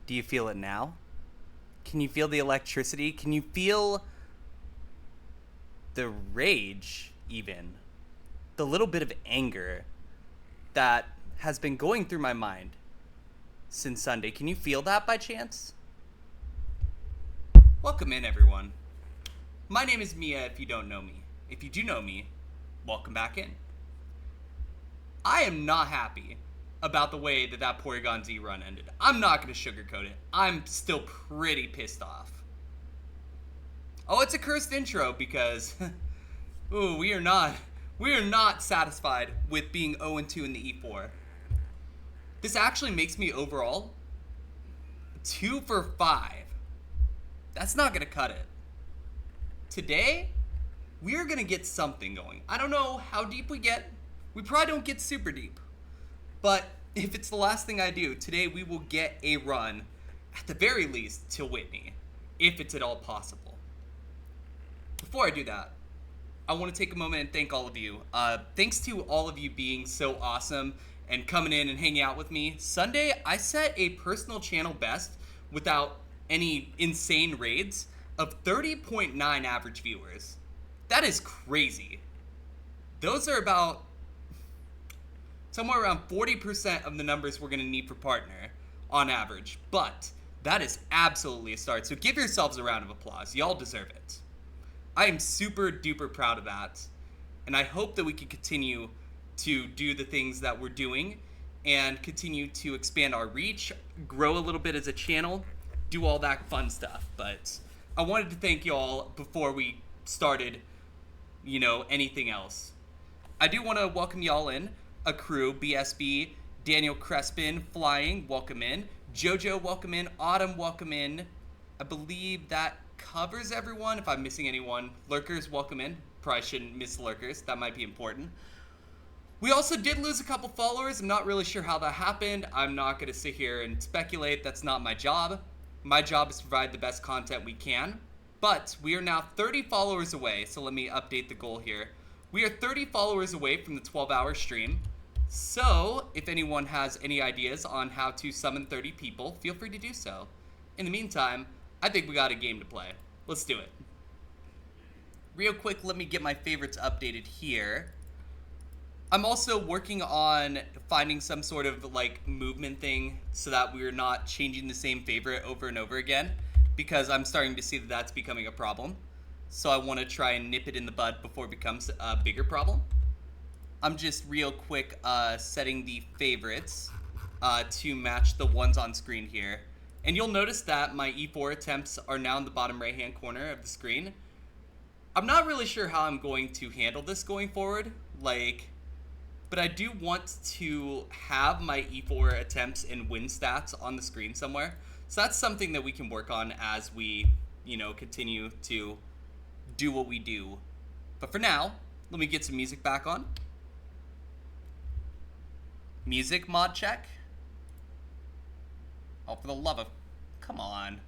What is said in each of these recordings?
Do you feel it now? Can you feel the electricity? Can you feel the rage, even? The little bit of anger that has been going through my mind since Sunday. Can you feel that by chance? Welcome in, everyone. My name is Mia if you don't know me. If you do know me, welcome back in. I am not happy about the way that Porygon Z run ended. I'm not going to sugarcoat it. I'm still pretty pissed off. Oh, it's a cursed intro because ooh, we are not satisfied with being 0-2 in the E4. This actually makes me overall 2 for 5. That's not going to cut it. Today, we are going to get something going. I don't know how deep we get. We probably don't get super deep. But if it's the last thing I do, today we will get a run, at the very least, to Whitney, if it's at all possible. Before I do that, I want to take a moment and thank all of you. Thanks to all of you being so awesome and coming in and hanging out with me. Sunday, I set a personal channel best without any insane raids of 30.9 average viewers. That is crazy. Those are about somewhere around 40% of the numbers we're going to need for partner on average. But that is absolutely a start. So give yourselves a round of applause. Y'all deserve it. I am super duper proud of that. And I hope that we can continue to do the things that we're doing and continue to expand our reach, grow a little bit as a channel, do all that fun stuff. But I wanted to thank y'all before we started, anything else. I do want to welcome y'all in. A crew, BSB, Daniel Crespin, Flying, welcome in. Jojo, welcome in. Autumn, welcome in. I believe that covers everyone. If I'm missing anyone, Lurkers, welcome in. Probably shouldn't miss Lurkers. That might be important. We also did lose a couple followers. I'm not really sure how that happened. I'm not going to sit here and speculate. That's not my job. My job is to provide the best content we can. But we are now 30 followers away. So let me update the goal here. We are 30 followers away from the 12-hour stream. So if anyone has any ideas on how to summon 30 people, feel free to do so. In the meantime, I think we got a game to play. Let's do it. Real quick, let me get my favorites updated here. I'm also working on finding some sort of movement thing so that we're not changing the same favorite over and over again, because I'm starting to see that that's becoming a problem. So I want to try and nip it in the bud before it becomes a bigger problem. I'm just real quick setting the favorites to match the ones on screen here. And you'll notice that my E4 attempts are now in the bottom right-hand corner of the screen. I'm not really sure how I'm going to handle this going forward, but I do want to have my E4 attempts and win stats on the screen somewhere. So that's something that we can work on as we, continue to do what we do. But for now, let me get some music back on. Music mod check. Oh, for the love of... Come on.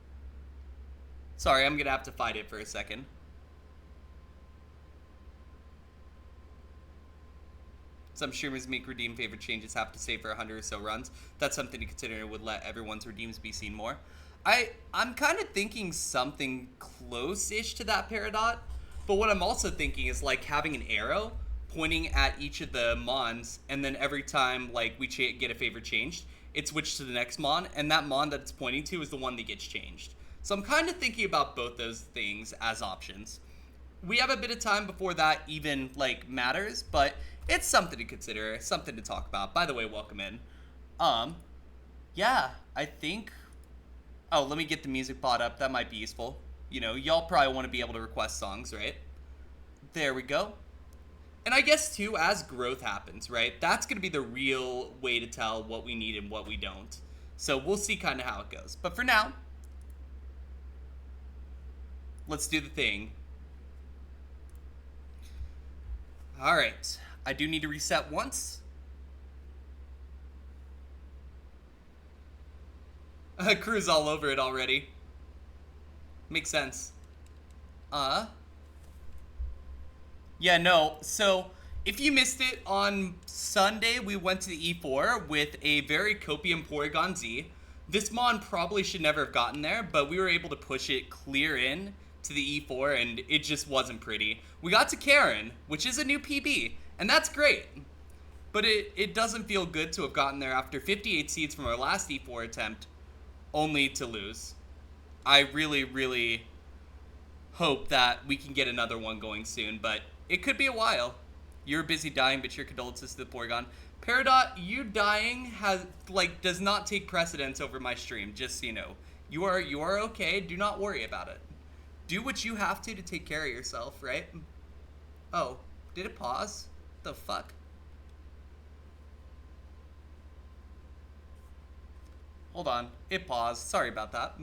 Sorry, I'm going to have to fight it for a second. Some streamers make redeem favorite changes have to save for 100 or so runs. That's something to consider and would let everyone's redeems be seen more. I'm kind of thinking something close-ish to that Peridot, but what I'm also thinking is having an arrow pointing at each of the Mons, and then every time we get a favorite changed, it switches to the next Mon, and that Mon that it's pointing to is the one that gets changed. So I'm kind of thinking about both those things as options. We have a bit of time before that even matters, but it's something to consider, something to talk about. By the way, welcome in. Yeah, I think... Oh, let me get the music bot up. That might be useful. Y'all probably want to be able to request songs, right? There we go. And I guess, too, as growth happens, right? That's going to be the real way to tell what we need and what we don't. So we'll see kind of how it goes. But for now, let's do the thing. All right. I do need to reset once. Crew's all over it already. Makes sense. Yeah, no. So, if you missed it, on Sunday we went to the E4 with a very copium Porygon Z. This Mon probably should never have gotten there, but we were able to push it clear in to the E4, and it just wasn't pretty. We got to Karen, which is a new PB, and that's great. But it doesn't feel good to have gotten there after 58 seeds from our last E4 attempt, only to lose. I really, really hope that we can get another one going soon, but it could be a while. You're busy dying, but your condolences to the Porygon. Peridot, you dying does not take precedence over my stream, just so you know. You are okay, do not worry about it. Do what you have to take care of yourself, right? Oh, did it pause? The fuck? Hold on, it paused. Sorry about that.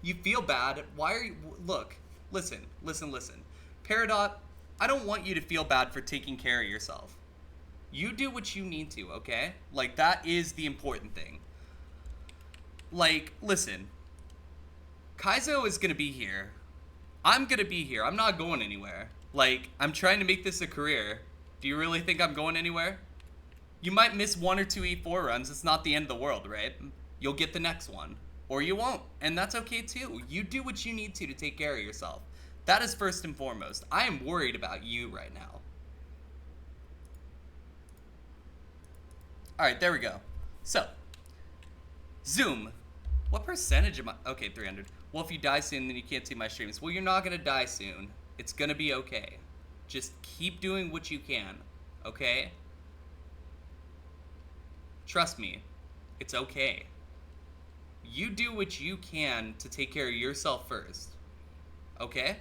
You feel bad. Why are you... Look, listen. Peridot, I don't want you to feel bad for taking care of yourself. You do what you need to, okay? Like, that is the important thing. Like, listen. Kaizo is gonna be here. I'm gonna be here. I'm not going anywhere. Like, I'm trying to make this a career. Do you really think I'm going anywhere? You might miss 1 or 2 E4 runs. It's not the end of the world, right? You'll get the next one. Or you won't. And that's okay too. You do what you need to take care of yourself. That is first and foremost. I am worried about you right now. Alright, there we go. So, Zoom. What percentage am I? Okay, 300. Well, if you die soon, then you can't see my streams. Well, you're not going to die soon. It's going to be okay. Just keep doing what you can, okay? Trust me, it's okay. You do what you can to take care of yourself first, okay?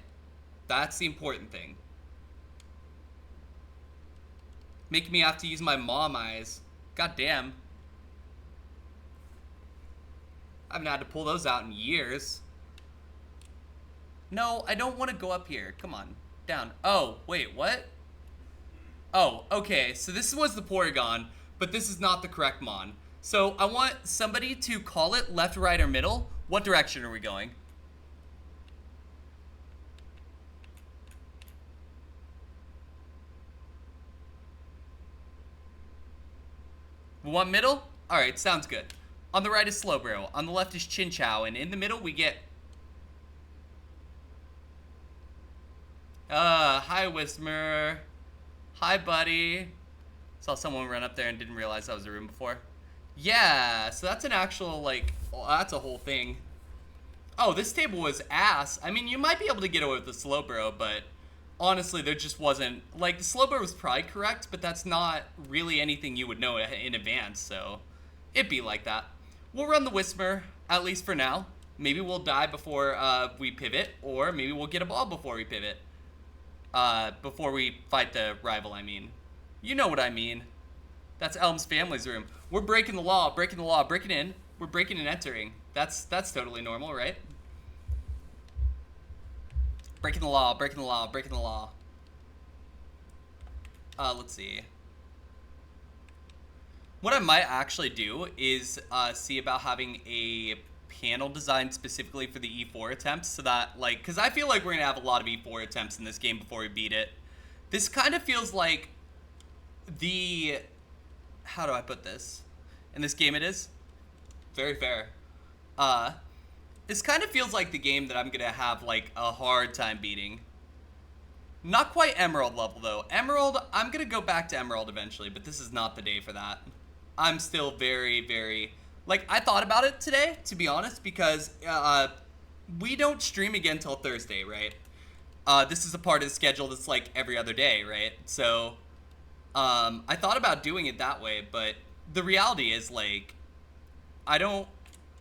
That's the important thing. Making me have to use my mom eyes. God damn. I haven't had to pull those out in years. No, I don't want to go up here. Come on. Down. Oh, wait, what? Oh, okay, so this was the Porygon, but this is not the correct Mon. So I want somebody to call it left, right, or middle. What direction are we going? We want middle? Alright, sounds good. On the right is Slowbro, on the left is Chinchou, and in the middle we get... hi Whismer. Hi buddy. Saw someone run up there and didn't realize that was a room before. Yeah, so that's an actual, like, oh, that's a whole thing. Oh, this table was ass. I mean, you might be able to get away with the Slowbro, but honestly, there just wasn't, like, the Slowbro was probably correct, but that's not really anything you would know in advance, so it'd be like that. We'll run the Whisper, at least for now. Maybe we'll die before we pivot, or maybe we'll get a ball before we pivot. Before we fight the rival, I mean. You know what I mean. That's Elm's family's room. We're breaking the law, breaking in. We're breaking and entering. That's totally normal, right? Breaking the law. Let's see. What I might actually do is see about having a panel designed specifically for the E4 attempts, so that, like, because I feel like we're gonna have a lot of E4 attempts in this game before we beat it. This kind of feels like the... How do I put this? In this game it is. Very fair. This kind of feels like the game that I'm gonna have, like, a hard time beating. Not quite Emerald level, though. Emerald, I'm gonna go back to Emerald eventually, but this is not the day for that. I'm still very, very... Like, I thought about it today, to be honest, because we don't stream again till Thursday, right? This is a part of the schedule that's, like, every other day, right? So... I thought about doing it that way, but the reality is, like, I don't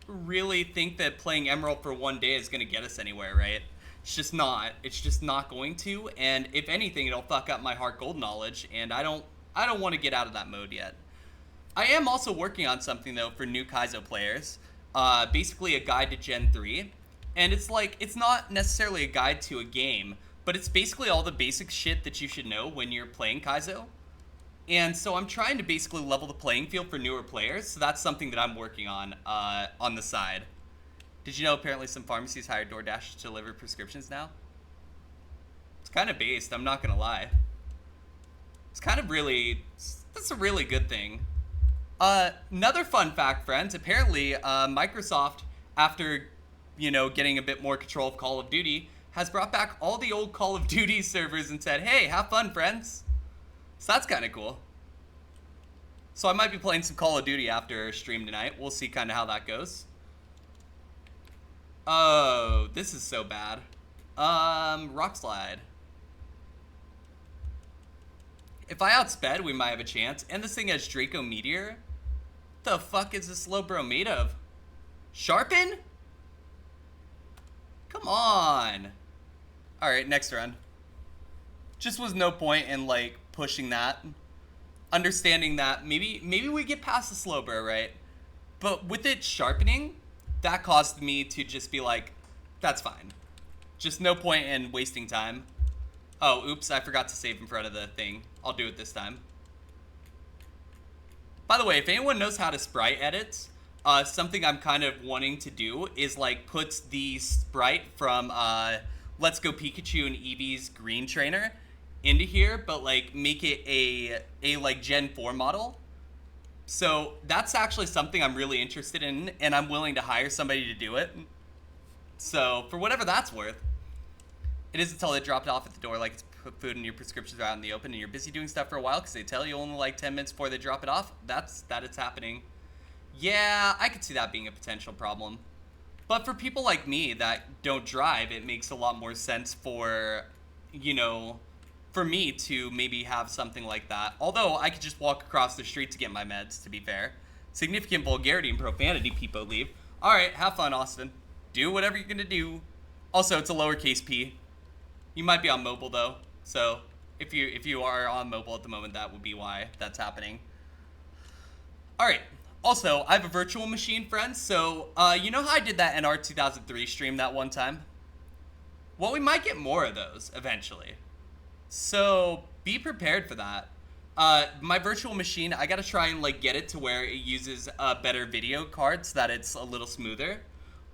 really think that playing Emerald for one day is going to get us anywhere, right? It's just not. It's just not going to, and if anything, it'll fuck up my Heart Gold knowledge, and I don't want to get out of that mode yet. I am also working on something, though, for new Kaizo players. Basically a guide to Gen 3, and it's like, it's not necessarily a guide to a game, but it's basically all the basic shit that you should know when you're playing Kaizo. And so I'm trying to basically level the playing field for newer players, so that's something that I'm working on the side. Did you know apparently some pharmacies hire DoorDash to deliver prescriptions now? It's kind of based, I'm not gonna lie. It's kind of really, that's a really good thing. Another fun fact, friends. Apparently, Microsoft, after getting a bit more control of Call of Duty, has brought back all the old Call of Duty servers and said, "Hey, have fun, friends." So that's kind of cool. So I might be playing some Call of Duty after stream tonight. We'll see kind of how that goes. Oh, this is so bad. Rock slide. If I outsped, we might have a chance. And this thing has Draco Meteor. The fuck is this slow bro made of? Sharpen? Come on. Alright, next run. Just was no point in, like, pushing that. Understanding that maybe we get past the slow bro, right? But with it sharpening, that caused me to just be like, that's fine. Just no point in wasting time. Oh, oops, I forgot to save in front of the thing. I'll do it this time. By the way, if anyone knows how to sprite edit, something I'm kind of wanting to do is, like, put the sprite from Let's Go Pikachu and Eevee's Green Trainer into here, but, like, make it a like, Gen 4 model. So that's actually something I'm really interested in, and I'm willing to hire somebody to do it. So, for whatever that's worth. It is until they drop it off at the door, like it's food and your prescriptions are out in the open and you're busy doing stuff for a while because they tell you only like 10 minutes before they drop it off. That it's happening. Yeah, I could see that being a potential problem. But for people like me that don't drive, it makes a lot more sense for, for me to maybe have something like that. Although I could just walk across the street to get my meds, to be fair. Significant vulgarity and profanity, people leave. Alright, have fun, Austin. Do whatever you're gonna do. Also, it's a lowercase p. You might be on mobile though, so if you are on mobile at the moment, that would be why that's happening. All right. Also, I have a virtual machine, friends. So you know how I did that NR 2003 stream that one time? Well, we might get more of those eventually. So be prepared for that. My virtual machine, I gotta try and like get it to where it uses better video cards so that it's a little smoother,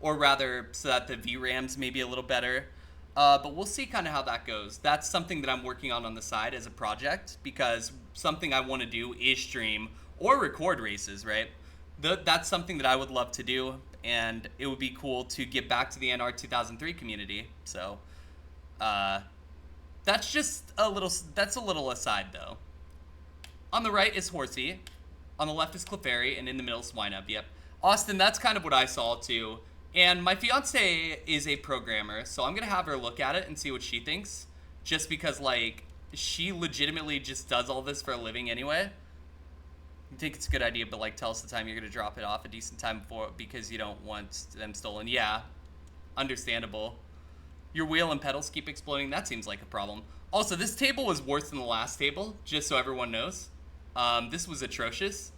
or rather, so that the VRAMs may be a little better. But we'll see kind of how that goes. That's something that I'm working on the side as a project, because something I want to do is stream or record races, right? That's something that I would love to do, and it would be cool to get back to the NR 2003 community. So, that's just a little aside, though. On the right is Horsey, on the left is Clefairy, and in the middle is Swineup. Yep. Austin, that's kind of what I saw, too. And my fiance is a programmer, so I'm going to have her look at it and see what she thinks. Just because, like, she legitimately just does all this for a living anyway. I think it's a good idea, but, like, tell us the time you're going to drop it off a decent time before, because you don't want them stolen. Yeah, understandable. Your wheel and pedals keep exploding. That seems like a problem. Also, this table was worse than the last table, just so everyone knows. This was atrocious.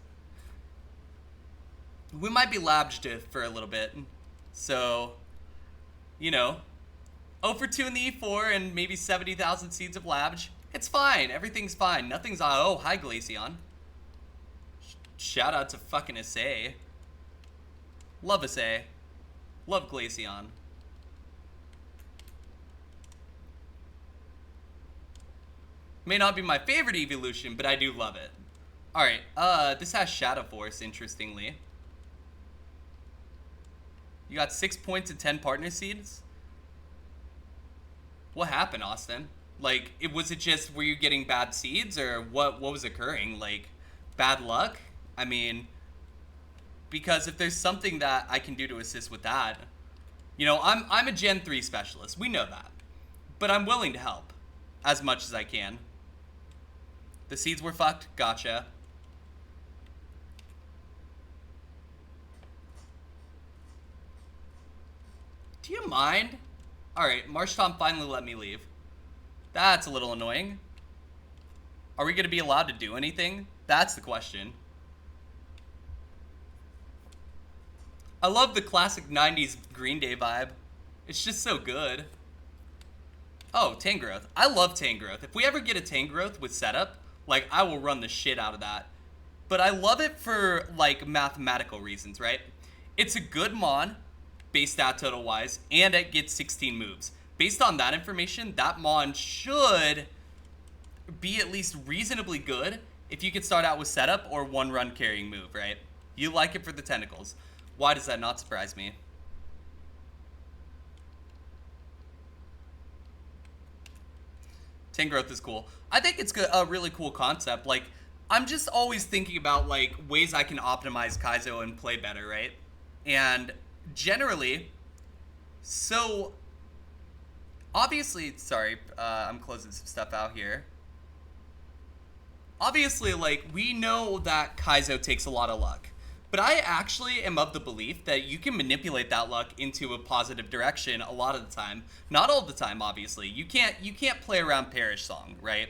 We might be labged for a little bit. So, 0 for 2 in the E4 and maybe 70,000 seeds of Labge. It's fine. Everything's fine. Nothing's... Oh, hi, Glaceon. Shout out to fucking Assay. Love Assay. Love Glaceon. May not be my favorite evolution, but I do love it. Alright, this has Shadow Force, interestingly. You got 6 points and 10 partner seeds? What happened, Austin? Like, was it just, were you getting bad seeds, or what was occurring? Like, bad luck? I mean, because if there's something that I can do to assist with that, I'm a Gen 3 specialist. We know that. But I'm willing to help as much as I can. The seeds were fucked? Gotcha. Do you mind? Alright, Marsh Tom finally let me leave. That's a little annoying. Are we going to be allowed to do anything? That's the question. I love the classic 90s Green Day vibe. It's just so good. Oh, Tangrowth. I love Tangrowth. If we ever get a Tangrowth with setup, like, I will run the shit out of that. But I love it for, like, mathematical reasons, right? It's a good Mon, base stat total wise, and it gets 16 moves. Based on that information, that Mon should be at least reasonably good if you could start out with setup or one run carrying move, right? You like it for the tentacles. Why does that not surprise me? Tin growth is cool. I think it's a really cool concept. Like, I'm just always thinking about, like, ways I can optimize Kaizo and play better, right? And generally, so, obviously, sorry, I'm closing some stuff out here. Obviously, like, we know that Kaizo takes a lot of luck. But I actually am of the belief that you can manipulate that luck into a positive direction a lot of the time. Not all the time, obviously. You can't play around Parish Song, right?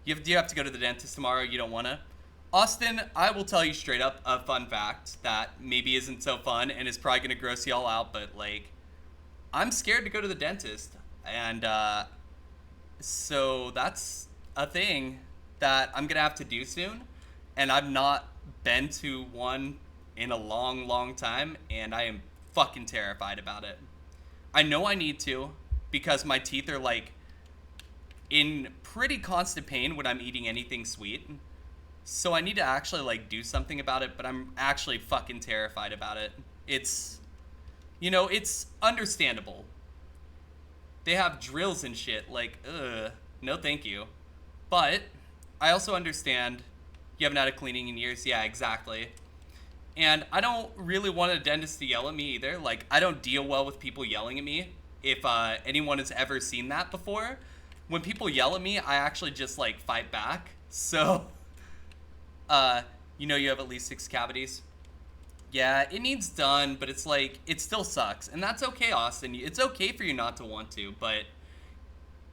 Do you have to go to the dentist tomorrow? You don't want to? Austin, I will tell you straight up a fun fact that maybe isn't so fun and is probably going to gross y'all out, but, like, I'm scared to go to the dentist. And, so that's a thing that I'm going to have to do soon. And I've not been to one in a long time, and I am fucking terrified about it. I know I need to, because my teeth are, like, in pretty constant pain when I'm eating anything sweet. So I need to actually, like, do something about it, but I'm actually fucking terrified about it. It's, you know, it's understandable. They have drills and shit, like, no thank you. But I also understand you haven't had a cleaning in years. Yeah, exactly. And I don't really want a dentist to yell at me either. Like, I don't deal well with people yelling at me. If anyone has ever seen that before, when people yell at me, I actually just, like, fight back. So, you know you have at least 6 cavities. Yeah, it needs done, but it's like, it still sucks. And that's okay, Austin. It's okay for you not to want to, but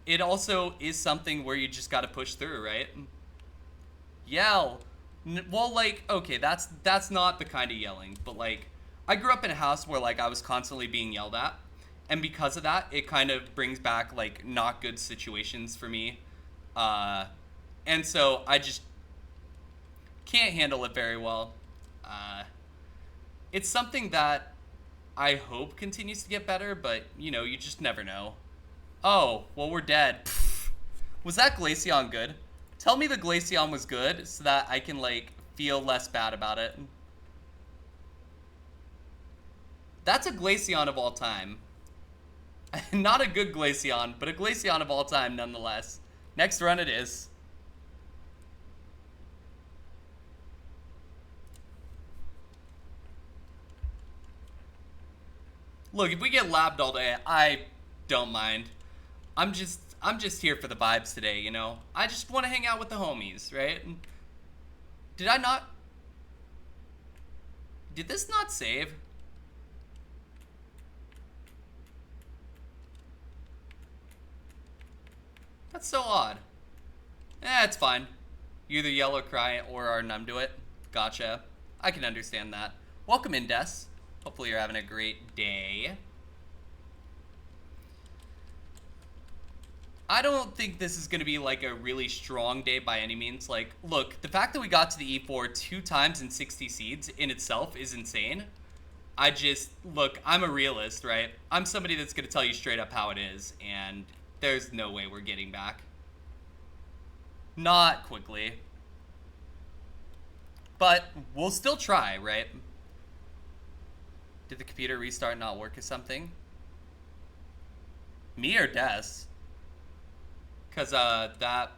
it also is something where you just gotta push through, right? Yell. Well, like, okay, that's not the kind of yelling, but, like, I grew up in a house where, like, I was constantly being yelled at, and because of that, it kind of brings back, like, not good situations for me, and so I just can't handle it very well. It's something that I hope continues to get better, but, you know, you just never know. Oh, well, we're dead. Pfft. Was that Glaceon good? Tell me the Glaceon was good so that I can, like, feel less bad about it. That's a Glaceon of all time. Not a good Glaceon, but a Glaceon of all time nonetheless. Next run it is. Look, if we get labbed all day, I don't mind. I'm just here for the vibes today, you know? I just want to hang out with the homies, right? Did I not... Did this not save? That's so odd. It's fine. You either yell or cry or are numb to it. Gotcha. I can understand that. Welcome in, Des. Hopefully you're having a great day. I don't think this is going to be, like, a really strong day by any means. Like, look, the fact that we got to the E4 2 times in 60 seeds in itself is insane. Look, I'm a realist, right? I'm somebody that's going to tell you straight up how it is, and there's no way we're getting back. Not quickly. But we'll still try, right? Did the computer restart and not work or something? Me or Des? Because that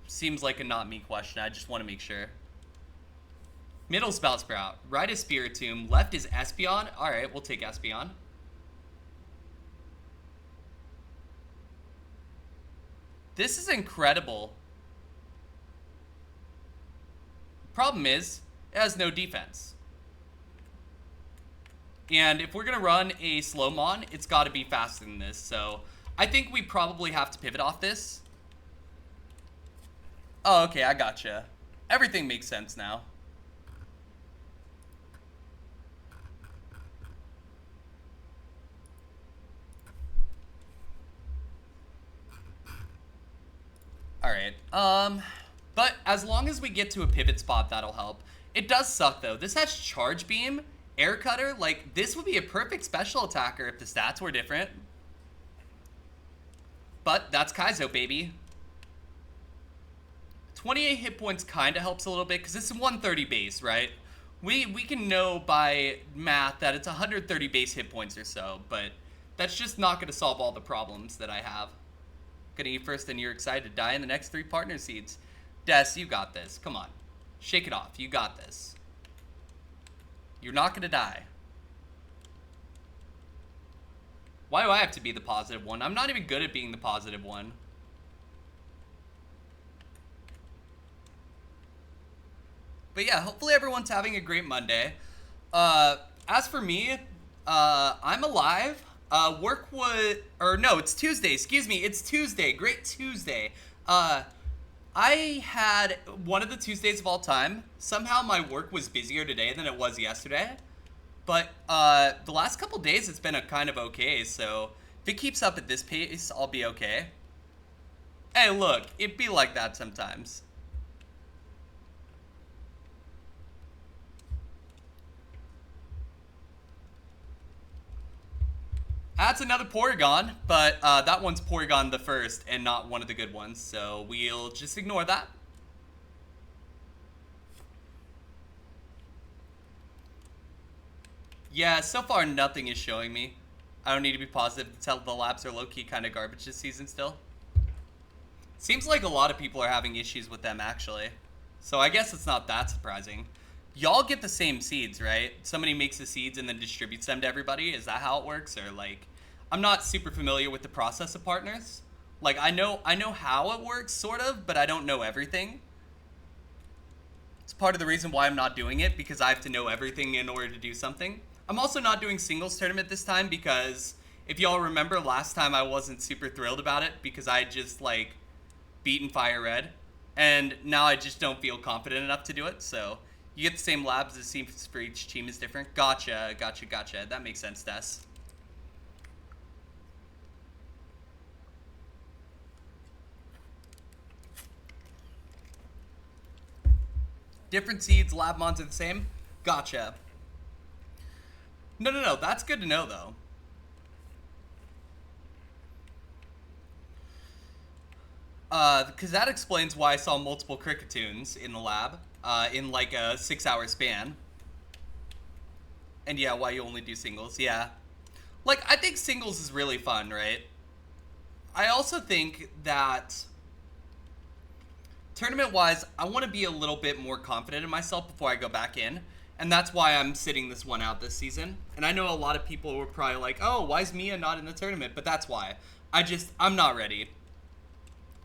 seems like a not me question. I just want to make sure. Middle Spout Sprout. Right is Spiritomb. Left is Espeon. Alright, we'll take Espeon. This is incredible. Problem is, it has no defense. And if we're going to run a Slowmon, it's got to be faster than this. So I think we probably have to pivot off this. Oh, okay, I gotcha. Everything makes sense now. Alright, but as long as we get to a pivot spot, that'll help. It does suck, though. This has Charge Beam, Air Cutter. Like, this would be a perfect special attacker if the stats were different. But that's Kaizo, baby. 28 hit points kind of helps a little bit because it's 130 base, right? We can know by math that it's 130 base hit points or so, but that's just not going to solve all the problems that I have. Gonna eat first, and you're excited to die in the next 3 partner seeds. Des, you got this. Come on. Shake it off. You got this. You're not gonna die. Why do I have to be the positive one? I'm not even good at being the positive one. But yeah, hopefully everyone's having a great Monday. As for me, I'm alive. Work was, or no, it's Tuesday. Excuse me, it's Tuesday. Great Tuesday. I had one of the Tuesdays of all time. Somehow my work was busier today than it was yesterday. But the last couple days it's been a kind of okay. So if it keeps up at this pace, I'll be okay. Hey, look, it be like that sometimes. That's another Porygon, but that one's Porygon the first and not one of the good ones, so we'll just ignore that. Yeah, so far nothing is showing me. I don't need to be positive to tell the labs are low-key kind of garbage this season still. Seems like a lot of people are having issues with them, actually. So I guess it's not that surprising. Y'all get the same seeds, right? Somebody makes the seeds and then distributes them to everybody? Is that how it works? Or, like, I'm not super familiar with the process of partners. Like, I know how it works, sort of, but I don't know everything. It's part of the reason why I'm not doing it, because I have to know everything in order to do something. I'm also not doing singles tournament this time because if y'all remember last time I wasn't super thrilled about it because I just, like, beaten Fire Red. And now I just don't feel confident enough to do it, so you get the same labs, it seems for each team is different. Gotcha. That makes sense, Des. Different seeds, lab mons are the same? Gotcha. No, that's good to know, though. Because that explains why I saw multiple Cricketoons in the lab, in like a 6-hour span. And yeah, why you only do singles, yeah. Like, I think singles is really fun, right? I also think that tournament-wise, I want to be a little bit more confident in myself before I go back in. And that's why I'm sitting this one out this season. And I know a lot of people were probably like, oh, why is Mia not in the tournament? But that's why. I'm not ready.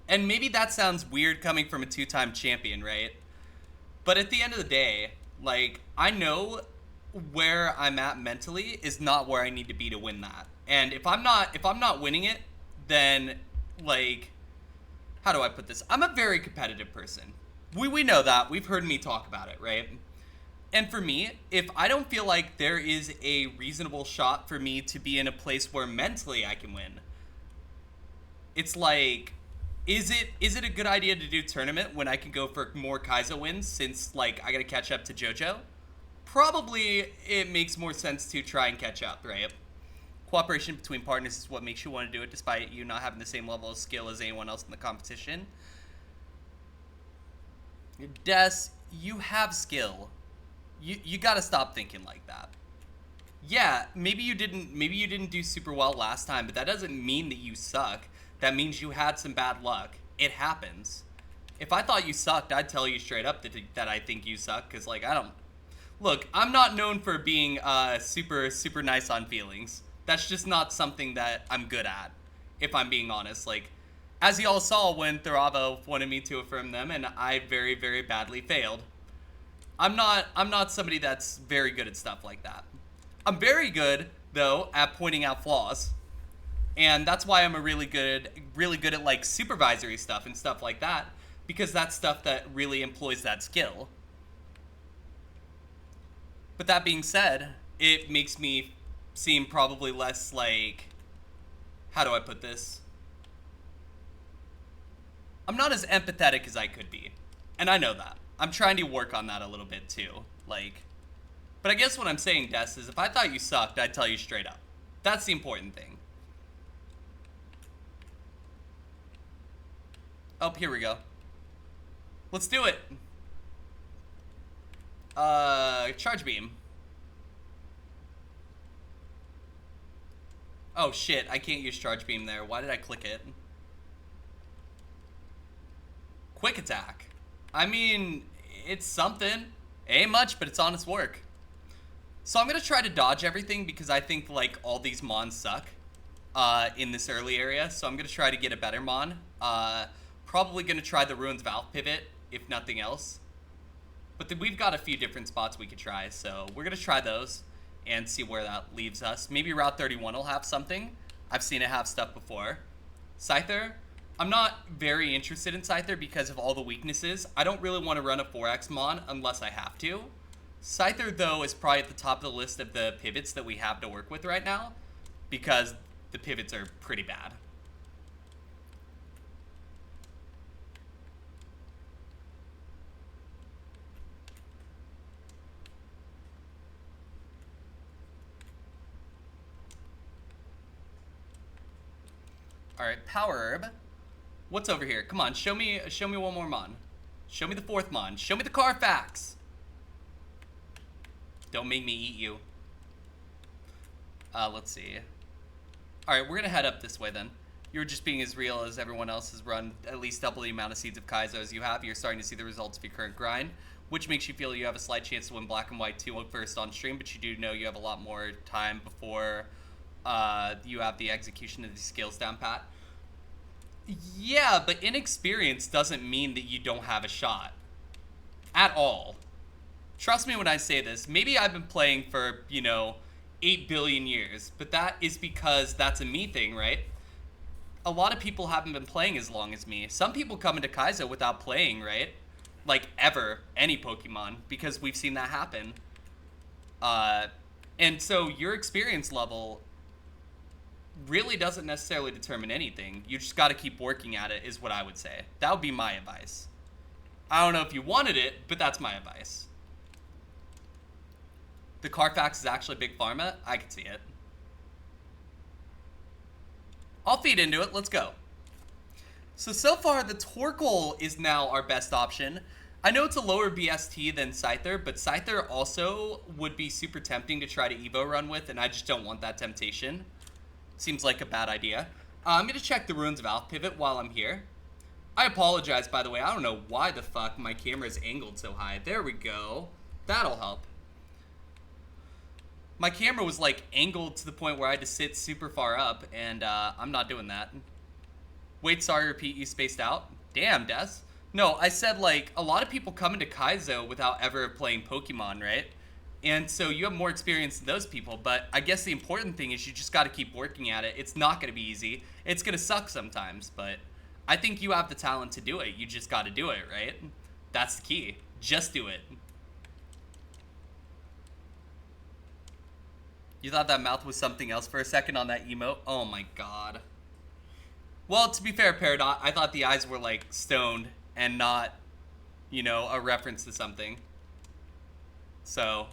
And maybe that sounds weird coming from a 2-time champion, right? But at the end of the day, like, I know where I'm at mentally is not where I need to be to win that. And if I'm not winning it, then, like, how do I put this? I'm a very competitive person. We know that. We've heard me talk about it, right? And for me, if I don't feel like there is a reasonable shot for me to be in a place where mentally I can win, it's like, is it a good idea to do tournament when I can go for more Kaizo wins since, like, I gotta catch up to JoJo? Probably it makes more sense to try and catch up, right? Cooperation between partners is what makes you want to do it despite you not having the same level of skill as anyone else in the competition. Des, you have skill. You gotta stop thinking like that. Yeah, maybe you didn't do super well last time, but that doesn't mean that you suck. That means you had some bad luck. It happens. If I thought you sucked, I'd tell you straight up that I think you suck, because, like, I don't... Look, I'm not known for being super nice on feelings. That's just not something that I'm good at, if I'm being honest. Like, as y'all saw when Thuravo wanted me to affirm them, and I very, very badly failed. I'm not somebody that's very good at stuff like that. I'm very good, though, at pointing out flaws. And that's why I'm really good at, like, supervisory stuff and stuff like that, because that's stuff that really employs that skill. But that being said, it makes me seem probably less, like, how do I put this? I'm not as empathetic as I could be. And I know that. I'm trying to work on that a little bit too. Like, but I guess what I'm saying, Des, is if I thought you sucked, I'd tell you straight up. That's the important thing. Oh, here we go. Let's do it. Charge beam. Oh shit, I can't use charge beam there. Why did I click it? Quick attack. I mean, it's something. Ain't much, but it's honest work. So I'm gonna try to dodge everything because I think like all these mons suck in this early area. So I'm gonna try to get a better mon. Probably gonna try the Ruins Valve pivot, if nothing else. But then we've got a few different spots we could try, so we're gonna try those and see where that leaves us. Maybe Route 31 will have something. I've seen it have stuff before. Scyther, I'm not very interested in Scyther because of all the weaknesses. I don't really want to run a 4X Mon unless I have to. Scyther, though, is probably at the top of the list of the pivots that we have to work with right now because the pivots are pretty bad. All right, Power Herb. What's over here? Come on, show me one more mon. Show me the fourth mon. Show me the Carfax. Don't make me eat you. Let's see. All right, we're gonna head up this way then. You're just being as real as everyone else has run at least double the amount of seeds of Kaizo as you have. You're starting to see the results of your current grind, which makes you feel you have a slight chance to win Black and White 2 first on stream, but you do know you have a lot more time before you have the execution of these skills down pat. Yeah, but inexperience doesn't mean that you don't have a shot. At all. Trust me when I say this. Maybe I've been playing for, 8 billion years, but that is because that's a me thing, right? A lot of people haven't been playing as long as me. Some people come into Kaizo without playing, right? Like, ever. Any Pokemon. Because we've seen that happen. And so your experience level really doesn't necessarily determine anything. You just got to keep working at it, is what I would say. That would be my advice. I don't know if you wanted it, but that's my advice. The Carfax is actually big pharma. I can see it. I'll feed into it. Let's go. So far, the Torkoal is now our best option. I know it's a lower BST than Scyther, but Scyther also would be super tempting to try to Evo run with, and I just don't want that temptation. Seems like a bad idea. I'm going to check the Ruins Valve pivot while I'm here. I apologize, by the way. I don't know why the fuck my camera is angled so high. There we go. That'll help. My camera was, like, angled to the point where I had to sit super far up, and I'm not doing that. Wait, sorry, repeat, you spaced out? Damn, Des. No, I said, like, a lot of people come into Kaizo without ever playing Pokemon, right? And so you have more experience than those people, but I guess the important thing is you just got to keep working at it. It's not going to be easy. It's going to suck sometimes, but I think you have the talent to do it. You just got to do it, right? That's the key. Just do it. You thought that mouth was something else for a second on that emote? Oh my god. Well, to be fair, Peridot, I thought the eyes were, like, stoned and not, a reference to something. So,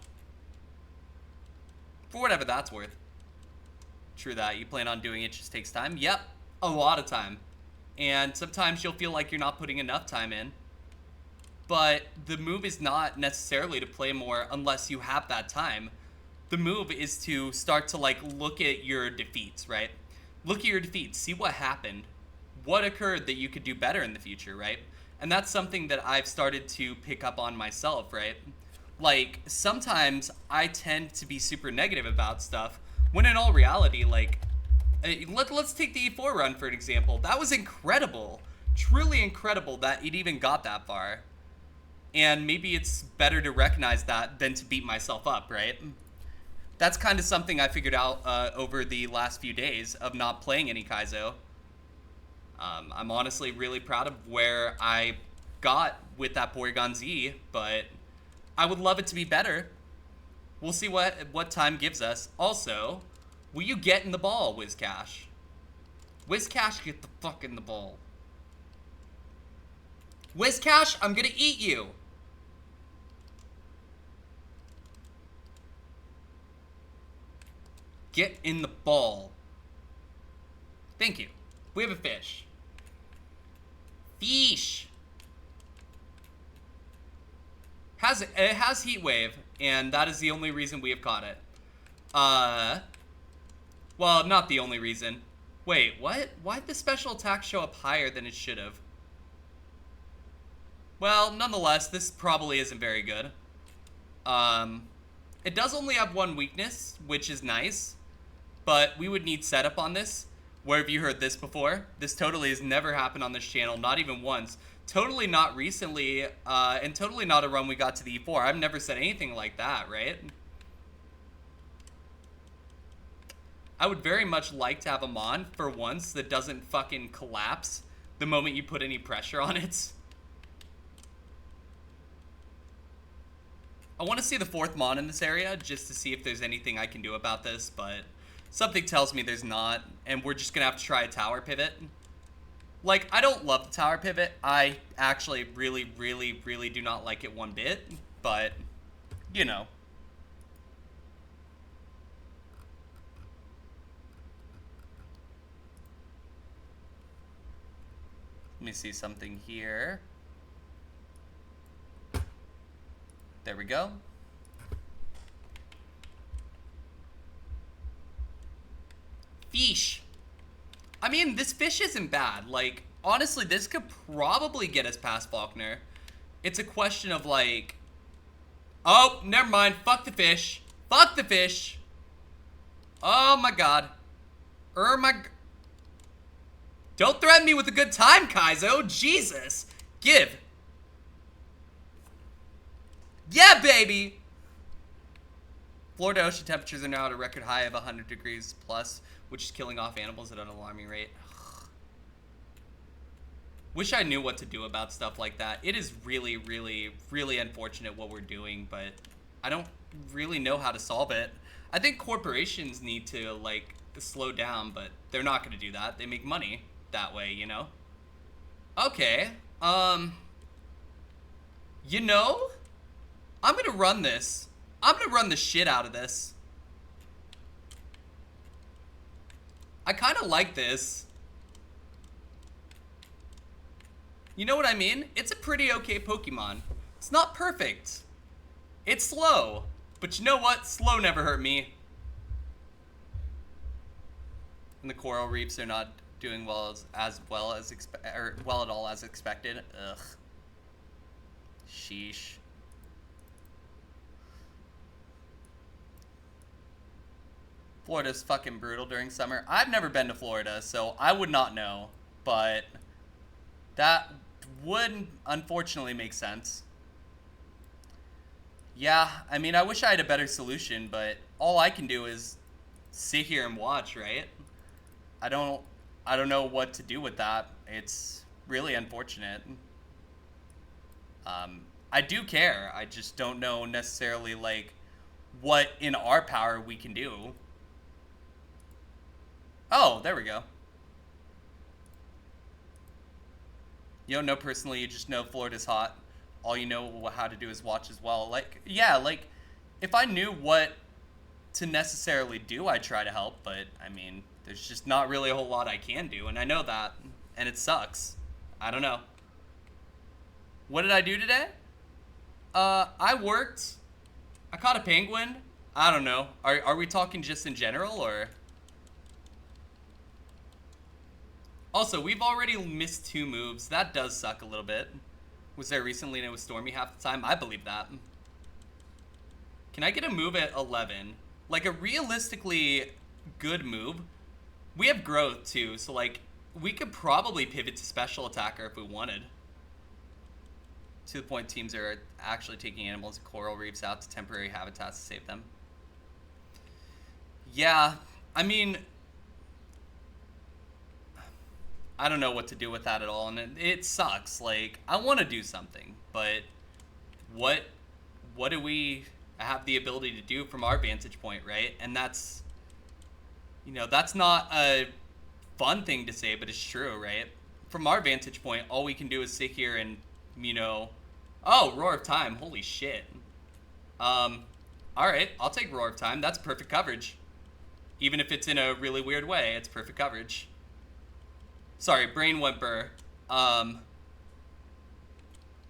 for whatever that's worth. True that. You plan on doing it, just takes time? Yep. A lot of time. And sometimes you'll feel like you're not putting enough time in. But the move is not necessarily to play more unless you have that time. The move is to start to, like, look at your defeats, right? Look at your defeats. See what happened. What occurred that you could do better in the future, right? And that's something that I've started to pick up on myself, right? Like, sometimes I tend to be super negative about stuff, when in all reality, like, let's take the E4 run for an example. That was incredible. Truly incredible that it even got that far. And maybe it's better to recognize that than to beat myself up, right? That's kind of something I figured out over the last few days of not playing any Kaizo. I'm honestly really proud of where I got with that Porygon Z, but I would love it to be better. We'll see what time gives us. Also, will you get in the ball, Wizcash? Wizcash, get the fuck in the ball. Wizcash, I'm gonna eat you. Get in the ball. Thank you. We have a fish. Fish. It has Heat Wave, and that is the only reason we have caught it. Well, not the only reason. Wait, what? Why'd the special attack show up higher than it should have? Well, nonetheless, this probably isn't very good. It does only have one weakness, which is nice, but we would need setup on this. Where have you heard this before? This totally has never happened on this channel, not even once. Totally not recently, and totally not a run we got to the E4. I've never said anything like that, right? I would very much like to have a Mon, for once, that doesn't fucking collapse the moment you put any pressure on it. I want to see the 4th Mon in this area, just to see if there's anything I can do about this, but something tells me there's not, and we're just gonna have to try a tower pivot. Like, I don't love the tower pivot. I actually really, really, really do not like it one bit, but, you know. Let me see something here. There we go. Fish. I mean, this fish isn't bad. Like, honestly, this could probably get us past Faulkner. It's a question of, like... Oh, never mind. Fuck the fish. Fuck the fish. Oh, my God. Don't threaten me with a good time, Kaizo. Jesus. Give. Yeah, baby. Florida ocean temperatures are now at a record high of 100 degrees plus, which is killing off animals at an alarming rate. Wish I knew what to do about stuff like that. It is really, really, really unfortunate what we're doing, but I don't really know how to solve it. I think corporations need to, like, slow down, but they're not going to do that. They make money that way, you know? Okay, you know, I'm going to run this. I'm going to run the shit out of this. I kind of like this. You know what I mean? It's a pretty okay Pokemon. It's not perfect. It's slow. But you know what? Slow never hurt me. And the coral reefs are not doing well as well at all as expected. Ugh. Sheesh. Florida's fucking brutal during summer. I've never been to Florida, so I would not know. But that would unfortunately make sense. Yeah, I mean, I wish I had a better solution, but all I can do is sit here and watch, right? I don't know what to do with that. It's really unfortunate. I do care. I just don't know necessarily, like, what in our power we can do. Oh, there we go. You don't know personally, you just know Florida's hot. All you know how to do is watch as well. Like, yeah, like, if I knew what to necessarily do, I'd try to help, but, I mean, there's just not really a whole lot I can do, and I know that, and it sucks. I don't know. What did I do today? I worked. I caught a penguin. I don't know. Are we talking just in general, or... Also, we've already missed 2 moves. That does suck a little bit. Was there recently and it was stormy half the time? I believe that. Can I get a move at 11? Like, a realistically good move. We have growth, too, so, like, we could probably pivot to special attacker if we wanted. To the point teams are actually taking animals and coral reefs out to temporary habitats to save them. Yeah, I mean... I don't know what to do with that at all, and it sucks. Like, I want to do something, but what do we have the ability to do from our vantage point, right? And that's, you know, that's not a fun thing to say, but it's true, right? From our vantage point, all we can do is sit here and, you know, oh, Roar of Time, holy shit. All right, I'll take Roar of Time. That's perfect coverage. Even if it's in a really weird way, it's perfect coverage. Sorry, brain whimper.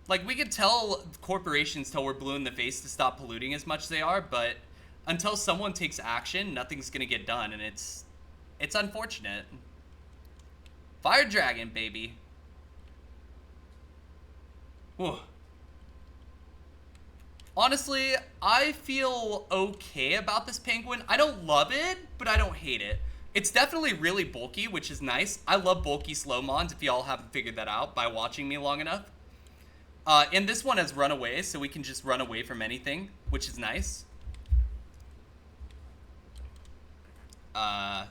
Like, we could tell corporations till we're blue in the face to stop polluting as much as they are, but until someone takes action, nothing's gonna get done, and it's unfortunate. Fire Dragon, baby. Whew. Honestly, I feel okay about this penguin. I don't love it, but I don't hate it. It's definitely really bulky, which is nice. I love bulky slow mons, if y'all haven't figured that out by watching me long enough. And this one has run away, so we can just run away from anything, which is nice. I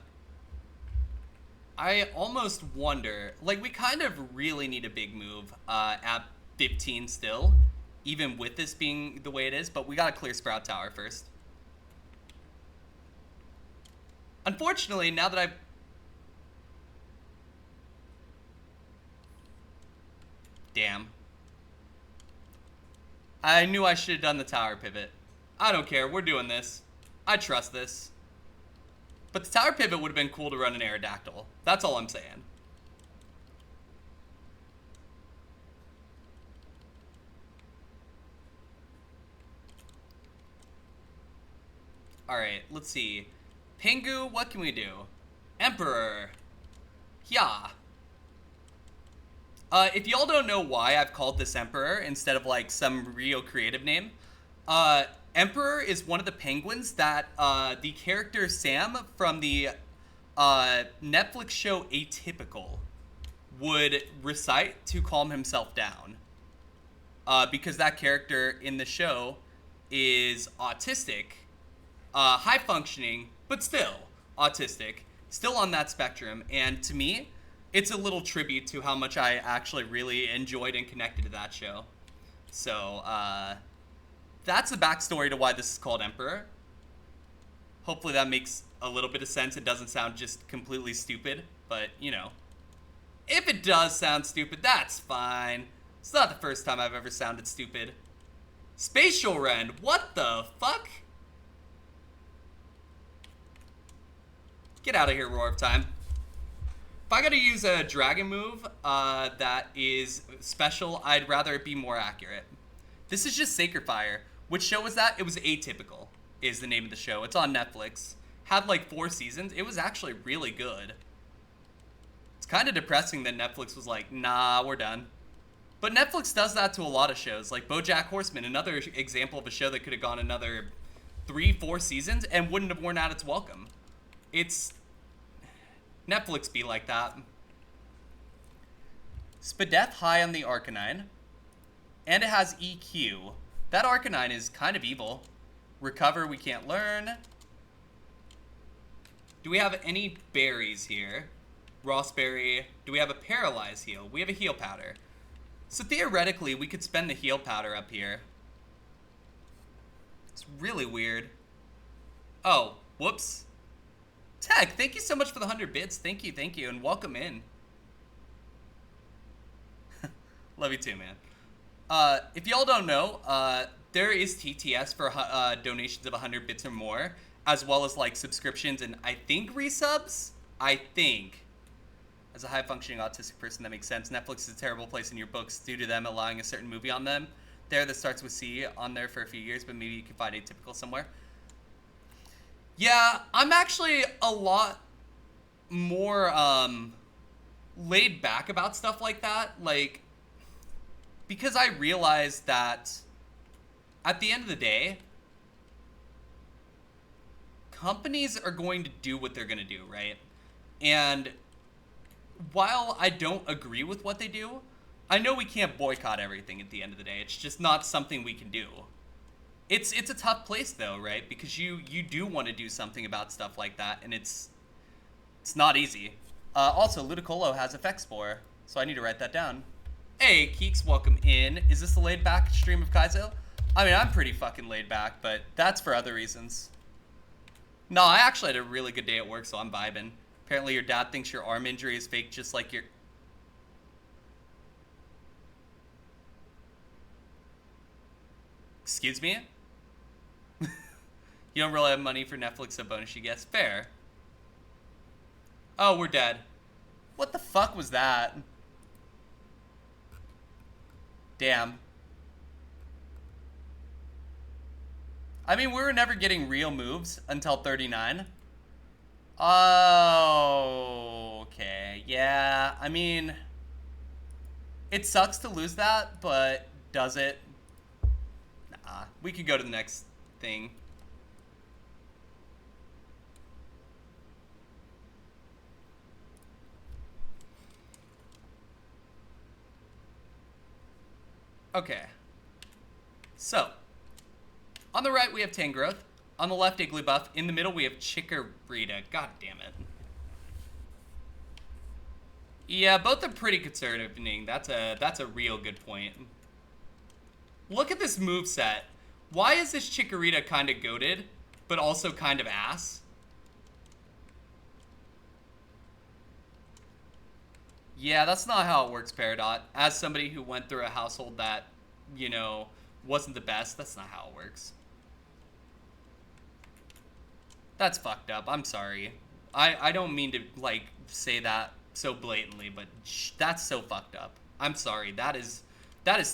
almost wonder, like, we kind of really need a big move at 15 still, even with this being the way it is, but we gotta clear Sprout Tower first. Unfortunately, now that I've... Damn. I knew I should have done the tower pivot. I don't care, we're doing this. I trust this. But the tower pivot would have been cool to run an Aerodactyl. That's all I'm saying. Alright, let's see. Pengu, what can we do? Emperor. Yeah. If y'all don't know why I've called this Emperor instead of like some real creative name, Emperor is one of the penguins that the character Sam from the Netflix show Atypical would recite to calm himself down. Because that character in the show is autistic, high functioning, but still autistic, still on that spectrum, and to me, it's a little tribute to how much I actually really enjoyed and connected to that show. So, that's the backstory to why this is called Emperor. Hopefully that makes a little bit of sense. It doesn't sound just completely stupid, but, you know. If it does sound stupid, that's fine. It's not the first time I've ever sounded stupid. Spatial Rend, what the fuck? Get out of here, Roar of Time. If I gotta use a dragon move that is special, I'd rather it be more accurate. This is just Sacred Fire. Which show was that? It was Atypical, is the name of the show. It's on Netflix. Had like 4 seasons. It was actually really good. It's kind of depressing that Netflix was like, nah, we're done. But Netflix does that to a lot of shows. Like BoJack Horseman, another example of a show that could have gone another 3-4 seasons and wouldn't have worn out its welcome. It's... Netflix be like that. Spadef high on the Arcanine. And it has EQ. That Arcanine is kind of evil. Recover, we can't learn. Do we have any berries here? Rossberry. Do we have a Paralyze heal? We have a heal powder. So theoretically, we could spend the heal powder up here. It's really weird. Oh, whoops. Tech, thank you so much for the 100 bits. Thank you, and welcome in. Love you too, man. If y'all don't know, there is TTS for donations of 100 bits or more, as well as like subscriptions and I think resubs. I think. As a high-functioning autistic person, that makes sense. Netflix is a terrible place in your books due to them allowing a certain movie on them. There that starts with C on there for a few years, but maybe you can find Atypical somewhere. Yeah, I'm actually a lot more laid back about stuff like that. Like, because I realize that at the end of the day, companies are going to do what they're going to do, right? And while I don't agree with what they do, I know we can't boycott everything at the end of the day. It's just not something we can do. It's a tough place though, right? Because you do want to do something about stuff like that, and it's not easy. Also, Ludicolo has Effect Spore, so I need to write that down. Hey, Keeks, welcome in. Is this the laid back stream of Kaizo? I mean, I'm pretty fucking laid back, but that's for other reasons. No, I actually had a really good day at work, so I'm vibing. Apparently your dad thinks your arm injury is fake, just like your... Excuse me? You don't really have money for Netflix, so bonus you guess. Fair. Oh, we're dead. What the fuck was that? Damn. I mean, we were never getting real moves until 39. Oh, okay. Yeah, I mean, it sucks to lose that, but does it? Nah. We could go to the next thing. Okay. So, on the right we have Tangrowth. On the left, Igglybuff. In the middle we have Chikorita. God damn it. Yeah, both are pretty concerning. That's a real good point. Look at this moveset. Why is this Chikorita kind of goated, but also kind of ass? Yeah, that's not how it works, Peridot. As somebody who went through a household that, you know, wasn't the best, that's not how it works. That's fucked up. I'm sorry. I don't mean to, like, say that so blatantly, but that's so fucked up. I'm sorry. That is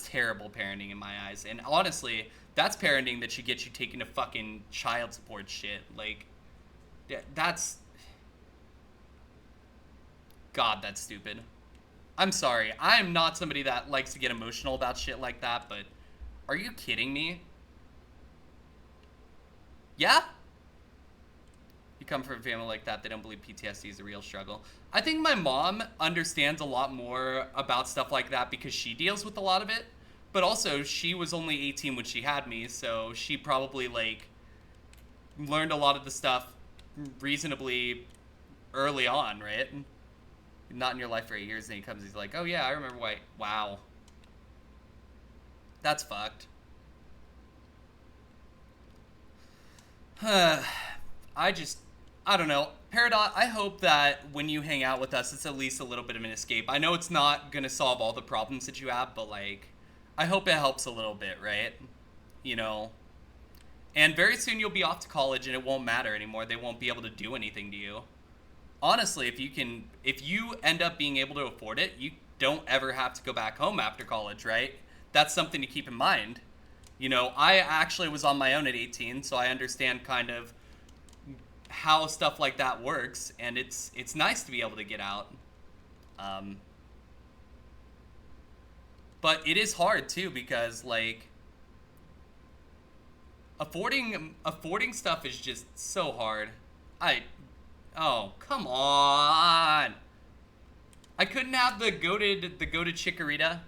terrible parenting in my eyes. And honestly, that's parenting that should get you taken to fucking child support shit. Like, that's... God, that's stupid. I'm sorry. I am not somebody that likes to get emotional about shit like that, but are you kidding me? Yeah? You come from a family like that, they don't believe PTSD is a real struggle. I think my mom understands a lot more about stuff like that because she deals with a lot of it. But also, she was only 18 when she had me, so she probably, like, learned a lot of the stuff reasonably early on, right? Not in your life for 8 years, and he comes, he's like, oh yeah, I remember why. Wow. That's fucked. I don't know. Peridot, I hope that when you hang out with us, it's at least a little bit of an escape. I know it's not going to solve all the problems that you have, but, like, I hope it helps a little bit, right? You know? And very soon you'll be off to college and it won't matter anymore. They won't be able to do anything to you. Honestly, if you end up being able to afford it, you don't ever have to go back home after college, right? That's something to keep in mind. You know, I actually was on my own at 18, so I understand kind of how stuff like that works, and it's nice to be able to get out. But it is hard too because, like, affording stuff is just so hard. Oh, come on. I couldn't have the goated Chikorita.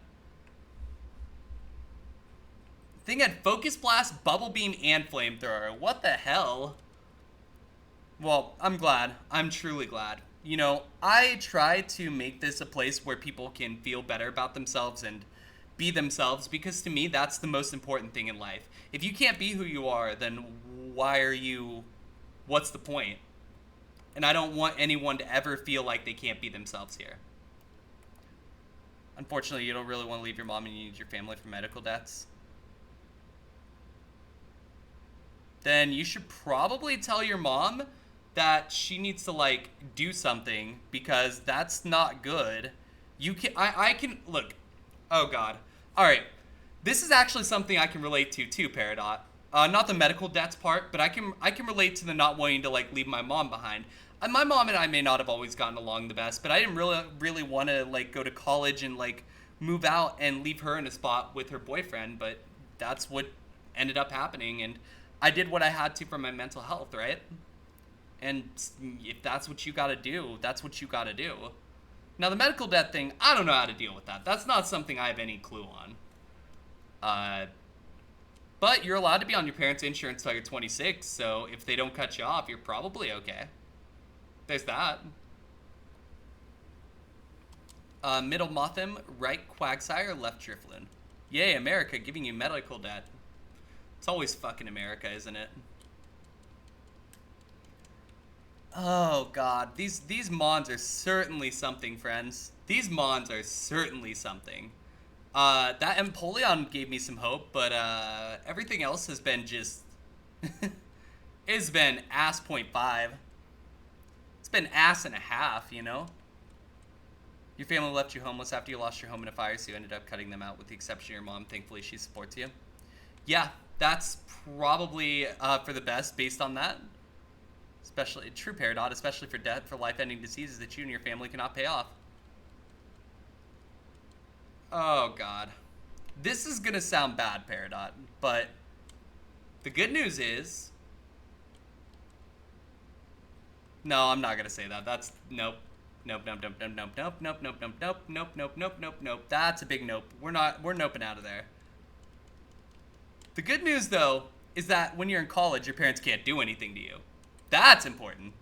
Thing had Focus Blast, Bubble Beam, and Flamethrower. What the hell? Well, I'm glad. I'm truly glad. You know, I try to make this a place where people can feel better about themselves and be themselves, because to me, that's the most important thing in life. If you can't be who you are, then what's the point? And I don't want anyone to ever feel like they can't be themselves here. Unfortunately, you don't really want to leave your mom and you need your family for medical debts. Then you should probably tell your mom that she needs to, like, do something, because that's not good. I can, look, oh god. Alright, this is actually something I can relate to too, Peridot. Not the medical debts part, but I can relate to the not wanting to, like, leave my mom behind. And my mom and I may not have always gotten along the best, but I didn't really want to, like, go to college and, like, move out and leave her in a spot with her boyfriend, but that's what ended up happening, and I did what I had to for my mental health, right? And if that's what you gotta do, that's what you gotta do. Now, the medical debt thing, I don't know how to deal with that. That's not something I have any clue on. But you're allowed to be on your parents' insurance till you're 26, so if they don't cut you off, you're probably okay. There's that. Middle Mothim, right Quagsire, left Drifloon. Yay, America, giving you medical debt. It's always fucking America, isn't it? Oh god, these mons are certainly something, friends. These mons are certainly something. That Empoleon gave me some hope, but everything else has been just... it's been ass 0.5. It's been ass and a half, you know? Your family left you homeless after you lost your home in a fire, so you ended up cutting them out with the exception of your mom. Thankfully, she supports you. Yeah, that's probably for the best based on that. Especially true Peridot, especially for death for life-ending diseases that you and your family cannot pay off. Oh God, this is gonna sound bad, Peridot, but the good news is, no, I'm not gonna say that. That's nope. Nope, nope, nope, nope, nope, nope, nope, nope, nope, nope, nope, nope, nope, nope, nope. That's a big nope. We're noping out of there. The good news, though, is that when you're in college, your parents can't do anything to you. That's important.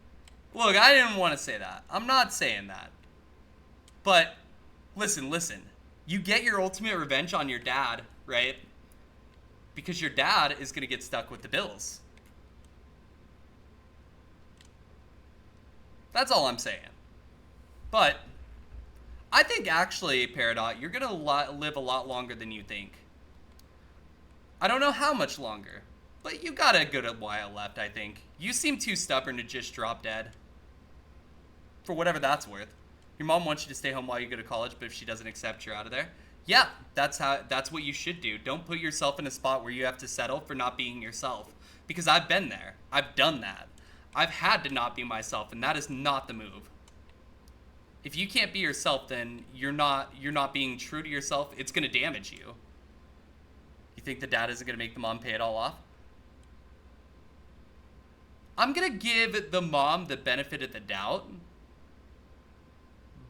Look, I didn't want to say that. I'm not saying that. But listen. You get your ultimate revenge on your dad, right? Because your dad is going to get stuck with the bills. That's all I'm saying. But I think actually, Peridot, you're going to live a lot longer than you think. I don't know how much longer, but you got a good while left, I think. You seem too stubborn to just drop dead. For whatever that's worth. Your mom wants you to stay home while you go to college, but if she doesn't accept, you're out of there. Yeah, that's what you should do. Don't put yourself in a spot where you have to settle for not being yourself. Because I've been there. I've done that. I've had to not be myself, and that is not the move. If you can't be yourself, then you're not being true to yourself. It's going to damage you. You think the dad isn't going to make the mom pay it all off? I'm going to give the mom the benefit of the doubt.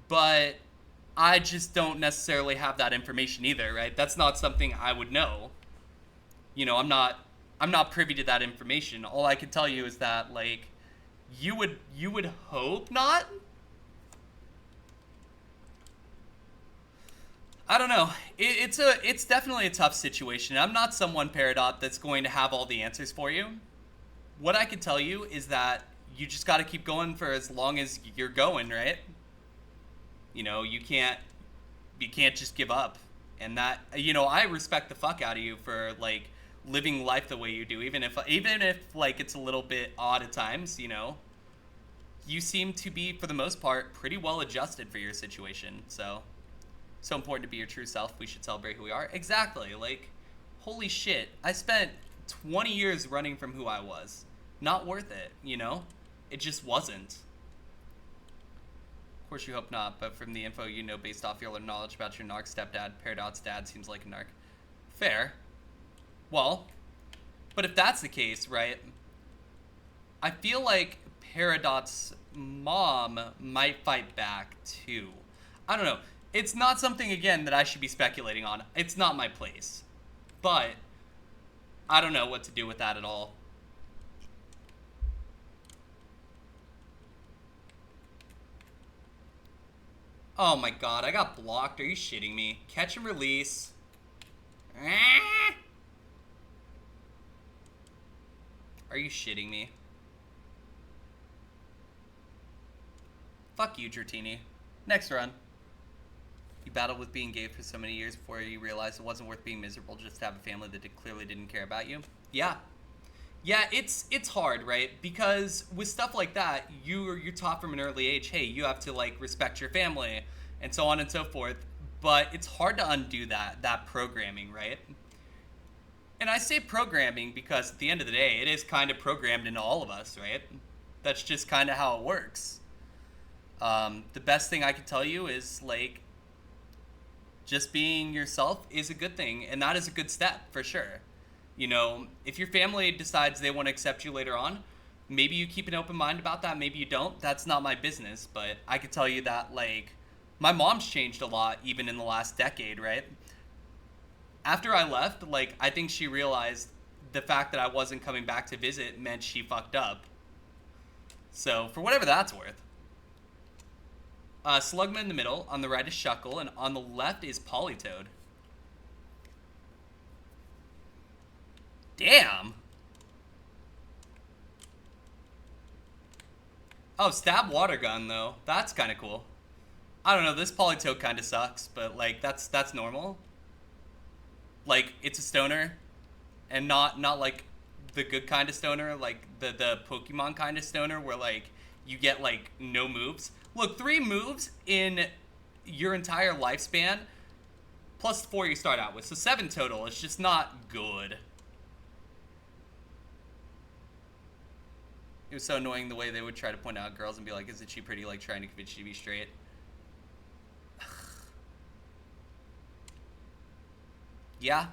But I just don't necessarily have that information either, right? That's not something I would know. You know, I'm not privy to that information. All I can tell you is that, like, you would hope not? I don't know. It's definitely a tough situation. I'm not someone, Peridot, that's going to have all the answers for you. What I can tell you is that you just got to keep going for as long as you're going, right? You know, you can't just give up. And that, you know, I respect the fuck out of you for, like, living life the way you do, even if like it's a little bit odd at times, you know. You seem to be, for the most part, pretty well adjusted for your situation. So important to be your true self. We should celebrate who we are. Exactly. Like, holy shit. I spent 20 years running from who I was. Not worth it, you know? It just wasn't. Of course you hope not, but from the info you know based off your knowledge about your narc stepdad, Peridot's dad seems like a narc. Fair. Well, but if that's the case, right, I feel like Peridot's mom might fight back too. I don't know. It's not something, again, that I should be speculating on. It's not my place. But I don't know what to do with that at all. Oh my god, I got blocked. Are you shitting me? Catch and release. Are you shitting me? Fuck you, Dratini. Next run. You battled with being gay for so many years before you realized it wasn't worth being miserable just to have a family that clearly didn't care about you. Yeah. Yeah, it's hard, right? Because with stuff like that, you're taught from an early age, hey, you have to, like, respect your family, and so on and so forth. But it's hard to undo that programming, right? And I say programming because at the end of the day, it is kind of programmed into all of us, right? That's just kind of how it works. The best thing I can tell you is, like, just being yourself is a good thing, and that is a good step, for sure. You know, if your family decides they want to accept you later on, maybe you keep an open mind about that, maybe you don't. That's not my business, but I could tell you that, like, my mom's changed a lot, even in the last decade, right? After I left, like, I think she realized the fact that I wasn't coming back to visit meant she fucked up. So, for whatever that's worth. Slugma in the middle, on the right is Shuckle, and on the left is Polytoad. Damn! Oh, stab water gun, though. That's kind of cool. I don't know, this Polytoad kind of sucks, but, like, that's normal. Like, it's a stoner, and not like the good kind of stoner, like the Pokemon kind of stoner, where, like, you get, like, no moves. Look, 3 moves in your entire lifespan, plus 4 you start out with. So 7 total. It's just not good. It was so annoying the way they would try to point out girls and be like, isn't she pretty, like trying to convince you to be straight. Yeah.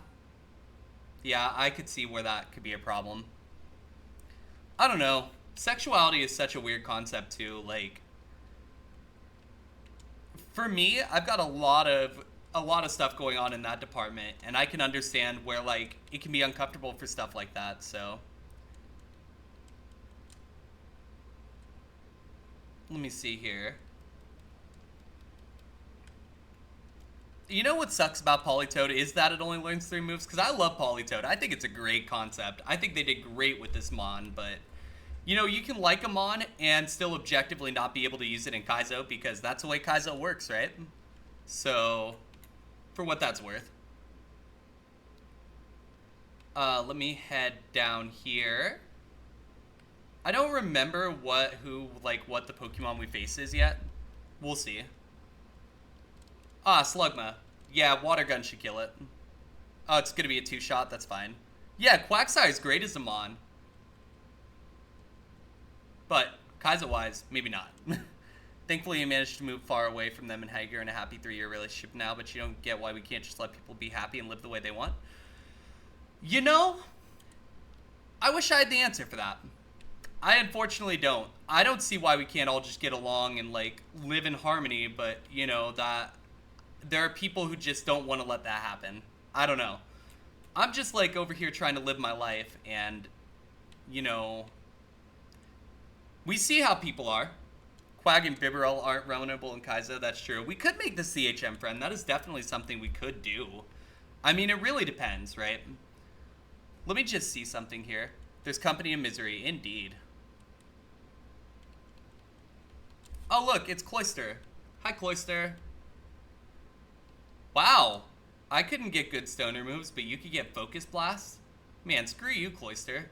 Yeah, I could see where that could be a problem. I don't know. Sexuality is such a weird concept too. Like, for me, I've got a lot of stuff going on in that department, and I can understand where like it can be uncomfortable for stuff like that. So let me see here. You know what sucks about Polytoad is that it only learns 3 moves? Because I love Polytoad. I think it's a great concept. I think they did great with this Mon, but you know, you can like a Mon and still objectively not be able to use it in Kaizo because that's the way Kaizo works, right? So, for what that's worth. Let me head down here. I don't remember what the Pokemon we face is yet. We'll see. Ah, Slugma. Yeah, Water Gun should kill it. Oh, it's gonna be a 2-shot, that's fine. Yeah, Quagsire is great as a Mon. But, Kaizo-wise, maybe not. Thankfully, you managed to move far away from them and you're in a happy 3-year relationship now, but you don't get why we can't just let people be happy and live the way they want. You know, I wish I had the answer for that. I unfortunately don't. I don't see why we can't all just get along and, like, live in harmony, but, you know, that there are people who just don't want to let that happen. I don't know. I'm just, like, over here trying to live my life, and, you know, we see how people are. Quag and Bibarel aren't vulnerable in Kaizo, that's true. We could make the CHM friend. That is definitely something we could do. I mean, it really depends, right? Let me just see something here. There's company and misery, indeed. Oh, look, it's Cloyster. Hi, Cloyster. Wow. I couldn't get good stoner moves, but you could get Focus Blast? Man, screw you, Cloyster.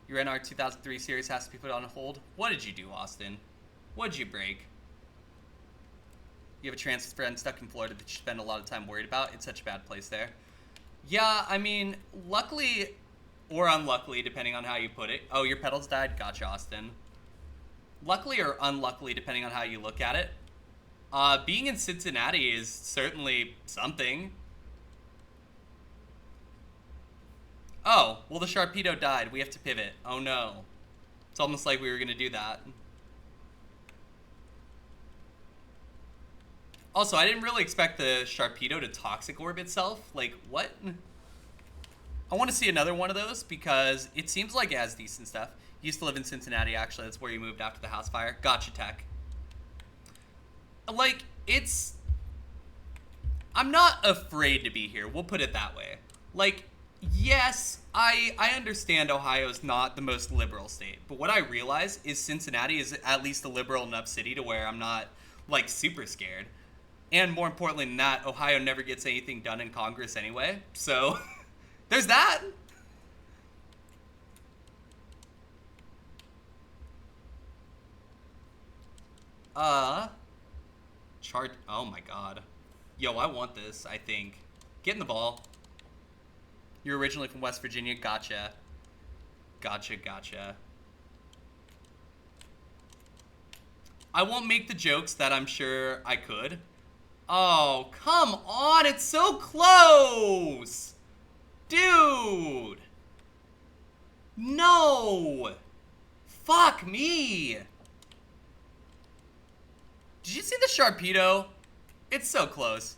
Your NR 2003 series has to be put on hold. What did you do, Austin? What did you break? You have a trans friend stuck in Florida that you spend a lot of time worried about? It's such a bad place there. Yeah, I mean, luckily or unluckily, depending on how you put it. Oh, your pedals died? Gotcha, Austin. Luckily or unluckily, depending on how you look at it. Being in Cincinnati is certainly something. Oh, well, the Sharpedo died. We have to pivot. Oh, no. It's almost like we were going to do that. Also, I didn't really expect the Sharpedo to Toxic Orb itself. Like, what? I want to see another one of those because it seems like it has decent stuff. Used to live in Cincinnati, actually. That's where you moved after the house fire. Gotcha, Tech. Like, it's... I'm not afraid to be here. We'll put it that way. Like, yes, I understand Ohio's not the most liberal state. But what I realize is Cincinnati is at least a liberal enough city to where I'm not, like, super scared. And more importantly than that, Ohio never gets anything done in Congress anyway. So, there's that. Chart. Oh my god. Yo, I want this, I think. Get in the ball. You're originally from West Virginia. Gotcha. Gotcha, gotcha. I won't make the jokes that I'm sure I could. Oh, come on. It's so close. Dude. No. Fuck me. Did you see the Sharpedo? It's so close.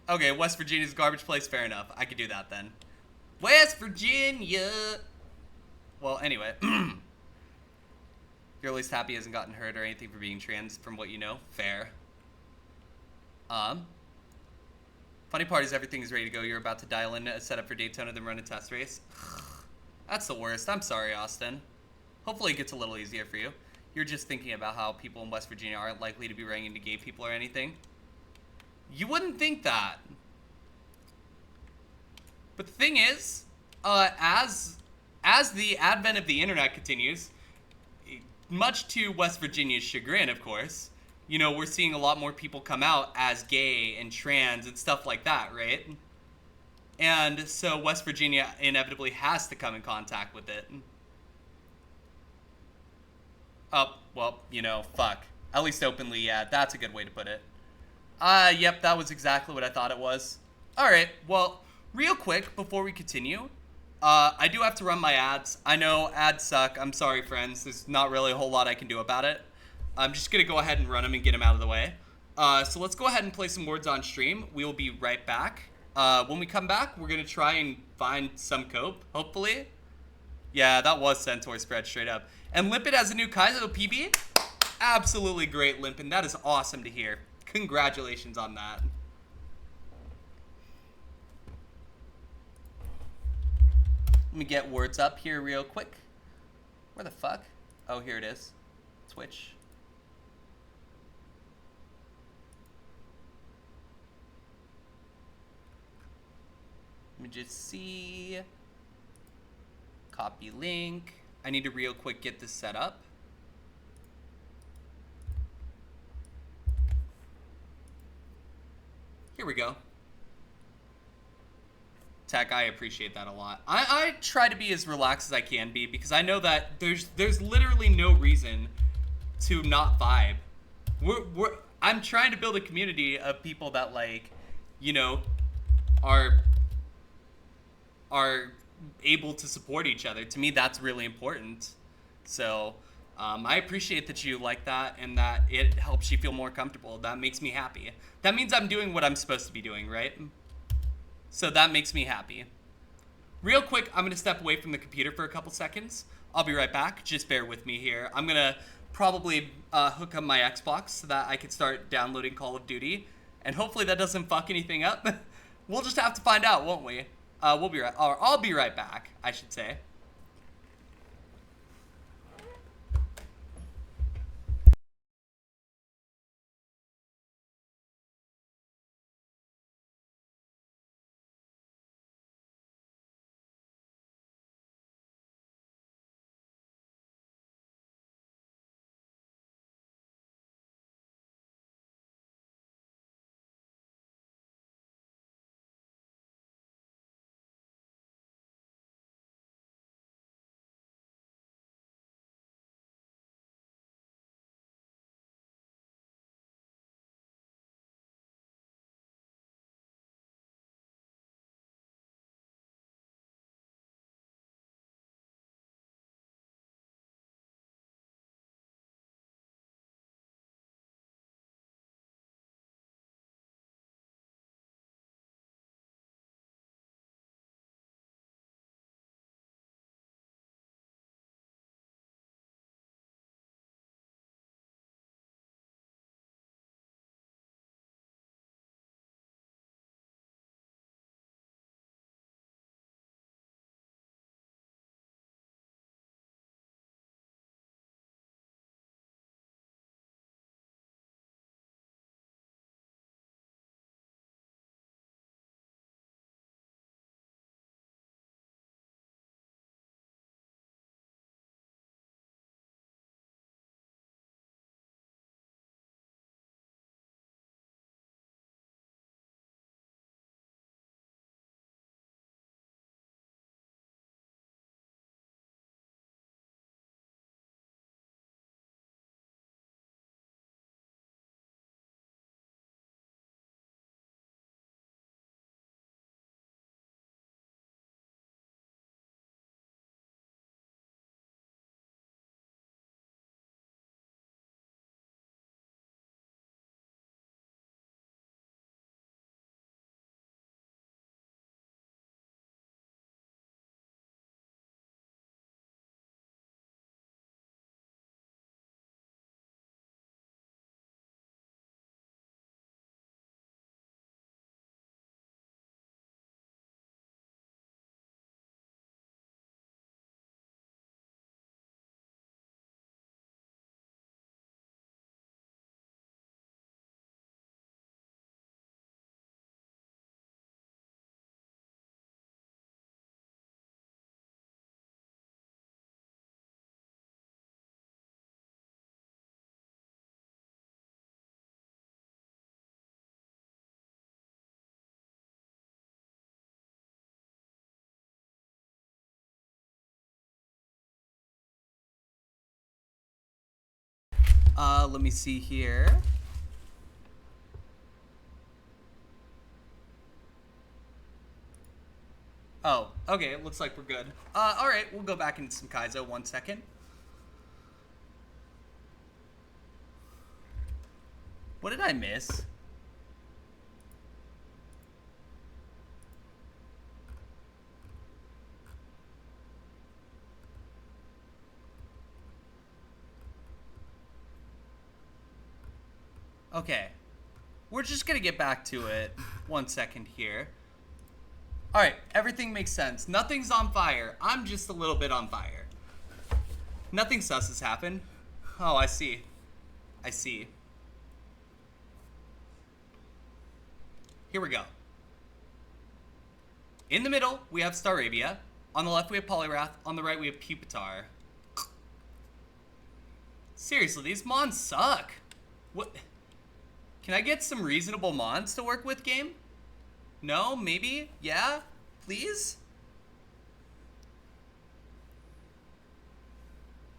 Okay, West Virginia's a garbage place. Fair enough. I could do that then. West Virginia. Well, anyway. You're at least happy he hasn't gotten hurt or anything for being trans from what you know. Fair. Funny part is everything is ready to go. You're about to dial in a setup for Daytona, then run a test race. That's the worst. I'm sorry, Austin. Hopefully it gets a little easier for you. You're just thinking about how people in West Virginia aren't likely to be running into gay people or anything. You wouldn't think that. But the thing is, as the advent of the internet continues, much to West Virginia's chagrin, of course, you know, we're seeing a lot more people come out as gay and trans and stuff like that, right? And so West Virginia inevitably has to come in contact with it. Oh, well, fuck. At least openly, yeah, that's a good way to put it. Yep, that was exactly what I thought it was. Alright, well, real quick before we continue, I do have to run my ads. I know ads suck. I'm sorry, friends. There's not really a whole lot I can do about it. I'm just gonna go ahead and run them and get them out of the way. So let's go ahead and play some words on stream. We will be right back. When we come back, we're gonna try and find some cope, hopefully. Yeah, that was Centaur spread straight up. And Limpet has a new Kaizo PB. Absolutely great, Limpet. That is awesome to hear. Congratulations on that. Let me get words up here real quick. Where the fuck? Oh, here it is. Twitch. Let me just see. Copy link. I need to real quick get this set up. Here we go. Tech, I appreciate that a lot. I try to be as relaxed as I can be because I know that there's literally no reason to not vibe. I'm trying to build a community of people that like, you know, are able to support each other. To me, that's really important. So I appreciate that you like that and that it helps you feel more comfortable. That makes me happy. That means I'm doing what I'm supposed to be doing, right? So that makes me happy. Real quick, I'm going to step away from the computer for a couple seconds. I'll be right back. Just bear with me here. I'm going to probably hook up my Xbox so that I can start downloading Call of Duty. And hopefully that doesn't fuck anything up. We'll just have to find out, won't we? I'll be right back, I should say. Let me see here. Oh, okay, it looks like we're good. Alright, we'll go back into some Kaizo 1 second. What did I miss? Okay. We're just gonna get back to it 1 second here. Alright, everything makes sense. Nothing's on fire. I'm just a little bit on fire. Nothing sus has happened. Oh, I see. I see. Here we go. In the middle, we have Staravia. On the left, we have Poliwrath. On the right, we have Pupitar. Seriously, these mons suck. What? Can I get some reasonable mons to work with, game? No? Maybe? Yeah? Please?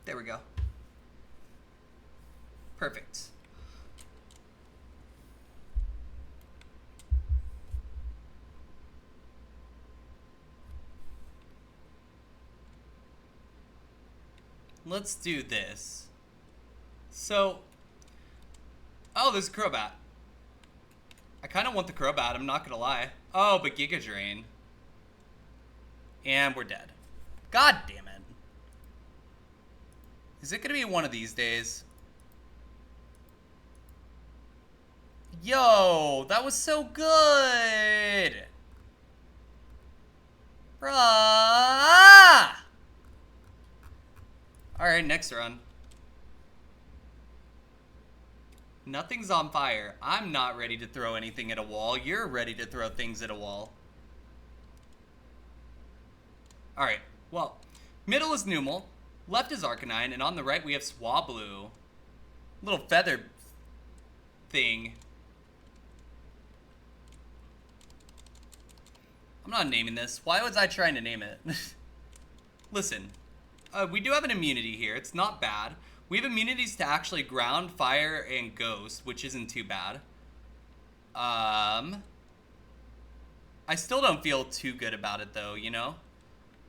There we go. Perfect. Let's do this. So, oh, there's a Crobat. I kind of want the Crobat, I'm not gonna lie. Oh, but Giga Drain. And we're dead. God damn it. Is it gonna be one of these days? Yo, that was so good! Bruh! Alright, next run. Nothing's on fire. I'm not ready to throw anything at a wall. You're ready to throw things at a wall. Alright, well, middle is Numel, left is Arcanine, and on the right we have Swablu. Little feather thing. I'm not naming this. Why was I trying to name it? Listen, we do have an immunity here. It's not bad. We have immunities to actually ground, fire, and ghost, which isn't too bad. I still don't feel too good about it, though, you know?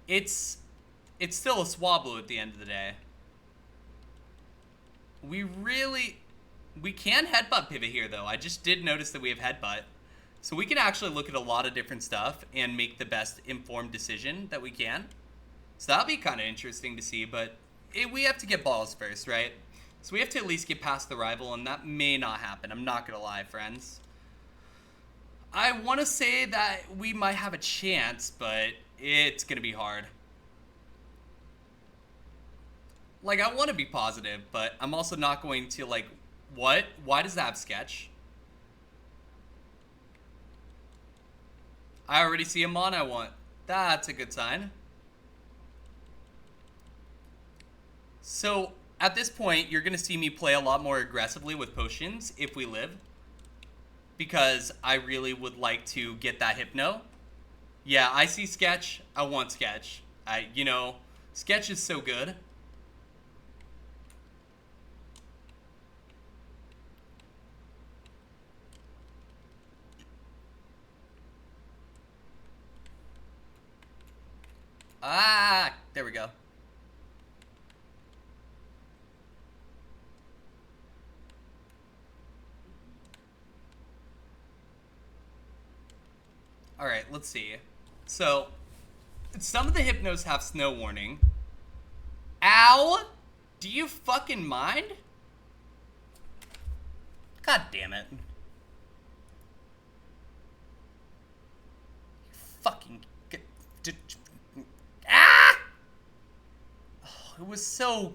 It's still a Swablu at the end of the day. We can Headbutt pivot here, though. I just did notice that we have Headbutt. So we can actually look at a lot of different stuff and make the best informed decision that we can. So that'll be kind of interesting to see, but we have to get balls first, right? So we have to at least get past the rival, and that may not happen. I'm not gonna lie, friends. I want to say that we might have a chance, but it's gonna be hard. Like, I want to be positive, but I'm also not going to, like, what? Why does that have Sketch? I already see a Mon I want. That's a good sign. So, at this point, you're going to see me play a lot more aggressively with potions if we live. Because I really would like to get that Hypno. Yeah, I see Sketch. I want Sketch. You know, Sketch is so good. Ah, there we go. Alright, let's see. So, some of the Hypnos have Snow Warning. Ow! Do you fucking mind? God damn it. Fucking... Ah! Oh, it was so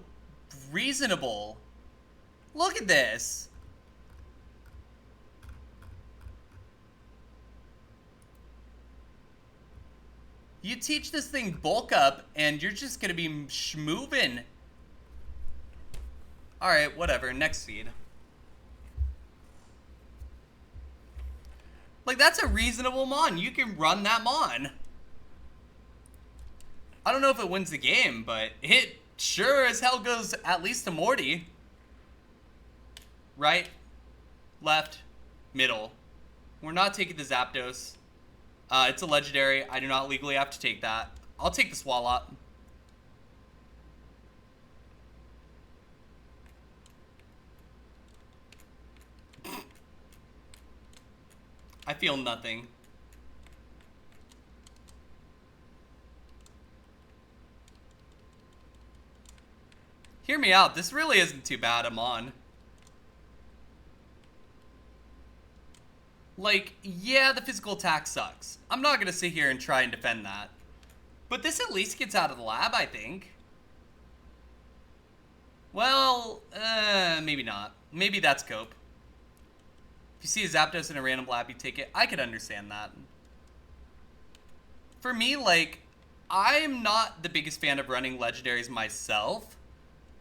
reasonable. Look at this. You teach this thing bulk up, and you're just gonna be schmoovin'. Alright, whatever. Next feed. Like, that's a reasonable Mon. You can run that Mon. I don't know if it wins the game, but it sure as hell goes at least to Morty. Right, left, middle. We're not taking the Zapdos. It's a legendary. I do not legally have to take that. I'll take the Swalot. I feel nothing. Hear me out. This really isn't too bad. I'm on. Like, yeah, the physical attack sucks. I'm not going to sit here and try and defend that. But this at least gets out of the lab, I think. Well, maybe not. Maybe that's cope. If you see a Zapdos in a random lab, you take it. I could understand that. For me, like, I'm not the biggest fan of running legendaries myself.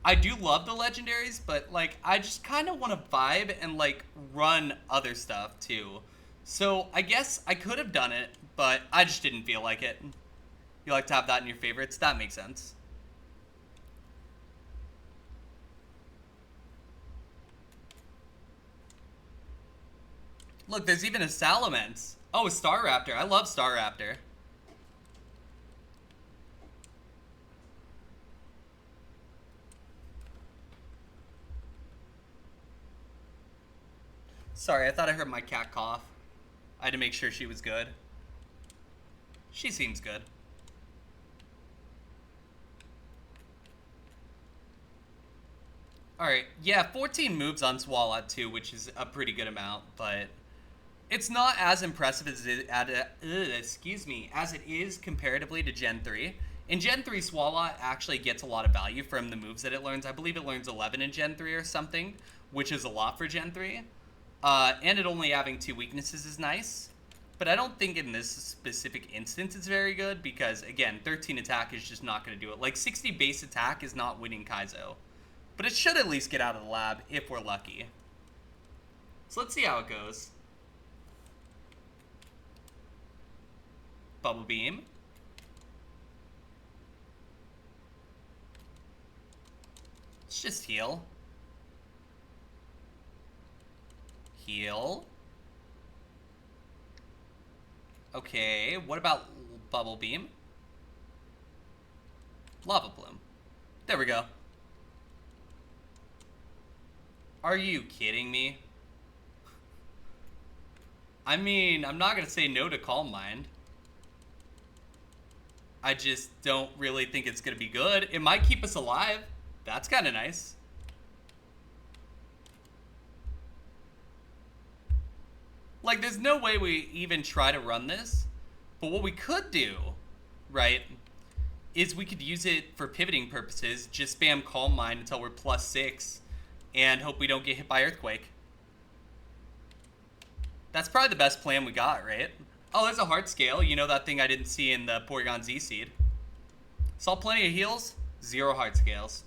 I do love the legendaries, but, like, I just kind of want to vibe and, like, run other stuff, too. So, I guess I could have done it, but I just didn't feel like it. You like to have that in your favorites? That makes sense. Look, there's even a Salamence. Oh, a Staraptor. I love Staraptor. Sorry, I thought I heard my cat cough. I had to make sure she was good. She seems good. Alright, yeah, 14 moves on Swalot too, which is a pretty good amount, but it's not as impressive as it is comparatively to Gen 3. In Gen 3, Swalot actually gets a lot of value from the moves that it learns. I believe it learns 11 in Gen 3 or something, which is a lot for Gen 3. And it only having 2 weaknesses is nice. But I don't think in this specific instance it's very good because, again, 13 attack is just not going to do it. Like, 60 base attack is not winning Kaizo. But it should at least get out of the lab if we're lucky. So let's see how it goes. Bubble Beam. Let's just heal. Heal. Okay, what about Bubble Beam? Lava Plume. There we go. Are you kidding me? I mean, I'm not going to say no to Calm Mind. I just don't really think it's going to be good. It might keep us alive. That's kind of nice. Like, there's no way we even try to run this. But what we could do, right, is we could use it for pivoting purposes. Just spam Calm Mind until we're +6. And hope we don't get hit by Earthquake. That's probably the best plan we got, right? Oh, there's a Heart Scale. You know that thing I didn't see in the Porygon Z Seed. Saw plenty of heals. 0 Heart Scales.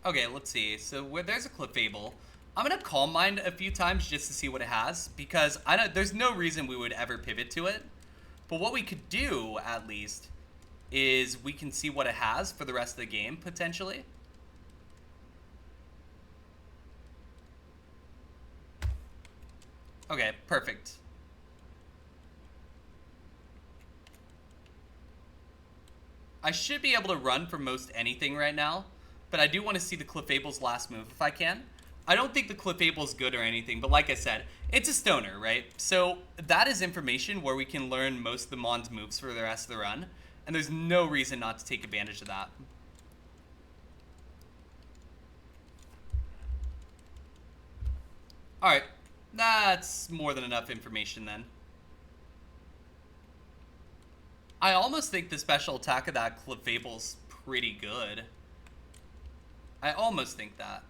Okay, let's see. So there's a Clefable. I'm gonna Calm Mind a few times just to see what it has, because there's no reason we would ever pivot to it. But what we could do, at least, is we can see what it has for the rest of the game, potentially. Okay, perfect. I should be able to run for most anything right now, but I do want to see the Clefable's last move if I can. I don't think the Clefable's good or anything, but like I said, it's a stoner, right? So that is information where we can learn most of the Mon's moves for the rest of the run, and there's no reason not to take advantage of that. Alright, that's more than enough information then. I almost think the special attack of that Clefable's pretty good. I almost think that.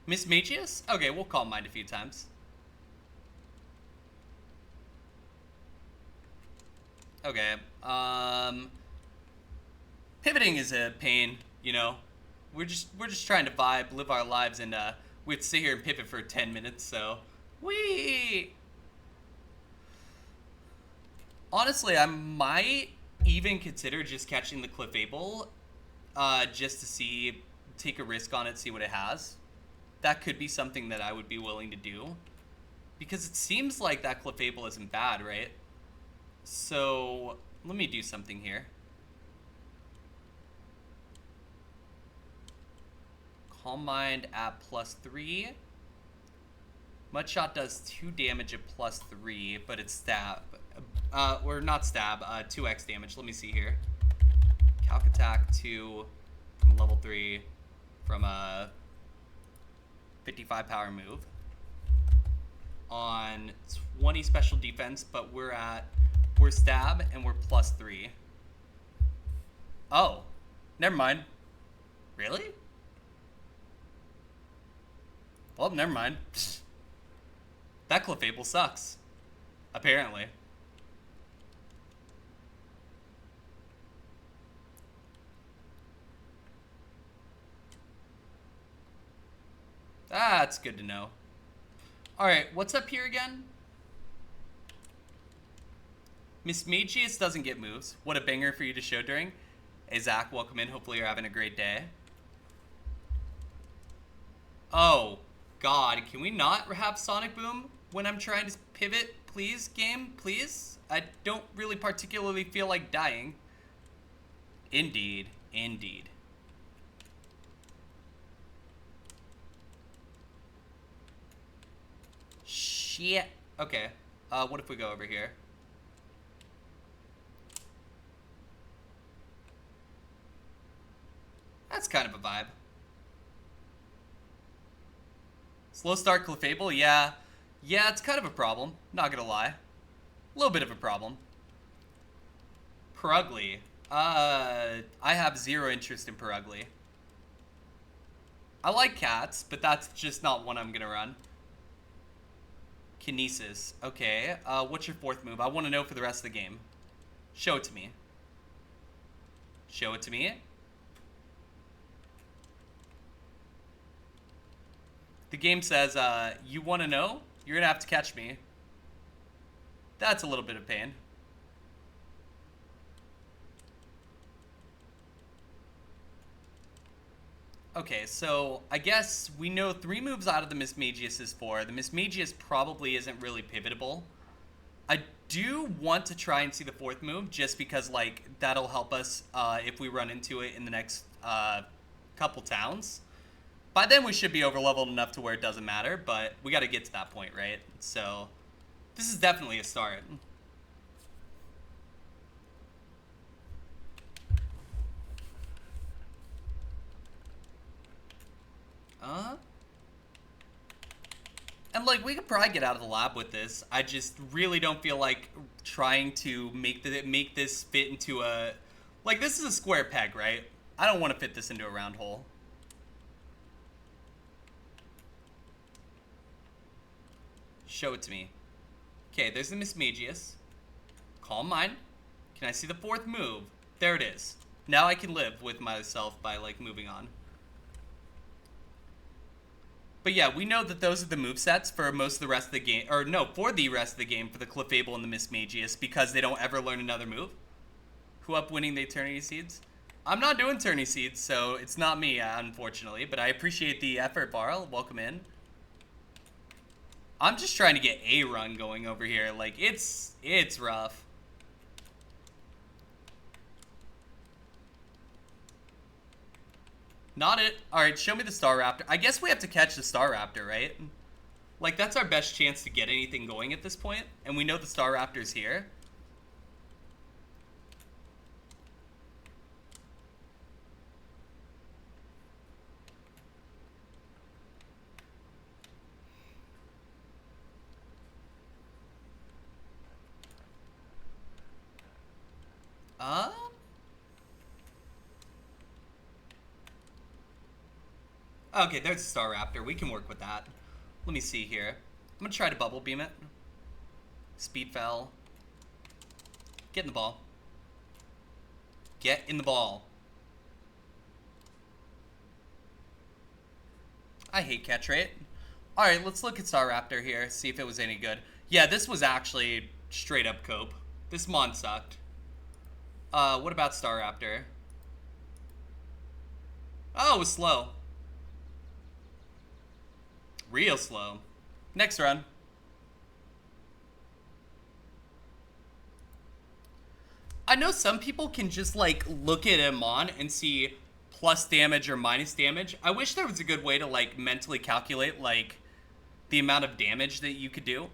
Miss Magius? Okay, we'll Calm Mind a few times. Okay, pivoting is a pain, you know. We're just trying to vibe, live our lives, and we have to sit here and pivot for 10 minutes, so Whee! Honestly, I might even consider just catching the Clefable, just to see, take a risk on it, see what it has. That could be something that I would be willing to do. Because it seems like that Clefable isn't bad, right? So, let me do something here. Calm Mind at +3. Mudshot does 2 damage at +3, but it's stab. Or not stab, 2x damage. Let me see here. Calc attack 2 from level 3 from a 55 power move. On 20 special defense, but we're stab and we're +3. Oh, never mind. Really? Well, never mind. That Clefable sucks. Apparently. That's good to know. Alright, what's up here again? Mismagius doesn't get moves. What a banger for you to show during. Hey, Zach, welcome in. Hopefully you're having a great day. Oh, God. Can we not have Sonic Boom when I'm trying to pivot? Please, game? Please? I don't really particularly feel like dying. Indeed. Indeed. Shit. Okay. What if we go over here? That's kind of a vibe. Slow start Clefable? Yeah. Yeah, it's kind of a problem. Not gonna lie. A little bit of a problem. Perugly. I have zero interest in Perugly. I like cats, but that's just not one I'm gonna run. Kinesis. Okay. What's your 4th move? I want to know for the rest of the game. Show it to me. Show it to me. The game says, you want to know? You're going to have to catch me. That's a little bit of pain. Okay, so I guess we know 3 moves out of the Mismagius is 4. The Mismagius probably isn't really pivotable. I do want to try and see the 4th move, just because, like, that'll help us if we run into it in the next couple towns. By then we should be over-leveled enough to where it doesn't matter, but we got to get to that point, right? So, this is definitely a start. And, like, we could probably get out of the lab with this. I just really don't feel like trying to make this fit into a... Like, this is a square peg, right? I don't want to fit this into a round hole. Show it to me. Okay, there's the Mismagius. Calm Mind. Can I see the 4th move? There it is. Now I can live with myself by, like, moving on. But yeah, we know that those are the movesets for most of the rest of the game. Or no, for the rest of the game for the Clefable and the Mismagius, because they don't ever learn another move. Who up winning the Eternity Seeds? I'm not doing Eternity Seeds, so it's not me, unfortunately. But I appreciate the effort, Barl. Welcome in. I'm just trying to get a run going over here. Like, it's rough. Not it. Alright, show me the Star Raptor. I guess we have to catch the Star Raptor, right? Like, that's our best chance to get anything going at this point. And we know the Star Raptor's here. Okay, there's a Star Raptor. We can work with that. Let me see here. I'm going to try to Bubble Beam it. Speed Fell. Get in the ball. Get in the ball. I hate catch rate. Alright, let's look at Staraptor here, see if it was any good. Yeah, this was actually straight up cope. This Mon sucked. What about Staraptor? Oh, it was slow. Real slow. Next run. I know some people can just, like, look at a Mon and see plus damage or minus damage. I wish there was a good way to, like, mentally calculate, like, the amount of damage that you could do.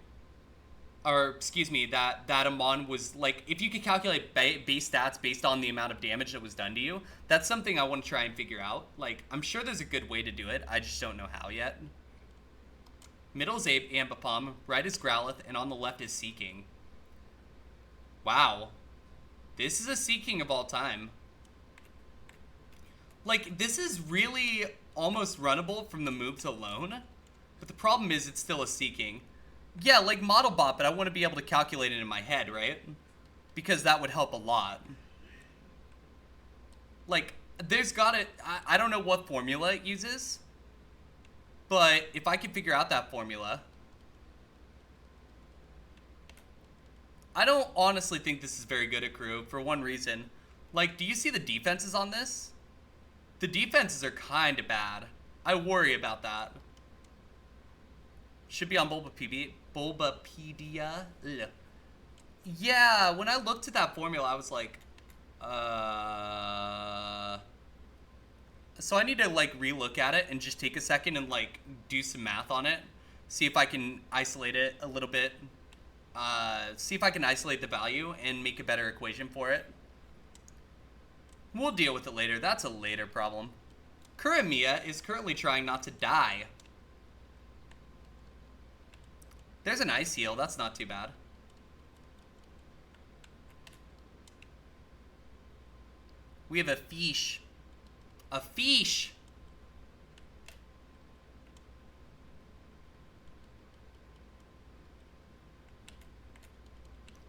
Or, excuse me, that a Mon was, like, if you could calculate base stats based on the amount of damage that was done to you, that's something I want to try and figure out. Like, I'm sure there's a good way to do it. I just don't know how yet. Middle is Ambipom, right is Growlithe, and on the left is Seeking. Wow. This is a Seeking of all time. Like, this is really almost runnable from the moves alone, but the problem is it's still a Seeking. Yeah, like Model Bot, but I want to be able to calculate it in my head, right? Because that would help a lot. Like, there's gotta... I don't know what formula it uses, but if I can figure out that formula... I don't honestly think this is very good at crew, for one reason. Like, do you see the defenses on this? The defenses are kind of bad. I worry about that. Should be on Bulbapedia. Ugh. Yeah, when I looked at that formula, I was like, So I need to, like, relook at it and just take a second and, like, do some math on it. See if I can isolate it a little bit. See if I can isolate the value and make a better equation for it. We'll deal with it later. That's a later problem. Kuramiya is currently trying not to die. There's an Ice Heal. That's not too bad. We have a Fish. A Fish!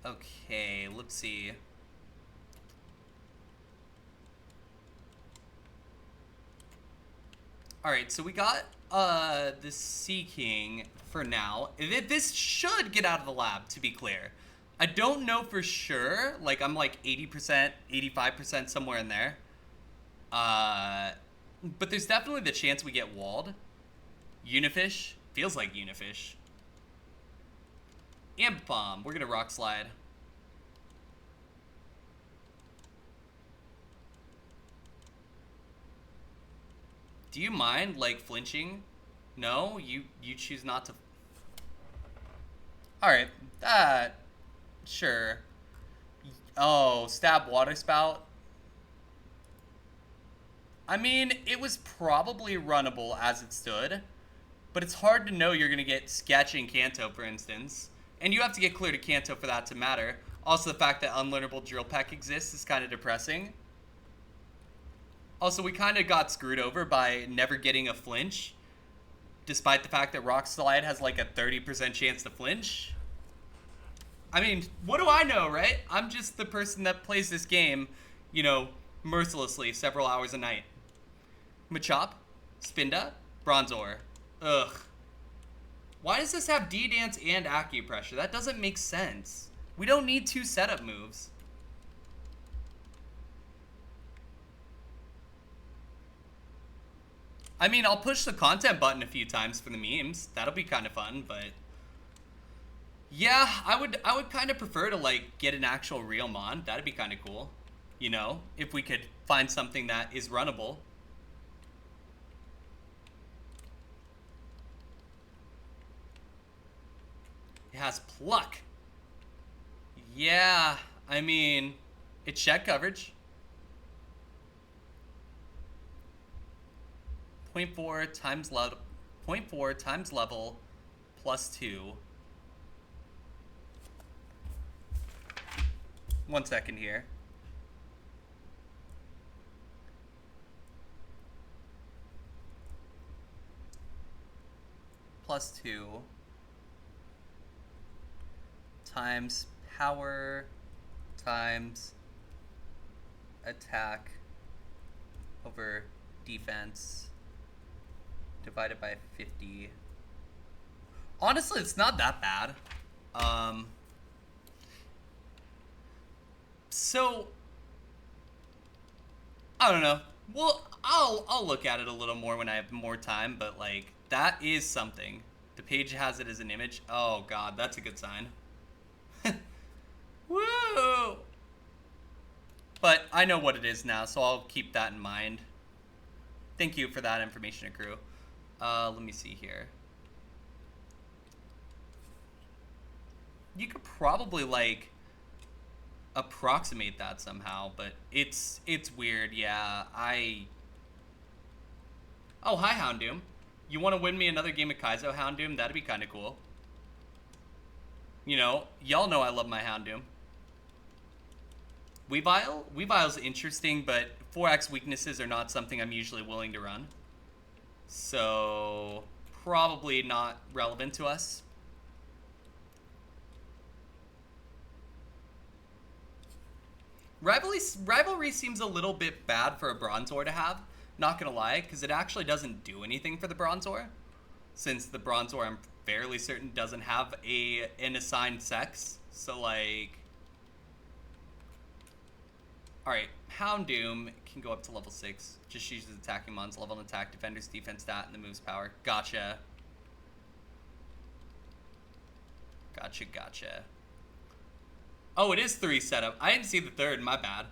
Okay, let's see. Alright, so we got the Seeking for now. This should get out of the lab, to be clear. I don't know for sure. Like, I'm like 80%, 85% somewhere in there. But there's definitely the chance we get walled. Unifish. Feels like Unifish. Ambipom. We're gonna Rock Slide. Do you mind, like, flinching? No? You choose not to... Alright. Sure. Oh, Stab Water Spout. I mean, it was probably runnable as it stood, but it's hard to know you're going to get Sketching Kanto, for instance. And you have to get clear to Kanto for that to matter. Also, the fact that Unlearnable Drill Peck exists is kind of depressing. Also, we kind of got screwed over by never getting a flinch, despite the fact that Rock Slide has like a 30% chance to flinch. I mean, what do I know, right? I'm just the person that plays this game, you know, mercilessly several hours a night. Machop, Spinda, Bronzor. Ugh. Why does this have D-Dance and Acupressure? That doesn't make sense. We don't need 2 setup moves. I mean, I'll push the content button a few times for the memes. That'll be kind of fun, but... Yeah, I would kind of prefer to, like, get an actual real Mon. That'd be kind of cool. You know, if we could find something that is runnable. It has Pluck. Yeah, I mean, it's shed coverage. 0.4 times level, 0.4 times level plus 2. 1 second here. Plus 2 times power times attack over defense divided by 50 Honestly, it's not that bad. Um, so I don't know. Well, I'll look at it a little more when I have more time, but like that is something. The page has it as an image. Oh god, that's a good sign. Woo! But I know what it is now, so I'll keep that in mind. Thank you for that information, crew. Let me see here. You could probably like approximate that somehow, but it's weird. Yeah, Oh, hi Houndoom. You want to win me another game of Kaizo, Houndoom? That'd be kind of cool. You know, y'all know I love my Houndoom. Weavile's interesting, but 4x weaknesses are not something I'm usually willing to run. So, probably not relevant to us. Rivalry seems a little bit bad for a Bronzor to have, not gonna lie, because it actually doesn't do anything for the Bronzor. Since the Bronzor, I'm fairly certain, doesn't have an assigned sex. So, like... Alright, Houndoom can go up to level 6. Just uses attacking mons, level and attack, defender's defense stat, and the move's power. Gotcha. Gotcha. Oh, it is 3 setup. I didn't see the 3rd, my bad.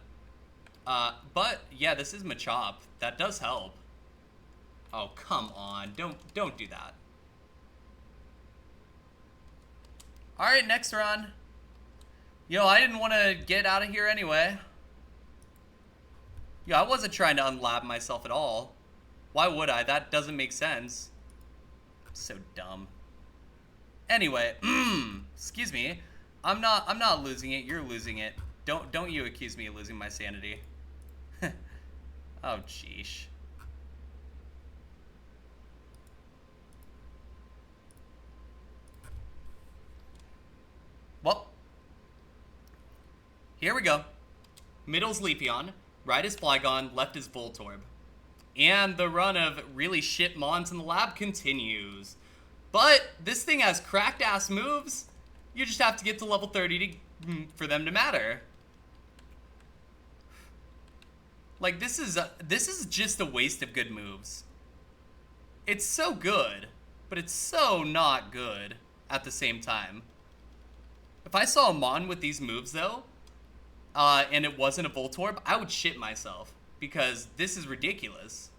But, yeah, this is Machop. That does help. Oh, come on. Don't do that. Alright, next run. Yo, I didn't want to get out of here anyway. Yo, I wasn't trying to unlab myself at all. Why would I? That doesn't make sense. So dumb. Anyway, excuse me. I'm not losing it. You're losing it. Don't you accuse me of losing my sanity. Oh, jeesh. Well, here we go. Middle's Leafeon, right is Flygon, left is Voltorb. And the run of really shit mons in the lab continues. But this thing has cracked ass moves. You just have to get to level 30 for them to matter. Like, this is just a waste of good moves. It's so good, but it's so not good at the same time. If I saw a Mon with these moves, though, and it wasn't a Voltorb, I would shit myself, because this is ridiculous.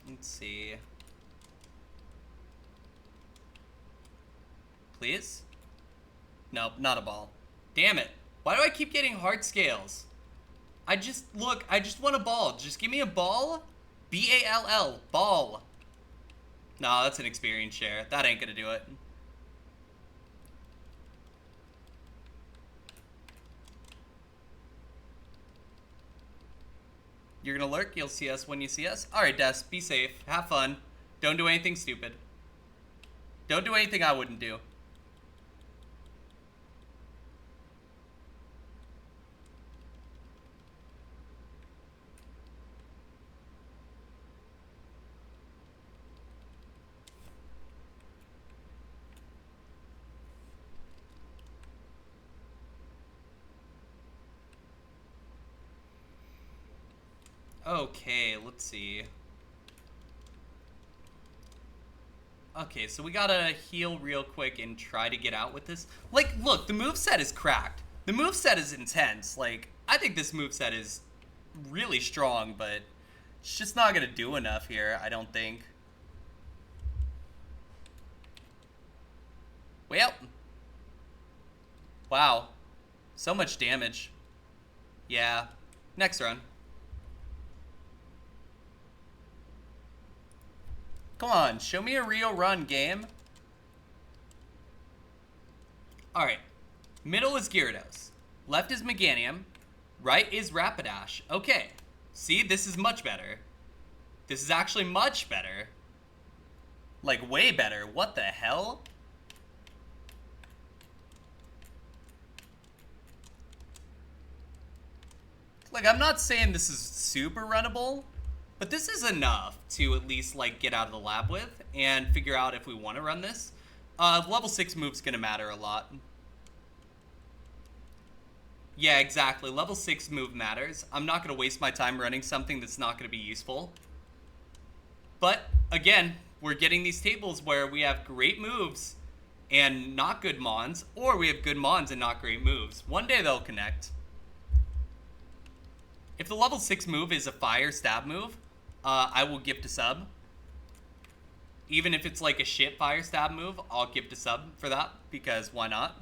Let's see. Please? Nope, not a ball. Damn it. Why do I keep getting hard scales? I just want a ball. Just give me a ball. B-A-L-L. Ball. Nah, that's an experience share. That ain't gonna do it. You're gonna lurk. You'll see us when you see us. Alright, Des. Be safe. Have fun. Don't do anything stupid. Don't do anything I wouldn't do. Okay, let's see. Okay, so we gotta heal real quick and try to get out with this. Like, look, the moveset is cracked. The moveset is intense. Like, I think this moveset is really strong, but it's just not gonna do enough here, I don't think. Well. Wow. So much damage. Yeah. Next run. Come on, show me a real run, game. Alright. Middle is Gyarados. Left is Meganium. Right is Rapidash. Okay. See, this is much better. This is actually much better. Like, way better. What the hell? Like, I'm not saying this is super runnable, but this is enough to at least, like, get out of the lab with and figure out if we want to run this. Level 6 move's gonna matter a lot. Yeah, exactly. Level 6 move matters. I'm not gonna waste my time running something that's not gonna be useful. But, again, we're getting these tables where we have great moves and not good mons, or we have good mons and not great moves. One day they'll connect. If the level 6 move is a fire stab move, I will gift a sub. Even if it's like a shit fire stab move, I'll gift a sub for that, because why not?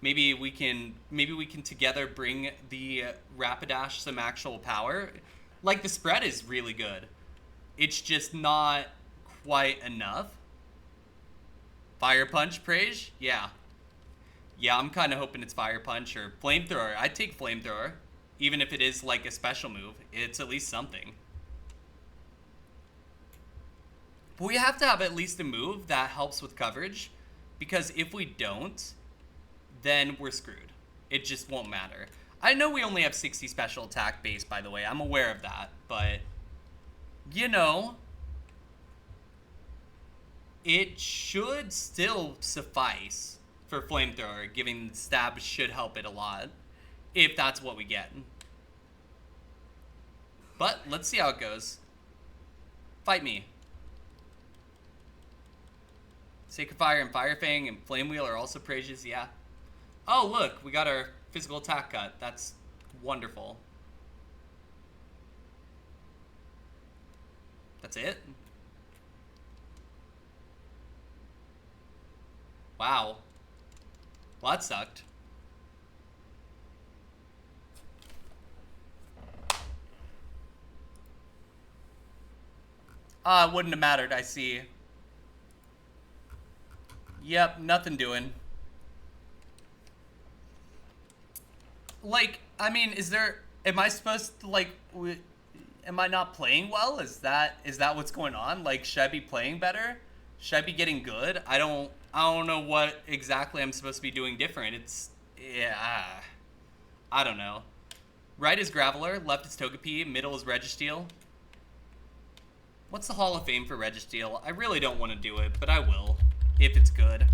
Maybe we can together bring the Rapidash some actual power. Like, the spread is really good. It's just not quite enough. Fire Punch, Prage? Yeah. Yeah, I'm kind of hoping it's Fire Punch or Flamethrower. I'd take Flamethrower. Even if it is, like, a special move. It's at least something. But we have to have at least a move that helps with coverage. Because if we don't, then we're screwed. It just won't matter. I know we only have 60 special attack base, by the way. I'm aware of that. But, you know, it should still suffice for Flamethrower. Giving the stab should help it a lot, if that's what we get. But let's see how it goes. Fight me. Sacred Fire and Fire Fang and Flame Wheel are also Prages, yeah. Oh, look, we got our physical attack cut. That's wonderful. That's it? Wow. Well, that sucked. It wouldn't have mattered, I see. Yep, nothing doing. Like, I mean, am I supposed to, like, am I not playing well? Is that what's going on? Like, should I be playing better? Should I be getting good? I don't know what exactly I'm supposed to be doing different. Yeah, I don't know. Right is Graveler, left is Togepi, middle is Registeel. What's the Hall of Fame for Registeel? I really don't want to do it, but I will, if it's good.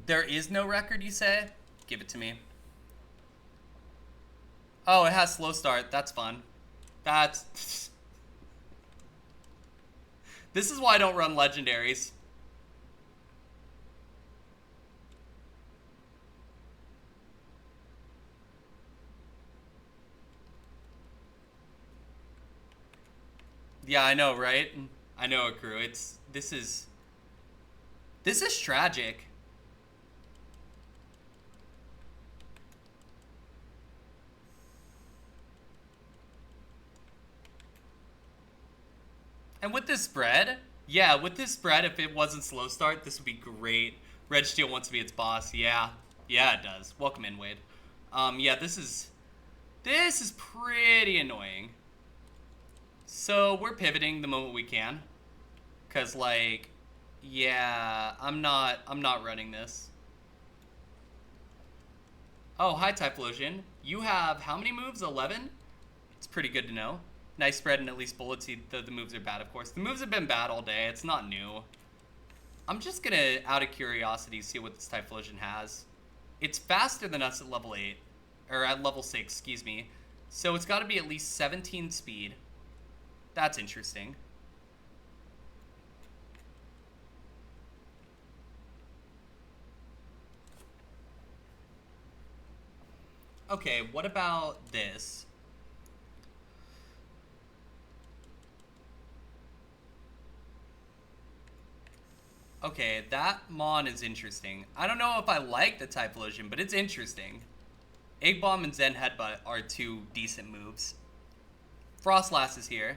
There is no record, you say? Give it to me. Oh, it has slow start. That's fun. This is why I don't run legendaries. Yeah, I know, right? I know, crew. This is tragic. And with this spread, yeah, with this spread, if it wasn't slow start, this would be great. Registeel wants to be its boss. Yeah, it does. Welcome in, Wade. Yeah, this is pretty annoying. So we're pivoting the moment we can, cause like, yeah, I'm not running this. Oh, hi Typhlosion. You have how many moves? 11? It's pretty good to know. Nice spread and at least bullets. The moves are bad, of course. The moves have been bad all day. It's not new. I'm just gonna, out of curiosity, see what this Typhlosion has. It's faster than us at level 8. Or at level 6, excuse me. So it's gotta be at least 17 speed. That's interesting. Okay, what about this? Okay, that Mon is interesting. I don't know if I like the Typhlosion, but it's interesting. Egg Bomb and Zen Headbutt are two decent moves. Frostlass is here.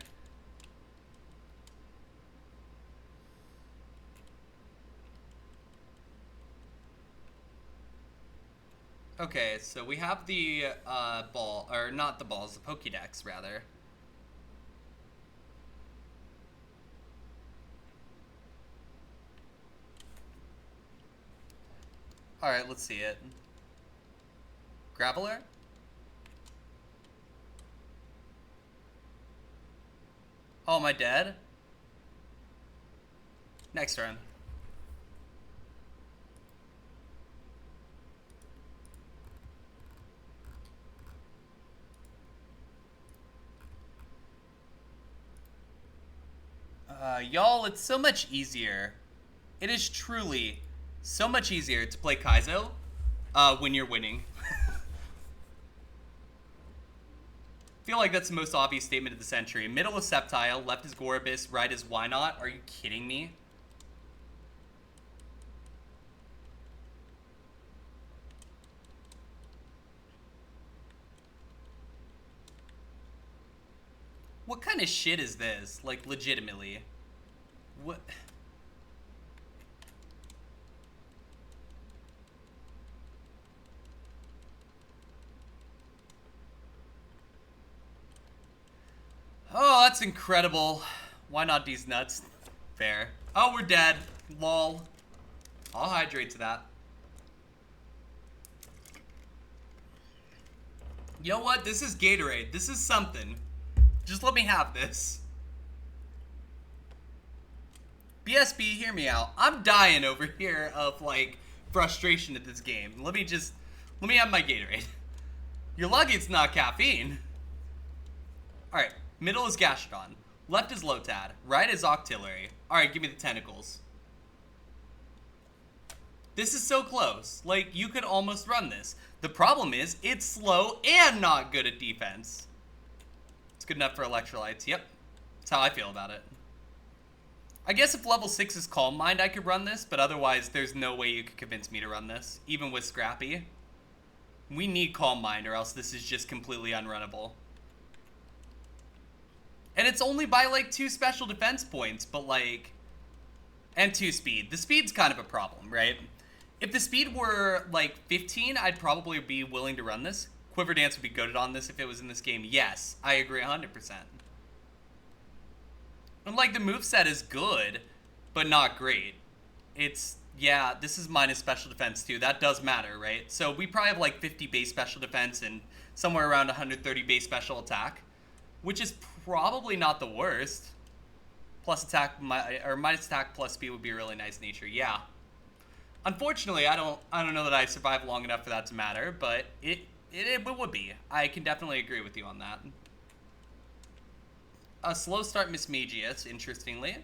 Okay, so we have the ball, or not the balls, the Pokédex, rather. Alright, let's see it. Graveler? Oh, am I dead? Next turn. Y'all, it's so much easier. It is truly so much easier to play Kaizo when you're winning. Feel like that's the most obvious statement of the century. Middle is Sceptile, left is Gorobus, right is Why Not? Are you kidding me? What kind of shit is this? Like, legitimately. What? Oh, that's incredible. Why not these nuts? Fair. Oh, we're dead. Lol. I'll hydrate to that. You know what? This is Gatorade. This is something. Just let me have this. BSB, hear me out. I'm dying over here of, like, frustration at this game. Let me have my Gatorade. You're lucky it's not caffeine. Alright, middle is Gastrodon. Left is Lotad. Right is Octillery. Alright, give me the tentacles. This is so close. Like, you could almost run this. The problem is, it's slow and not good at defense. It's good enough for electrolytes. Yep. That's how I feel about it. I guess if level 6 is Calm Mind, I could run this, but otherwise, there's no way you could convince me to run this, even with Scrappy. We need Calm Mind, or else this is just completely unrunnable. And it's only by, like, 2 special defense points, but, like... And 2 speed. The speed's kind of a problem, right? If the speed were, like, 15, I'd probably be willing to run this. Quiver Dance would be goated on this if it was in this game. Yes, I agree 100%. And, like, the moveset is good, but not great. It's, yeah, this is minus special defense, too. That does matter, right? So we probably have, like, 50 base special defense and somewhere around 130 base special attack, which is probably not the worst. Plus attack, or minus attack plus speed would be a really nice nature, yeah. Unfortunately, I don't know that I survived long enough for that to matter, but it would be. I can definitely agree with you on that. A slow start Mismagius, interestingly.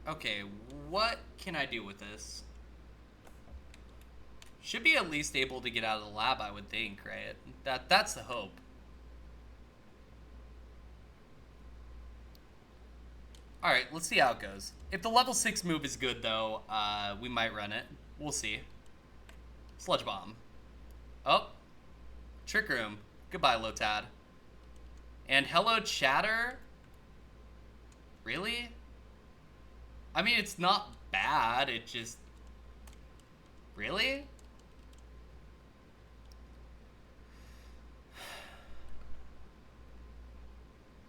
Okay, what can I do with this? Should be at least able to get out of the lab, I would think, right? That's the hope. Alright, let's see how it goes. If the level 6 move is good, though, we might run it. We'll see. Sludge Bomb. Oh. Trick Room. Goodbye, Lotad. And hello, Chatter? Really? I mean, it's not bad, it just... Really?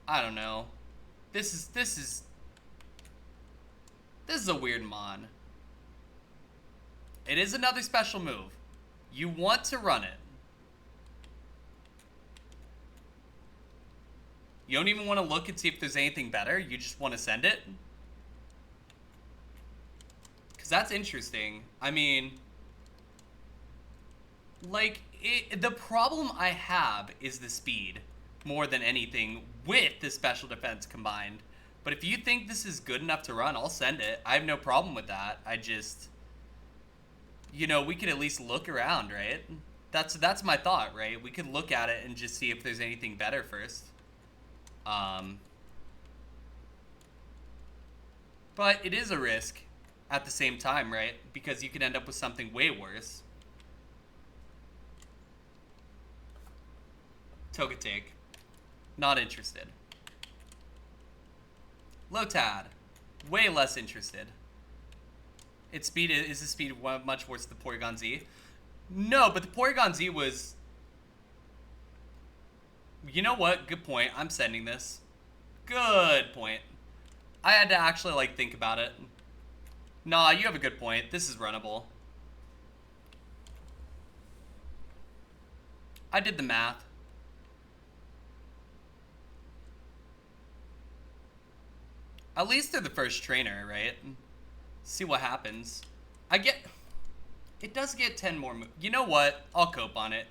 I don't know. This is a weird mon. It is another special move. You want to run it. You don't even want to look and see if there's anything better. You just want to send it. Because that's interesting. I mean, like, the problem I have is the speed more than anything with the special defense combined. But if you think this is good enough to run, I'll send it. I have no problem with that. I just, you know, we could at least look around, right? That's my thought, right? We could look at it and just see if there's anything better first. But it is a risk at the same time, right? Because you could end up with something way worse. Togetic. Not interested. Lotad. Way less interested. Its speed is the speed much worse than the Porygon Z? No, but the Porygon Z was... You know what? Good point. I'm sending this. Good point. I had to actually, like, think about it. Nah, you have a good point. This is runnable. I did the math. At least they're the first trainer, right? See what happens. It does get 10 more moves. You know what? I'll cope on it.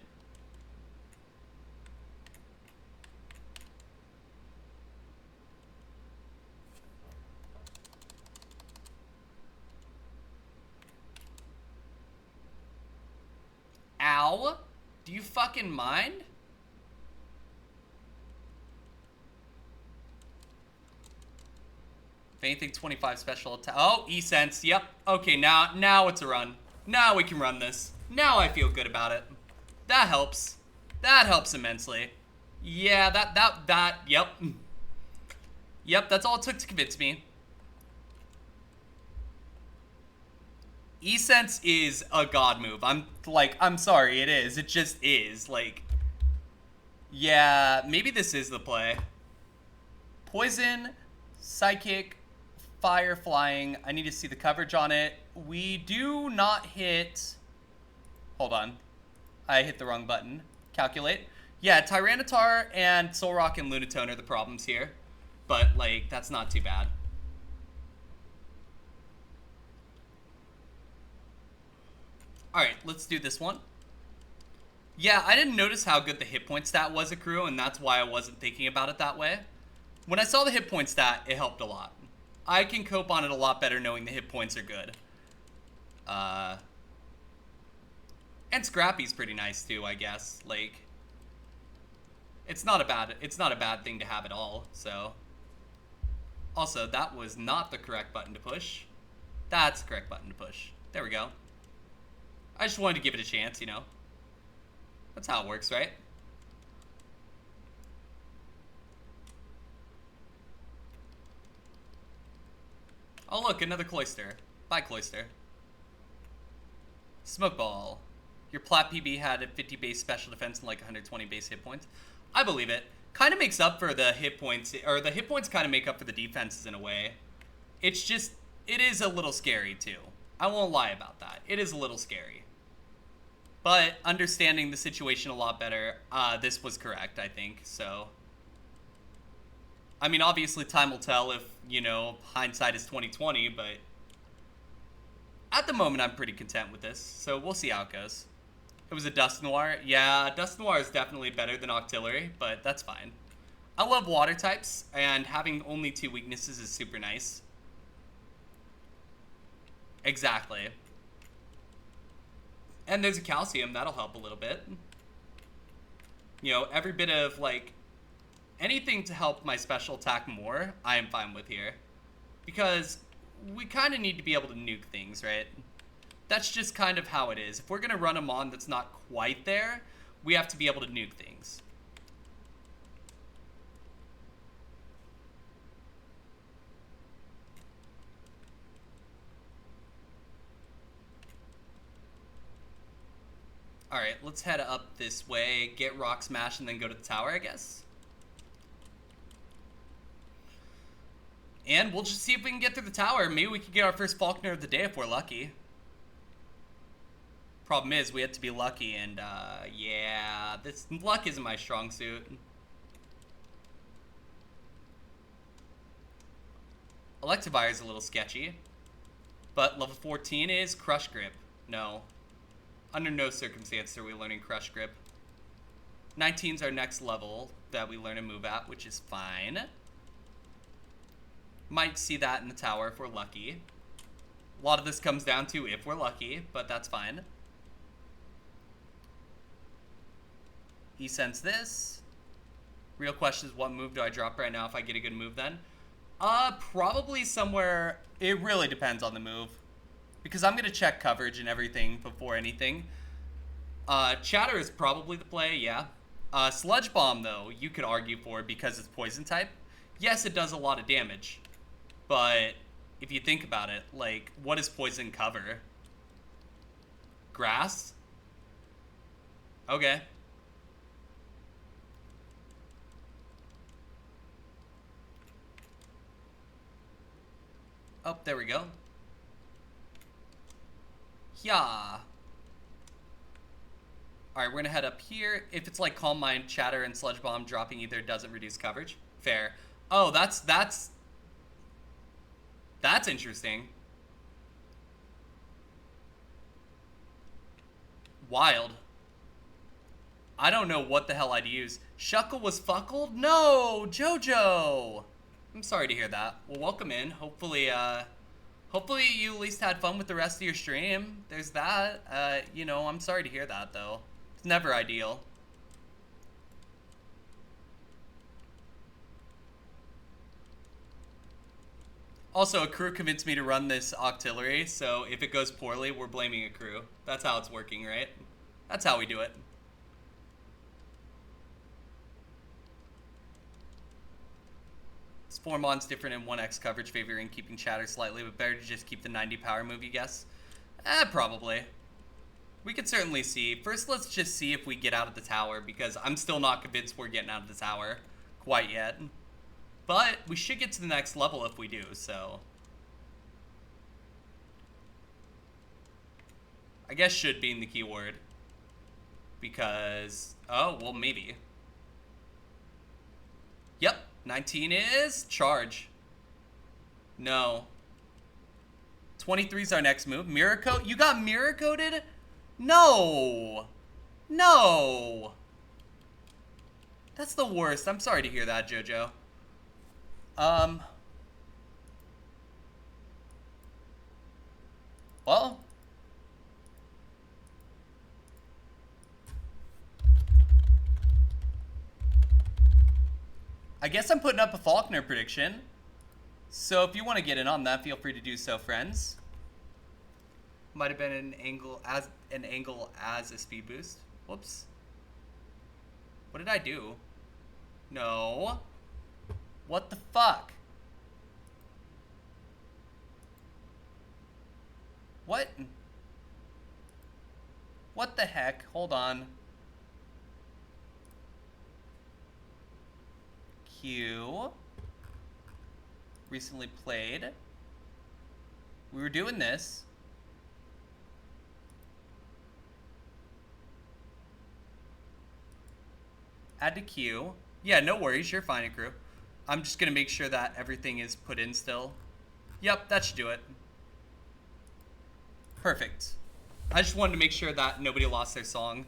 Ow? Do you fucking mind? If anything, 25 special attack. Oh, E-Sense. Yep. Okay, now it's a run. Now we can run this. Now I feel good about it. That helps. That helps immensely. Yeah, yep. Yep, that's all it took to convince me. E-Sense is a god move. I'm sorry, it is. It just is. Like, yeah, maybe this is the play. Poison, Psychic, Fire, Flying. I need to see the coverage on it. We do not hit... Hold on. I hit the wrong button. Calculate. Yeah, Tyranitar and Solrock and Lunatone are the problems here. But, like, that's not too bad. Alright, let's do this one. Yeah, I didn't notice how good the hit point stat was at Crew, and that's why I wasn't thinking about it that way. When I saw the hit point stat, it helped a lot. I can cope on it a lot better knowing the hit points are good. And Scrappy's pretty nice too, I guess. Like, it's not a bad thing to have at all, so. Also, that was not the correct button to push. That's the correct button to push. There we go. I just wanted to give it a chance, you know. That's how it works, right? Oh look, another Cloyster. Bye, Cloyster. Smoke Ball. Your Plat PB had a 50 base special defense and like 120 base hit points. I believe it. Kind of makes up for the hit points, or the hit points kind of make up for the defenses in a way. It's just, it is a little scary too. I won't lie about that. It is a little scary. But understanding the situation a lot better, this was correct, I think, so. I mean, obviously time will tell if, you know, hindsight is 20/20, but at the moment I'm pretty content with this, so we'll see how it goes. It was a Dusknoir. Yeah, Dusknoir is definitely better than Octillery, but that's fine. I love water types, and having only 2 weaknesses is super nice. Exactly. And there's a Calcium, that'll help a little bit. You know, every bit of, like, anything to help my special attack more, I am fine with here. Because we kind of need to be able to nuke things, right? That's just kind of how it is. If we're going to run a Mon that's not quite there, we have to be able to nuke things. Alright, let's head up this way, get Rock Smash, and then go to the tower, I guess. And we'll just see if we can get through the tower. Maybe we could get our first Falconer of the day if we're lucky. Problem is, we have to be lucky, and, yeah, this luck isn't my strong suit. Electivire is a little sketchy, but level 14 is Crush Grip. No. Under no circumstance are we learning Crush Grip. 19's our next level that we learn a move at, which is fine. Might see that in the tower if we're lucky. A lot of this comes down to if we're lucky, but that's fine. He sends this. Real question is, what move do I drop right now if I get a good move then? Probably somewhere, it really depends on the move. Because I'm going to check coverage and everything before anything. Chatter is probably the play, yeah. Sludge Bomb, though, you could argue for because it's poison type. Yes, it does a lot of damage. But if you think about it, like, what does poison cover? Grass? Okay. Oh, there we go. Yeah. Alright, we're gonna head up here. If it's like Calm Mind, Chatter, and Sludge Bomb, dropping either doesn't reduce coverage. Fair. Oh, that's interesting. Wild. I don't know what the hell I'd use. Shuckle was fuckled? No, Jojo. I'm sorry to hear that. Well, welcome in. Hopefully you at least had fun with the rest of your stream. There's that. You know, I'm sorry to hear that though. It's never ideal. Also, a crew convinced me to run this Octillery, so if it goes poorly, we're blaming a crew. That's how it's working, right? That's how we do it. This 4-mon's different in 1x coverage, favoring keeping Chatter slightly, but better to just keep the 90 power move, you guess? Probably. We could certainly see. First, let's just see if we get out of the tower, because I'm still not convinced we're getting out of the tower quite yet. But we should get to the next level if we do, so. I guess should being the keyword. Because, oh, well, maybe. Yep, 19 is charge. No. 23 is our next move. Mirror Coat? You got Mirror Coated? No. No. That's the worst. I'm sorry to hear that, Jojo. Well. I guess I'm putting up a Faulkner prediction. So if you want to get in on that, feel free to do so, friends. Might have been an angle as a speed boost. Whoops. What did I do? No. What the fuck? What? What the heck? Hold on. Q. Recently played. We were doing this. Add to queue. Yeah, no worries. You're fine, crew. I'm just going to make sure that everything is put in still. Yep, that should do it. Perfect. I just wanted to make sure that nobody lost their song.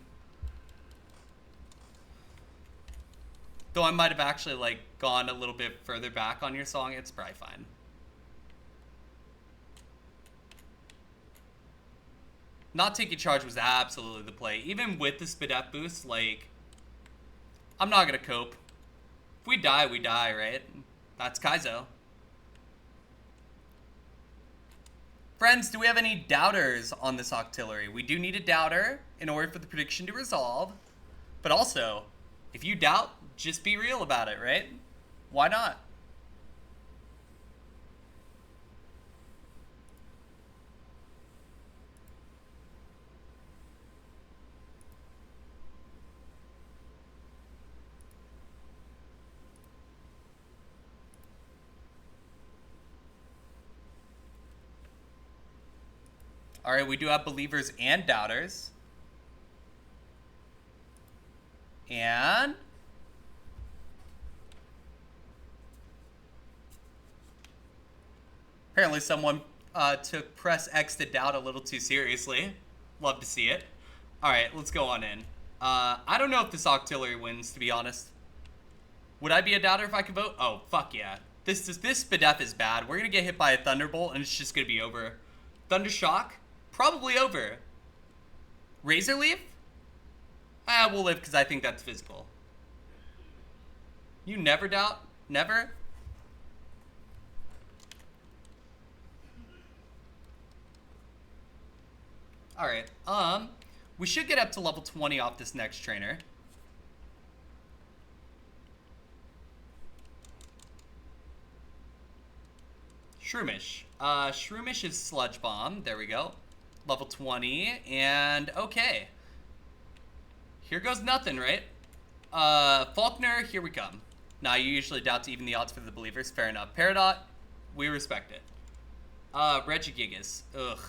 Though I might have actually, like, gone a little bit further back on your song. It's probably fine. Not taking charge was absolutely the play. Even with the Spadef boost, like, I'm not going to cope. If we die, right? That's Kaizo. Friends, do we have any doubters on this Octillery? We do need a doubter in order for the prediction to resolve. But also, if you doubt, just be real about it, right? Why not? All right, we do have believers and doubters. And apparently someone took press X to doubt a little too seriously. Love to see it. All right, let's go on in. I don't know if this Octillery wins, to be honest. Would I be a doubter if I could vote? Oh, fuck yeah. This Spadef is bad. We're going to get hit by a Thunderbolt, and it's just going to be over. Thundershock? Probably over. Razor Leaf? We'll live because I think that's physical. You never doubt? Never? Alright, we should get up to level 20 off this next trainer. Shroomish. Shroomish is Sludge Bomb. There we go. Level 20. And okay. Here goes nothing, right? Faulkner, here we come. Now, you usually doubt to even the odds for the believers. Fair enough. Peridot, we respect it. Regigigas. Ugh.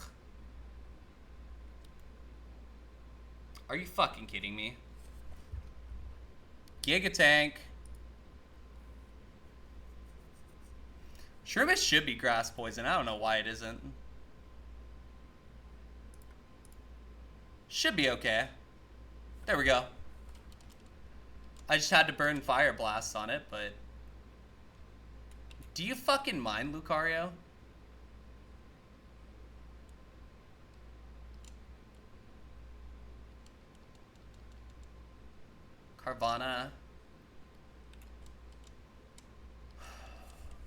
Are you fucking kidding me? Gigatank. Shroomish should be grass poison. I don't know why it isn't. Should be okay. There we go. I just had to burn Fire Blast on it, but... Do you fucking mind, Lucario? Carvana.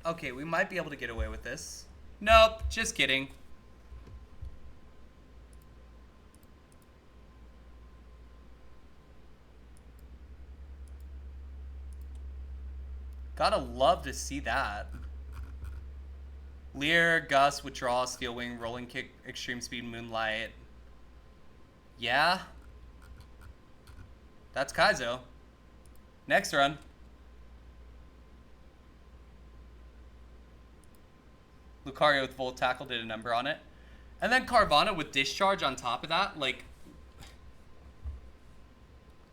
Okay, we might be able to get away with this. Nope, just kidding. Gotta love to see that. Leer, Gust, Withdrawal, Steel Wing, Rolling Kick, Extreme Speed, Moonlight. Yeah. That's Kaizo. Next run. Lucario with Volt Tackle did a number on it. And then Carvana with Discharge on top of that. Like,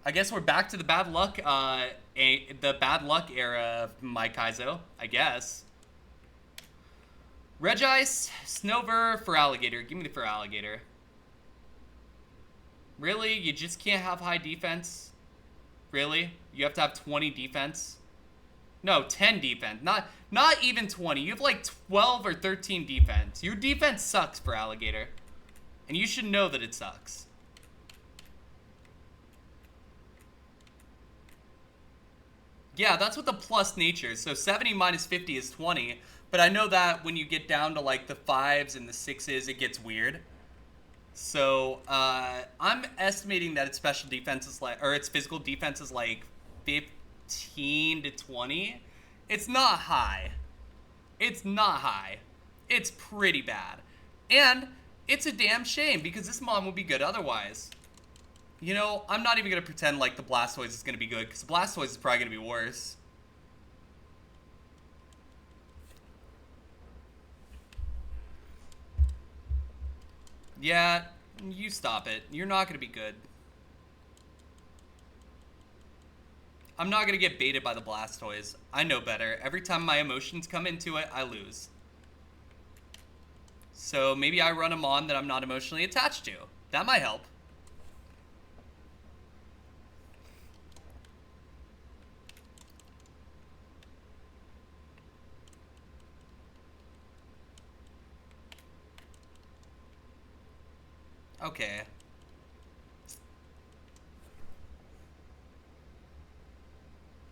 I guess we're back to the bad luck, the bad luck era of my Kaizo, I guess. Regice, Snover, Feraligatr. Give me the Feraligatr. Really? You just can't have high defense? Really? You have to have 20 defense? No, 10 defense. Not even 20. You have like 12 or 13 defense. Your defense sucks, Feraligatr. And you should know that it sucks. Yeah, that's what the plus nature. So 70 minus 50 is 20. But I know that when you get down to like the 5s and the 6s, it gets weird. So I'm estimating that its special defense is like, or its physical defense is like 15 to 20. It's not high. It's not high. It's pretty bad. And it's a damn shame because this mon would be good otherwise. You know, I'm not even going to pretend like the Blastoise is going to be good because the Blastoise is probably going to be worse. Yeah, you stop it. You're not going to be good. I'm not going to get baited by the Blastoise. I know better. Every time my emotions come into it, I lose. So maybe I run a mon that I'm not emotionally attached to. That might help. Okay.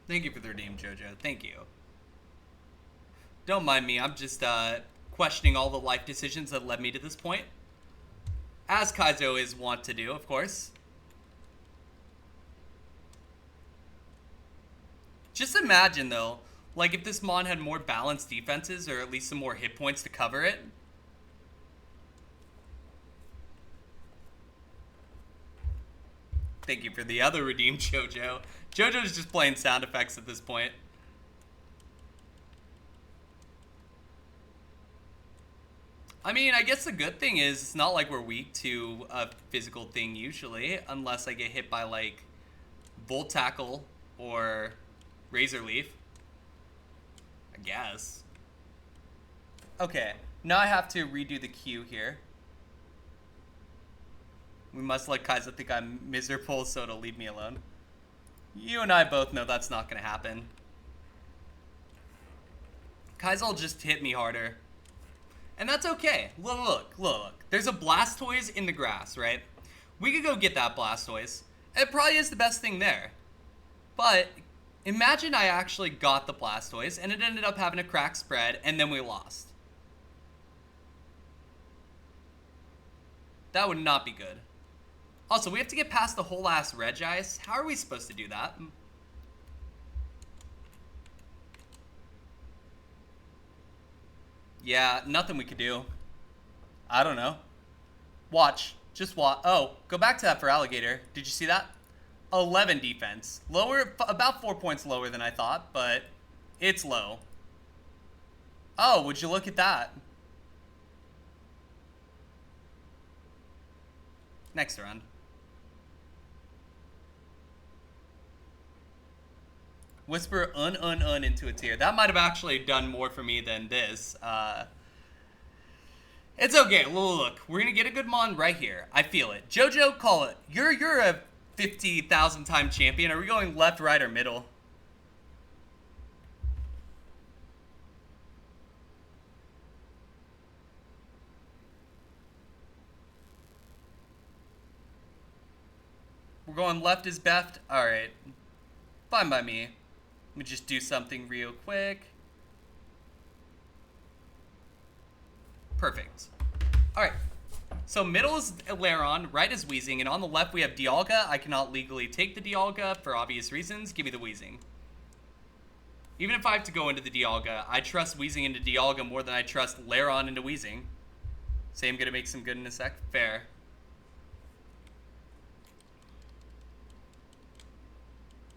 Thank you for the redeem, Jojo. Thank you. Don't mind me. I'm just questioning all the life decisions that led me to this point. As Kaizo is wont to do, of course. Just imagine, though, like if this mon had more balanced defenses or at least some more hit points to cover it. Thank you for the other redeem, Jojo. Jojo's just playing sound effects at this point. I mean, I guess the good thing is it's not like we're weak to a physical thing usually, unless I get hit by like Volt Tackle or Razor Leaf. I guess. Okay, now I have to redo the queue here. We must let Kaizo think I'm miserable, so it'll leave me alone. You and I both know that's not going to happen. Kaizo will just hit me harder. And that's okay. Look. There's a Blastoise in the grass, right? We could go get that Blastoise. It probably is the best thing there. But imagine I actually got the Blastoise, and it ended up having a crack spread, and then we lost. That would not be good. Also, we have to get past the whole ass Regice. How are we supposed to do that? Yeah, nothing we could do. I don't know. Watch. Just watch. Oh, go back to that for Alligator. Did you see that? 11 defense. Lower, about 4 points lower than I thought, but it's low. Oh, would you look at that? Next round. Whisper un into a tear. That might have actually done more for me than this. It's okay. Look, we're gonna get a good mon right here. I feel it. Jojo, call it. You're a 50,000 time champion. Are we going left, right, or middle? We're going left is best. All right, fine by me. Let me just do something real quick. Perfect. All right. So middle is Laron, right is Wheezing, and on the left we have Dialga. I cannot legally take the Dialga for obvious reasons. Give me the Wheezing. Even if I have to go into the Dialga, I trust Wheezing into Dialga more than I trust Laron into Wheezing. Say I'm gonna make some good in a sec. Fair.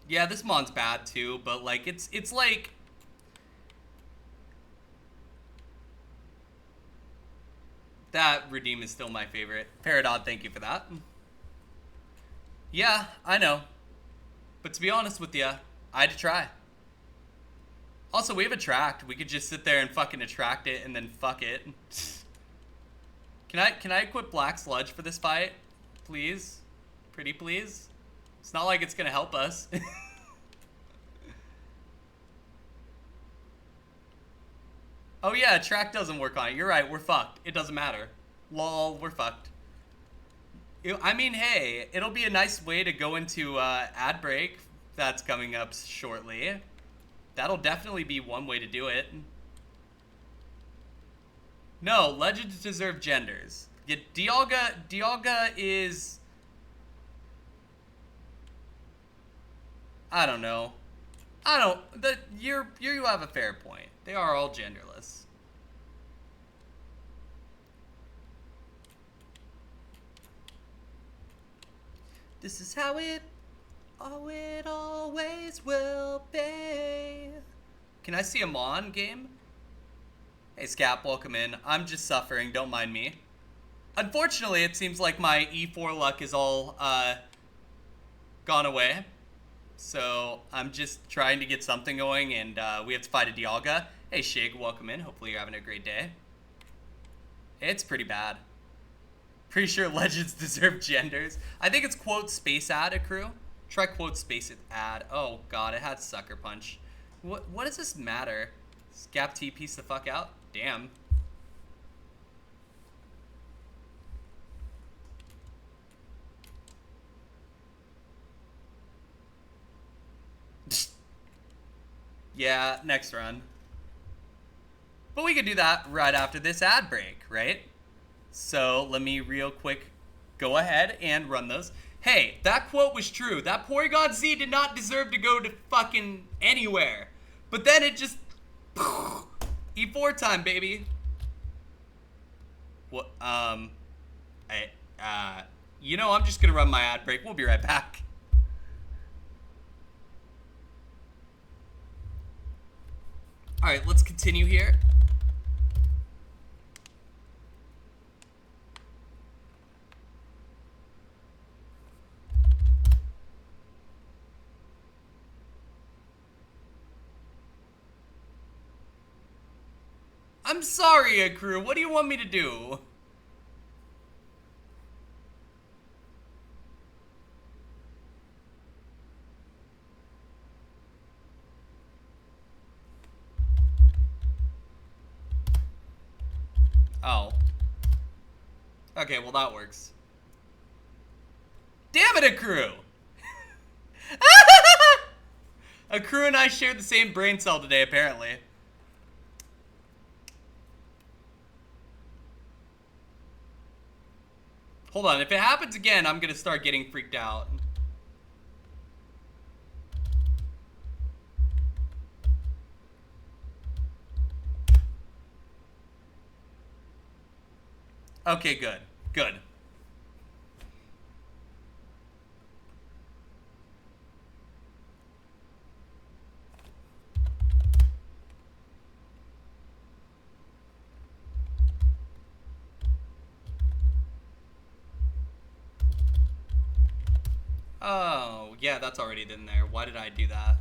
Yeah, this mon's bad too, but like it's like that redeem is still my favorite. Peridot, thank you for that. Yeah, I know. But to be honest with you, I had to try. Also, we have Attract. We could just sit there and fucking attract it and then fuck it. Can I equip Black Sludge for this fight? Please? Pretty please? It's not like it's gonna help us. Oh yeah, Attract doesn't work on it. You're right, we're fucked. It doesn't matter. Lol, we're fucked. I mean, hey, it'll be a nice way to go into ad break that's coming up shortly. That'll definitely be one way to do it. No, legends deserve genders. Dialga is... I don't know. You have a fair point. They are all genderless. This is how it always will be. Can I see a Mon game? Hey Scap, welcome in. I'm just suffering, don't mind me. Unfortunately, it seems like my E4 luck is all gone away. So I'm just trying to get something going, and we have to fight a Dialga. Hey Shig, welcome in. Hopefully you're having a great day. It's pretty bad. Pretty sure legends deserve genders. I think it's quote space ad a crew. Try quote space ad. Oh god, it had Sucker Punch. What does this matter? Scap T piece the fuck out? Damn. Yeah, next run. But we could do that right after this ad break, right? So let me real quick go ahead and run those. Hey, that quote was true. That Porygon Z did not deserve to go to fucking anywhere. But then it just... E4 time, baby. What, you know, I'm just gonna run my ad break. We'll be right back. Alright, let's continue here. I'm sorry, Akru. What do you want me to do? Oh. Okay, well that works. Damn it, Akru! Akru and I shared the same brain cell today, apparently. Hold on, if it happens again, I'm gonna start getting freaked out. Okay, good. Good. Oh, yeah, that's already in there. Why did I do that?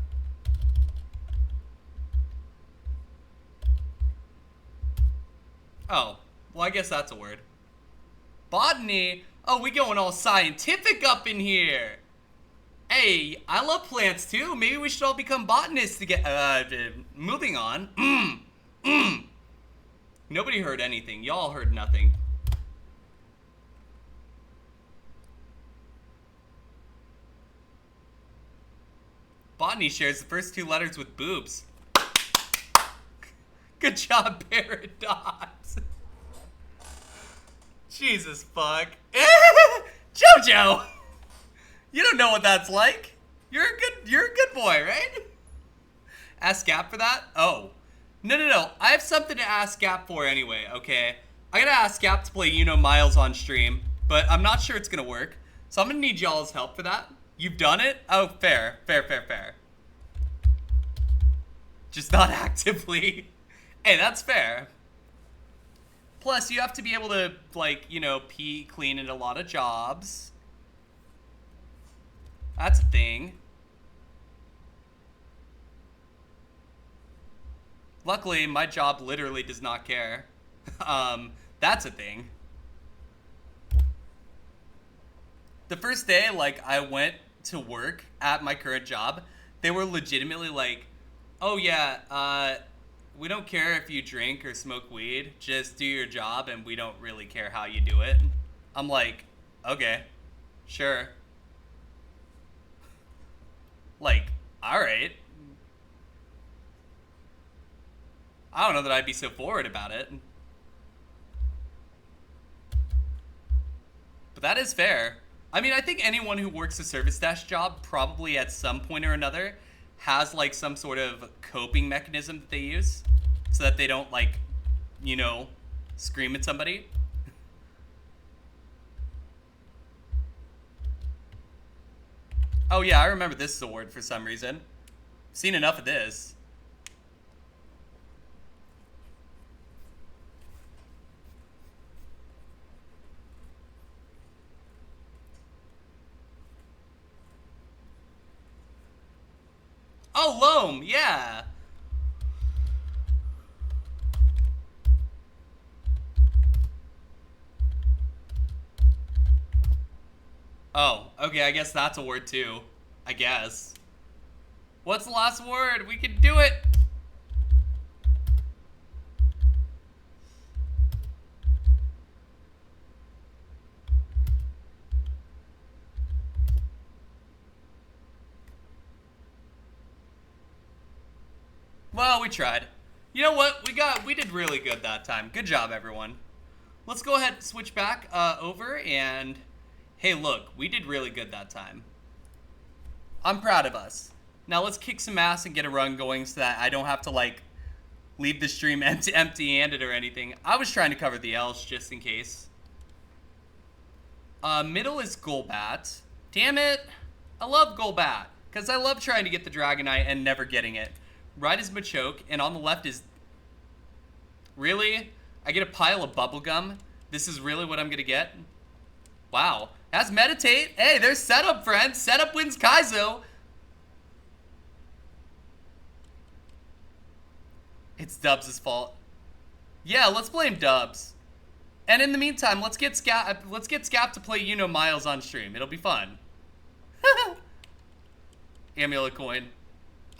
Oh, well, I guess that's a word. Botany? Oh, we going all scientific up in here. Hey, I love plants too. Maybe we should all become botanists to get, moving on. Nobody heard anything. Y'all heard nothing. Botany shares the first two letters with boobs. Good job, Paradox. Jesus fuck. Jojo! You don't know what that's like. You're a good boy, right? Ask Gap for that? Oh. No. I have something to ask Gap for anyway, okay? I gotta ask Gap to play Miles on stream, but I'm not sure it's gonna work. So I'm gonna need y'all's help for that. You've done it? Oh, fair. Just not actively. Hey, that's fair. Plus, you have to be able to, like, pee clean in a lot of jobs. That's a thing. Luckily, my job literally does not care. That's a thing. The first day, like, I went to work at my current job, they were legitimately like, oh yeah, we don't care if you drink or smoke weed, just do your job and we don't really care how you do it. I'm like, okay, sure. Like, alright. I don't know that I'd be so forward about it. But that is fair. I mean, I think anyone who works a service desk job probably at some point or another has like some sort of coping mechanism that they use so that they don't like, scream at somebody. Oh yeah, I remember this is a word for some reason. Seen enough of this. Oh, loam, yeah. Oh, okay, I guess that's a word too. I guess. What's the last word? We can do it! Well, we tried. You know what? We did really good that time. Good job, everyone. Let's go ahead and switch back over and... Hey, look, we did really good that time. I'm proud of us. Now let's kick some ass and get a run going so that I don't have to, like, leave the stream empty-handed or anything. I was trying to cover the L's just in case. Middle is Golbat. Damn it. I love Golbat. Because I love trying to get the Dragonite and never getting it. Right is Machoke, and on the left is... Really? I get a pile of bubblegum? This is really what I'm gonna get? Wow. That's Meditate. Hey, there's Setup, friends. Setup wins Kaizo. It's Dubs' fault. Yeah, let's blame Dubs. And in the meantime, let's get Scap to play Miles on stream. It'll be fun. Amulet coin.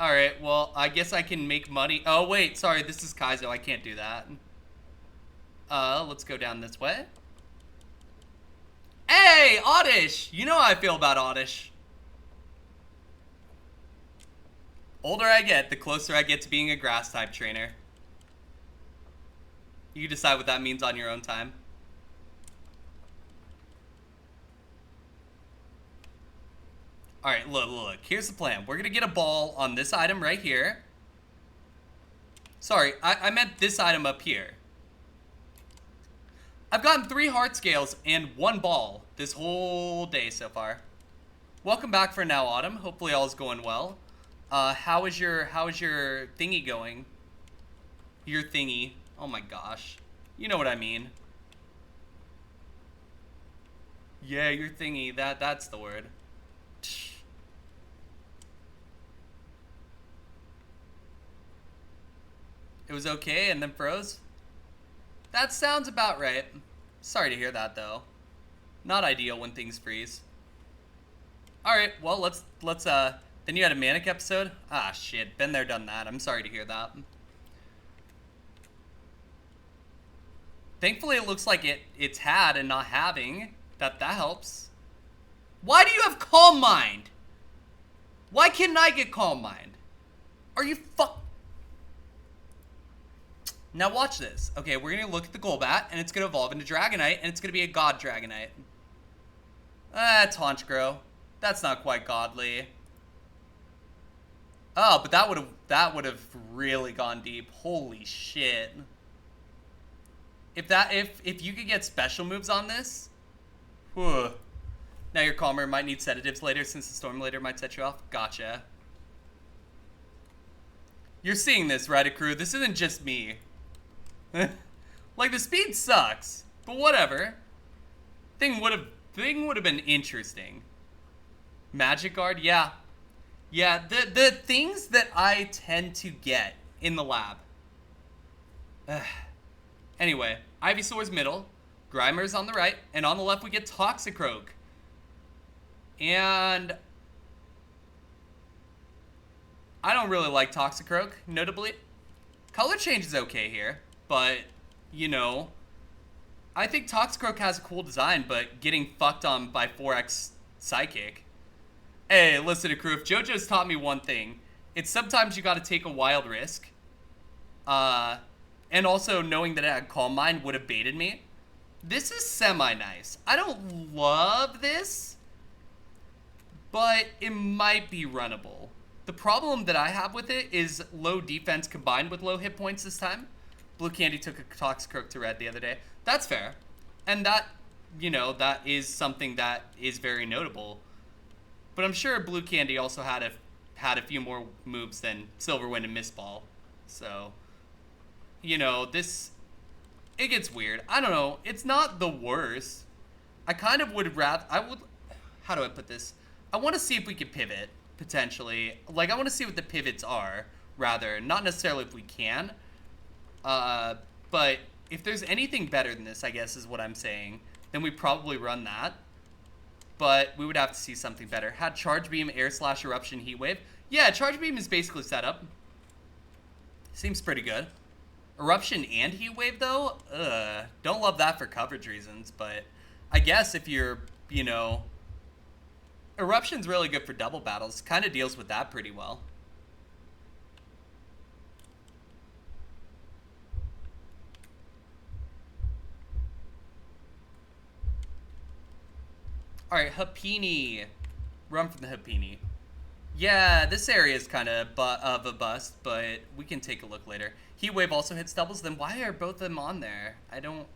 Alright, well, I guess I can make money. Oh, wait, sorry, this is Kaizo. I can't do that. Let's go down this way. Hey, Oddish! You know how I feel about Oddish. Older I get, the closer I get to being a grass-type trainer. You decide what that means on your own time. Alright, look. Here's the plan. We're gonna get a ball on this item right here. Sorry, I meant this item up here. I've gotten 3 heart scales and 1 ball this whole day so far. Welcome back for Now Autumn. Hopefully all is going well. How is your thingy going? Your thingy. Oh my gosh. You know what I mean. Yeah, your thingy. That's the word. It was okay and then froze? That sounds about right. Sorry to hear that though. Not ideal when things freeze. Alright, well let's then you had a manic episode? Ah shit, been there, done that. I'm sorry to hear that. Thankfully it looks like it's had and not having. That helps. Why do you have Calm Mind? Why can't I get Calm Mind? Are you Now watch this. Okay, we're gonna look at the Golbat, and it's gonna evolve into Dragonite, and it's gonna be a God Dragonite. Honchkrow. That's not quite godly. Oh, but that would have really gone deep. Holy shit. If you could get special moves on this, whew. Now you're calmer, might need sedatives later since the storm later might set you off. Gotcha. You're seeing this, right, crew? This isn't just me. Like, the speed sucks, but whatever. Thing would have been interesting. Magic Guard, yeah. Yeah, the things that I tend to get in the lab. Anyway, Ivysaur's middle, Grimer's on the right, and on the left we get Toxicroak. And I don't really like Toxicroak, notably. Color change is okay here, but, you know, I think Toxicroak has a cool design, but getting fucked on by 4X Psychic. Hey, listen to crew, if JoJo's taught me one thing, it's sometimes you gotta take a wild risk. And also knowing that it had Calm Mind would have baited me. This is semi-nice. I don't love this, but it might be runnable. The problem that I have with it is low defense combined with low hit points this time. Blue Candy took a Toxicroak to red the other day. That's fair. And that, you know, that is something that is very notable. But I'm sure Blue Candy also had a few more moves than Silverwind and Mistball. So, you know, it gets weird. I don't know. It's not the worst. I kind of would rather, how do I put this? I want to see if we could pivot, potentially. Like, I want to see what the pivots are, rather. Not necessarily if we can. But if there's anything better than this, I guess is what I'm saying, then we probably run that. But we would have to see something better. Had Charge Beam, Air Slash, Eruption, Heat Wave. Yeah, Charge Beam is basically set up. Seems pretty good. Eruption and Heat Wave, though? Don't love that for coverage reasons, but I guess if you're, you know... Eruption's really good for double battles. Kind of deals with that pretty well. Alright, Happini. Run from the Happini. Yeah, this area is kind of a bust, but we can take a look later. Heat Wave also hits doubles, then why are both of them on there? I don't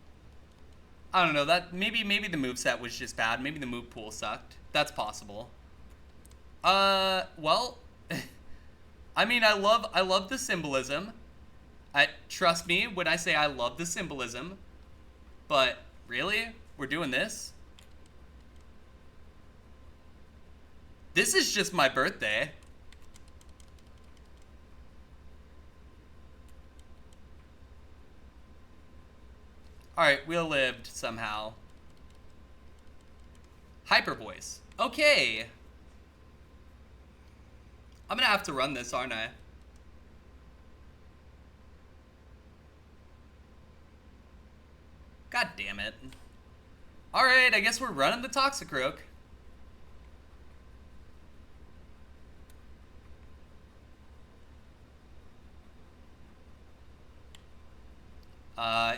know, that maybe the moveset was just bad. Maybe the move pool sucked. That's possible. Well, I mean, I love the symbolism. Trust me when I say I love the symbolism. But really? We're doing this? This is just my birthday. Alright, we lived somehow. Hyper Voice. Okay. I'm gonna have to run this, aren't I? God damn it. Alright, I guess we're running the Toxicroak.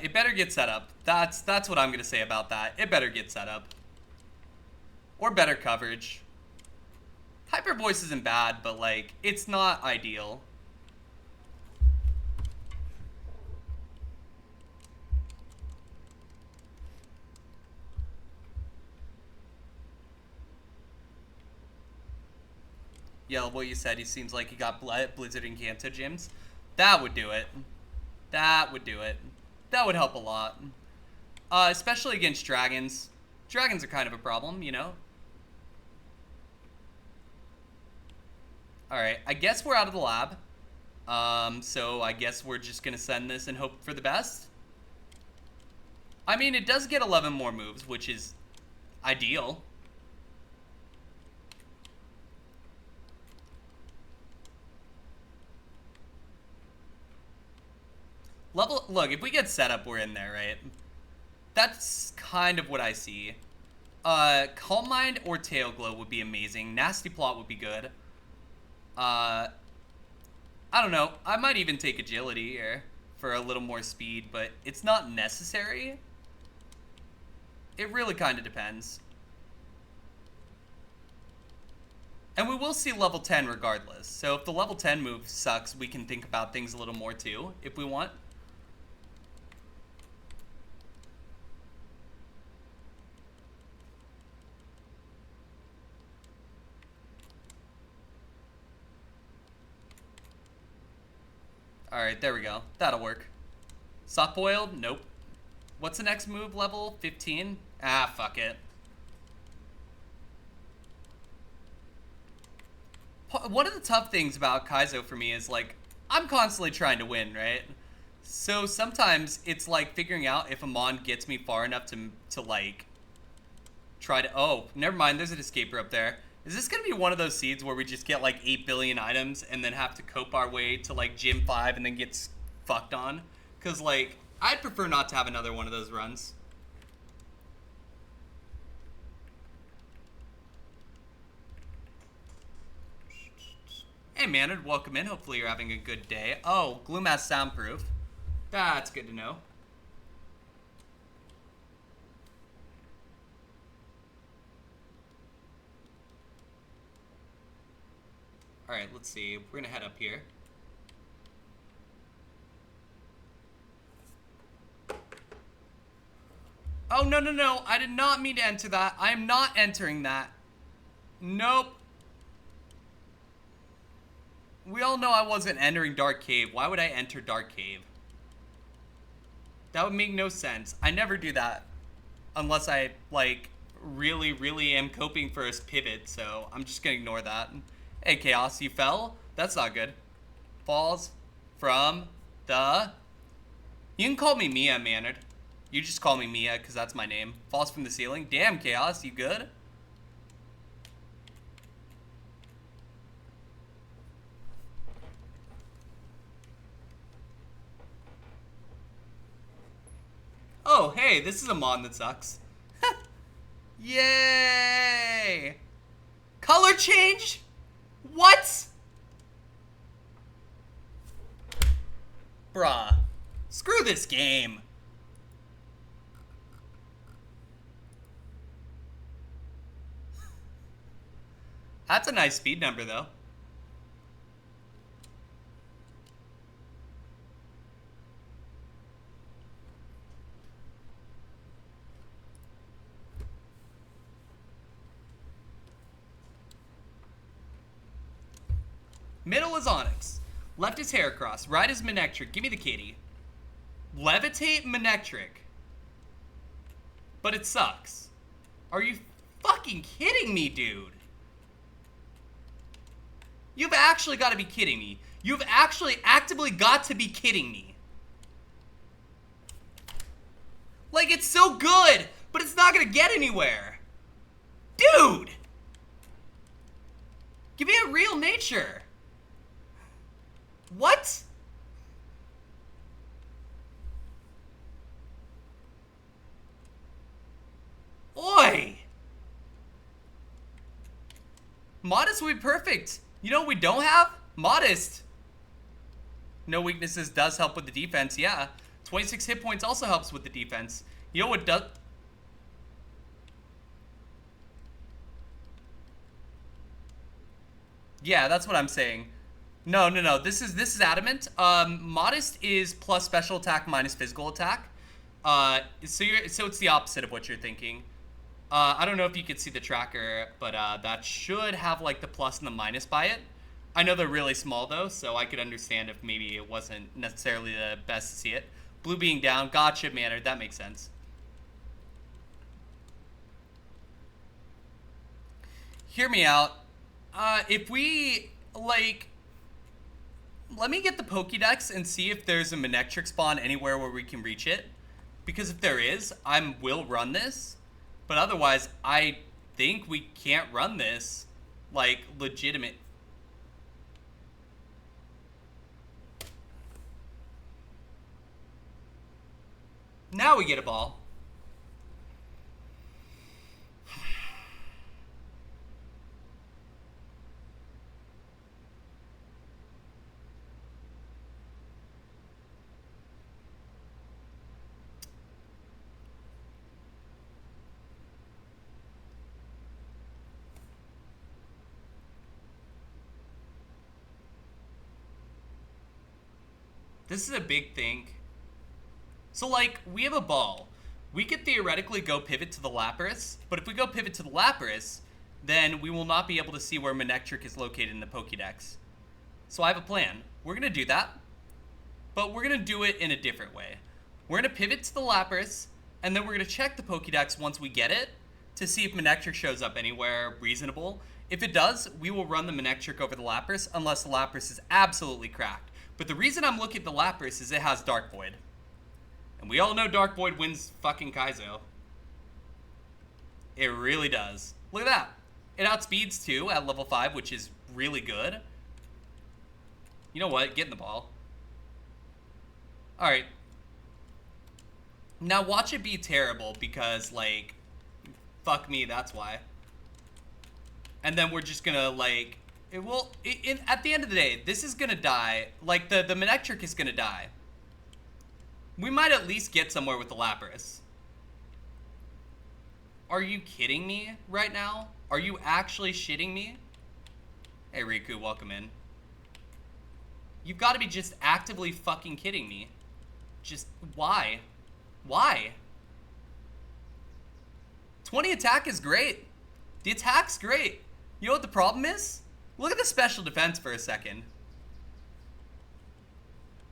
It better get set up. That's what I'm gonna say about that. It better get set up. Or better coverage. Hyper Voice isn't bad, but like, it's not ideal. Yeah, what you said, he seems like he got Blizzard and Kanto gyms. That would do it. That would do it. That would help a lot. Especially against dragons. Dragons are kind of a problem, you know? Alright, I guess we're out of the lab. So I guess we're just gonna send this and hope for the best. I mean, it does get 11 more moves, which is ideal. Look, if we get set up, we're in there, right? That's kind of what I see. Calm Mind or Tail Glow would be amazing. Nasty Plot would be good. I don't know. I might even take Agility here for a little more speed, but it's not necessary. It really kind of depends. And we will see level 10 regardless. So if the level 10 move sucks, we can think about things a little more too, if we want. Alright, there we go. That'll work. Soft boiled? Nope. What's the next move level? 15? Ah, fuck it. One of the tough things about Kaizo for me is, like, I'm constantly trying to win, right? So sometimes it's like figuring out if a Mon gets me far enough to like, try to... Oh, never mind, there's an escaper up there. Is this going to be one of those seeds where we just get like 8 billion items and then have to cope our way to like Gym 5 and then get fucked on? Because, like, I'd prefer not to have another one of those runs. Hey, Manard, welcome in. Hopefully you're having a good day. Oh, Gloommass soundproof. That's good to know. Alright, let's see. We're gonna head up here. Oh, no, no, no. I did not mean to enter that. I am not entering that. Nope. We all know I wasn't entering Dark Cave. Why would I enter Dark Cave? That would make no sense. I never do that. Unless I, like, really, really am coping for a pivot, so I'm just gonna ignore that. Hey, Chaos, you fell? That's not good. Falls from the... You can call me Mia, Manard. You just call me Mia, because that's my name. Falls from the ceiling. Damn, Chaos, you good? Oh, hey, this is a Mon that sucks. Yay! Color change? What? Bruh. Screw this game. That's a nice speed number, though. Middle is Onyx. Left is Heracross. Right is Manectric. Give me the kitty. Levitate Manectric. But it sucks. Are you fucking kidding me, dude? You've actually got to be kidding me. You've actually actively got to be kidding me. Like, it's so good, but it's not going to get anywhere. Dude! Give me a real nature. What? Oi! Modest would be perfect. You know what we don't have? Modest. No weaknesses does help with the defense, yeah. 26 hit points also helps with the defense. You know what does... Yeah, that's what I'm saying. No, no, no. This is adamant. Modest is plus special attack minus physical attack. So it's the opposite of what you're thinking. I don't know if you could see the tracker, but that should have like the plus and the minus by it. I know they're really small though, so I could understand if maybe it wasn't necessarily the best to see it. Blue being down, gotcha, manner, that makes sense. Hear me out. If we, like, let me get the Pokédex and see if there's a Manectric spawn anywhere where we can reach it. Because if there is, I will run this. But otherwise, I think we can't run this, like, legitimate. Now we get a ball. This is a big thing. So, like, we have a ball. We could theoretically go pivot to the Lapras, but if we go pivot to the Lapras, then we will not be able to see where Manectric is located in the Pokédex. So I have a plan. We're going to do that, but we're going to do it in a different way. We're going to pivot to the Lapras, and then we're going to check the Pokédex once we get it to see if Manectric shows up anywhere reasonable. If it does, we will run the Manectric over the Lapras unless the Lapras is absolutely cracked. But the reason I'm looking at the Lapras is it has Dark Void. And we all know Dark Void wins fucking Kaizo. It really does. Look at that. It outspeeds too at level 5, which is really good. You know what? Get in the ball. Alright. Now watch it be terrible because, like, fuck me, that's why. And then we're just gonna, like... at the end of the day, this is gonna die. Like, the Manectric is gonna die. We might at least get somewhere with the Lapras. Are you kidding me right now? Are you actually shitting me? Hey, Riku, welcome in. You've got to be just actively fucking kidding me. Just, why? Why? 20 attack is great. The attack's great. You know what the problem is? Look at the special defense for a second.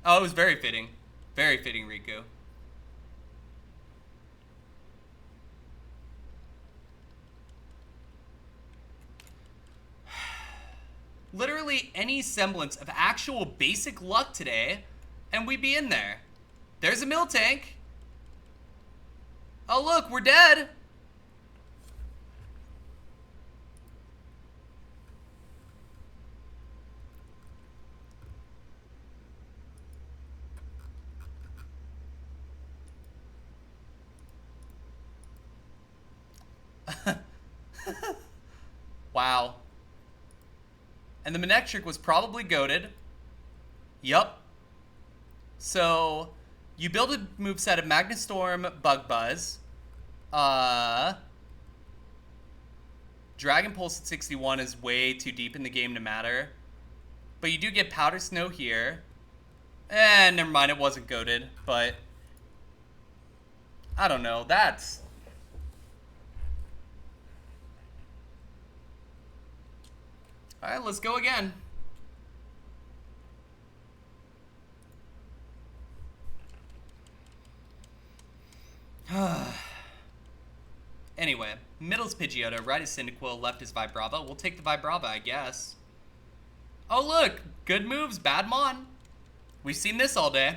Oh, it was very fitting. Very fitting, Riku. Literally any semblance of actual basic luck today, and we'd be in there. There's a Miltank. Oh, look, we're dead. Wow. And the Manectric was probably goated. Yup. So, you build a moveset of Magnastorm, Bug Buzz. Dragon Pulse at 61 is way too deep in the game to matter. But you do get Powder Snow here. Never mind, it wasn't goated, but... I don't know, that's... Alright, let's go again. Anyway, middle's Pidgeotto, right is Cyndaquil, left is Vibrava. We'll take the Vibrava, I guess. Oh look, good moves, bad Mon. We've seen this all day.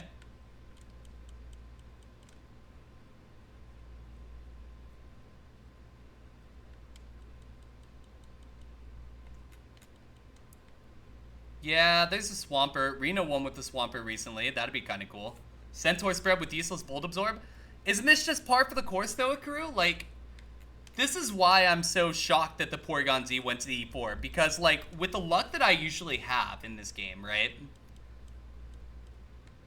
Yeah, there's a Swampert. Reno won with the Swampert recently. That'd be kind of cool. Centaur spread with useless Bolt Absorb. Isn't this just par for the course, though, Akaru? Like, this is why I'm so shocked that the Porygon Z went to the E4. Because, like, with the luck that I usually have in this game, right?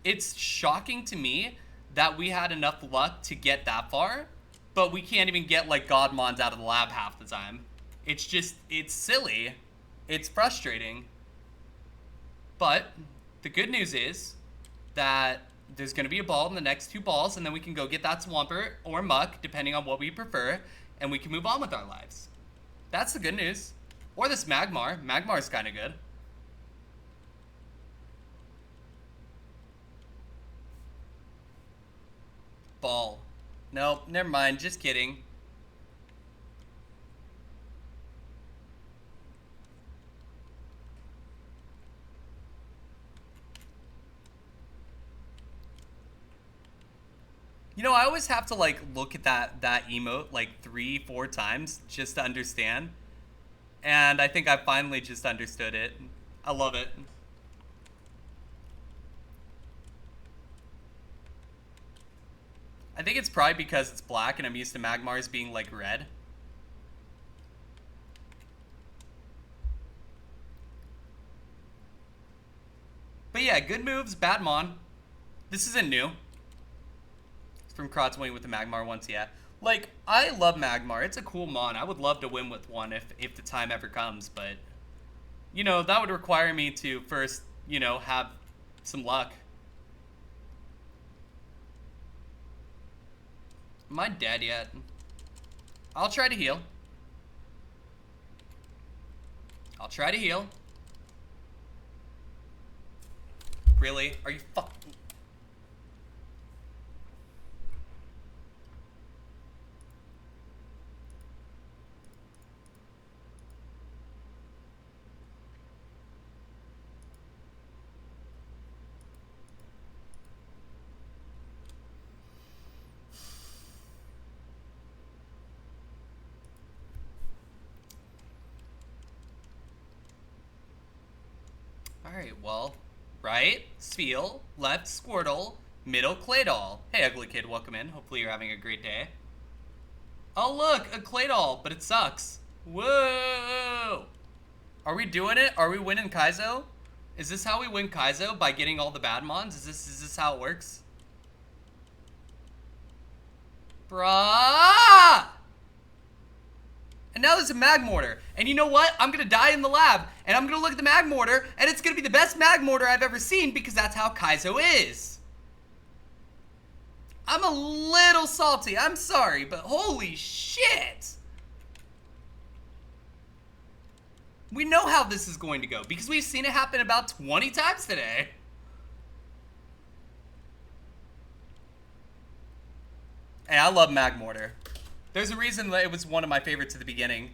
It's shocking to me that we had enough luck to get that far. But we can't even get, like, Godmons out of the lab half the time. It's just, it's silly. It's frustrating. But the good news is that there's going to be a ball in the next 2 balls, and then we can go get that Swampert or Muck, depending on what we prefer. and we can move on with our lives. That's the good news. Or this Magmar. Magmar's kind of good. Ball. Nope, never mind. Just kidding. You know, I always have to, like, look at that emote, like, 3-4 times just to understand. And I think I finally just understood it. I love it. I think it's probably because it's black and I'm used to Magmars being, like, red. But yeah, good moves, bad Mon. This isn't new. From Kratz winning with the Magmar once, yeah. Like, I love Magmar. It's a cool Mon. I would love to win with one if the time ever comes, but, you know, that would require me to first, you know, have some luck. Am I dead yet? I'll try to heal. I'll try to heal. Really? Are you fucking... Alright, well, right, Spheal, left, Squirtle, middle, Claydol. Hey, ugly kid, welcome in. Hopefully you're having a great day. Oh, look, a Claydol, but it sucks. Whoa! Are we doing it? Are we winning Kaizo? Is this how we win Kaizo? By getting all the bad mons? Is this how it works? Bruh! And now there's a Magmortar. And you know what? I'm going to die in the lab. And I'm going to look at the Magmortar. And it's going to be the best Magmortar I've ever seen because that's how Kaizo is. I'm a little salty. I'm sorry. But holy shit. We know how this is going to go because we've seen it happen about 20 times today. And I love Magmortar. There's a reason that it was one of my favorites at the beginning.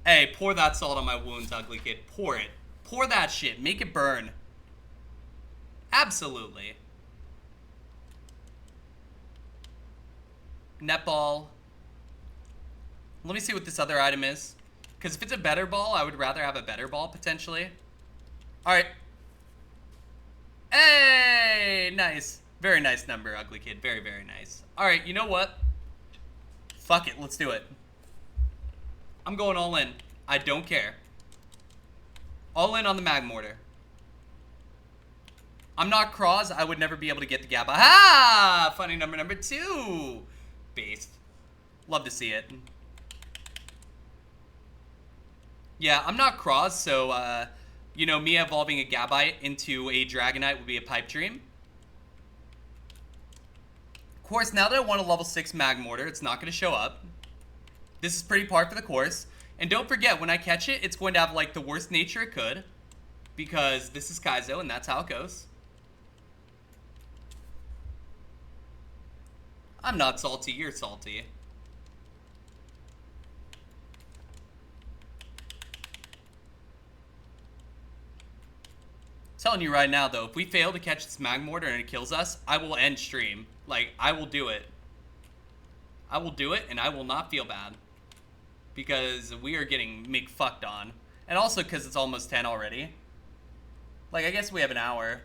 Hey, pour that salt on my wounds, ugly kid. Pour it. Pour that shit. Make it burn. Absolutely. Netball. Let me see what this other item is. Because if it's a better ball, I would rather have a better ball, potentially. Alright. Hey! Nice. Very nice number, ugly kid. Very, very nice. Alright, you know what? Fuck it, let's do it. I'm going all in. I don't care. All in on the Magmortar. I'm not Cross. I would never be able to get the Gabba. Ha! Funny number 2. Based. Love to see it. Yeah, I'm not Cross, so, you know, me evolving a Gabite into a Dragonite would be a pipe dream. Of course, now that I want a level 6 Magmortar, it's not going to show up. This is pretty par for the course. And don't forget, when I catch it, it's going to have, like, the worst nature it could. Because this is Kaizo, and that's how it goes. I'm not salty, you're salty. Telling you right now, though, if we fail to catch this Magmortar and it kills us, I will end stream. Like, I will do it. I will do it, and I will not feel bad. Because we are getting McFucked on. And also because it's almost 10 already. Like, I guess we have an hour.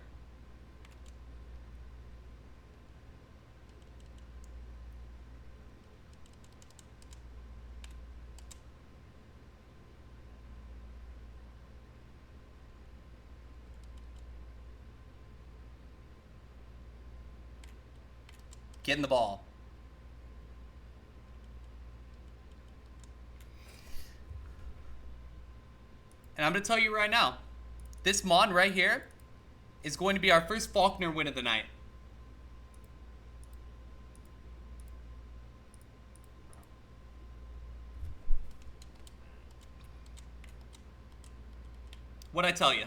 Get in the ball. And I'm going to tell you right now, this Mon right here is going to be our first Faulkner win of the night. What'd I tell you?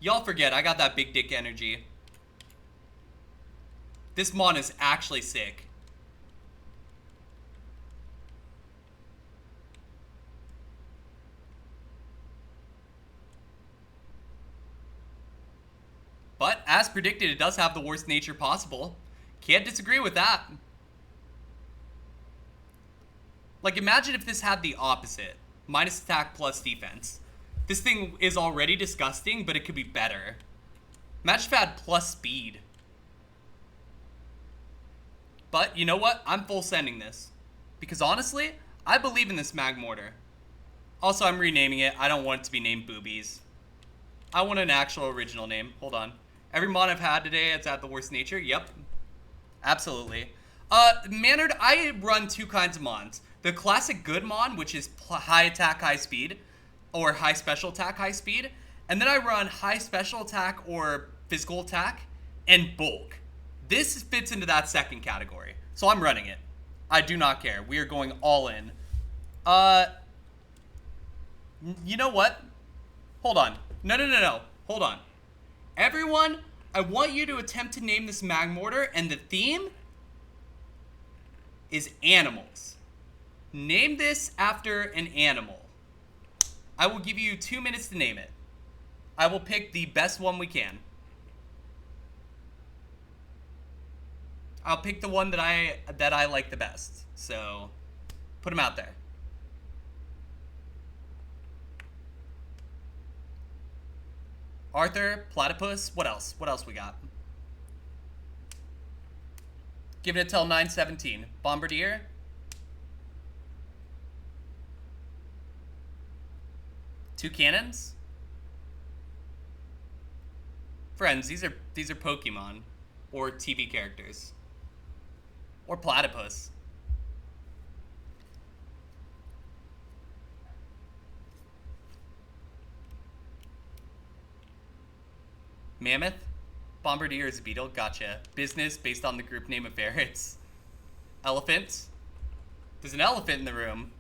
Y'all forget, I got that big dick energy. This Mon is actually sick. But, as predicted, it does have the worst nature possible. Can't disagree with that. Like, imagine if this had the opposite. Minus attack plus defense. This thing is already disgusting, but it could be better. Imagine if it had plus speed. But, you know what? I'm full sending this. Because honestly, I believe in this Mag Mortar. Also, I'm renaming it. I don't want it to be named Boobies. I want an actual original name. Hold on. Every Mon I've had today, it's at the worst nature. Yep. Absolutely. Mannered, I run two kinds of Mons. The classic good Mon, which is high attack, high speed. Or high special attack, high speed. And then I run high special attack or physical attack and bulk. This fits into that second category. So I'm running it. I do not care. We are going all in. You know what? Hold on. No. Hold on. Everyone, I want you to attempt to name this Mag Mortar, and the theme is animals. Name this after an animal. I will give you 2 minutes to name it. I will pick the best one we can. I'll pick the one that I like the best. So, put them out there. Arthur, platypus, what else? What else we got? Give it till 9:17. Bombardier. Two cannons. Friends, these are Pokemon or TV characters. Or platypus. Mammoth? Bombardier is a beetle. Gotcha. Business based on the group name of ferrets. Elephant? There's an elephant in the room.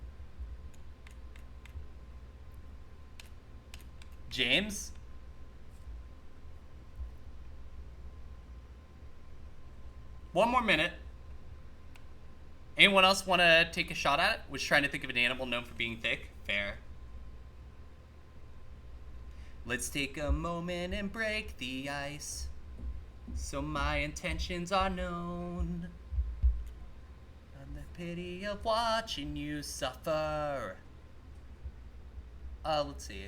James? One more minute. Anyone else want to take a shot at it? Was trying to think of an animal known for being thick. Fair. Let's take a moment and break the ice, so my intentions are known, and the pity of watching you suffer. Let's see.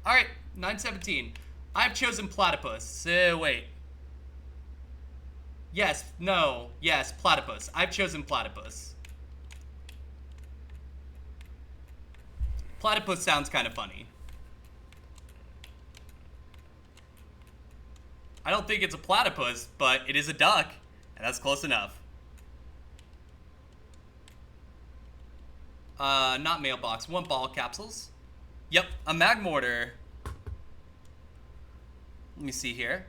Alright, 9:17. I've chosen platypus. Wait. Yes, no, yes, platypus. I've chosen platypus. Platypus sounds kind of funny. I don't think it's a platypus, but it is a duck, and that's close enough. Not mailbox. 1 ball capsules. Yep, a Mag Mortar. Let me see here.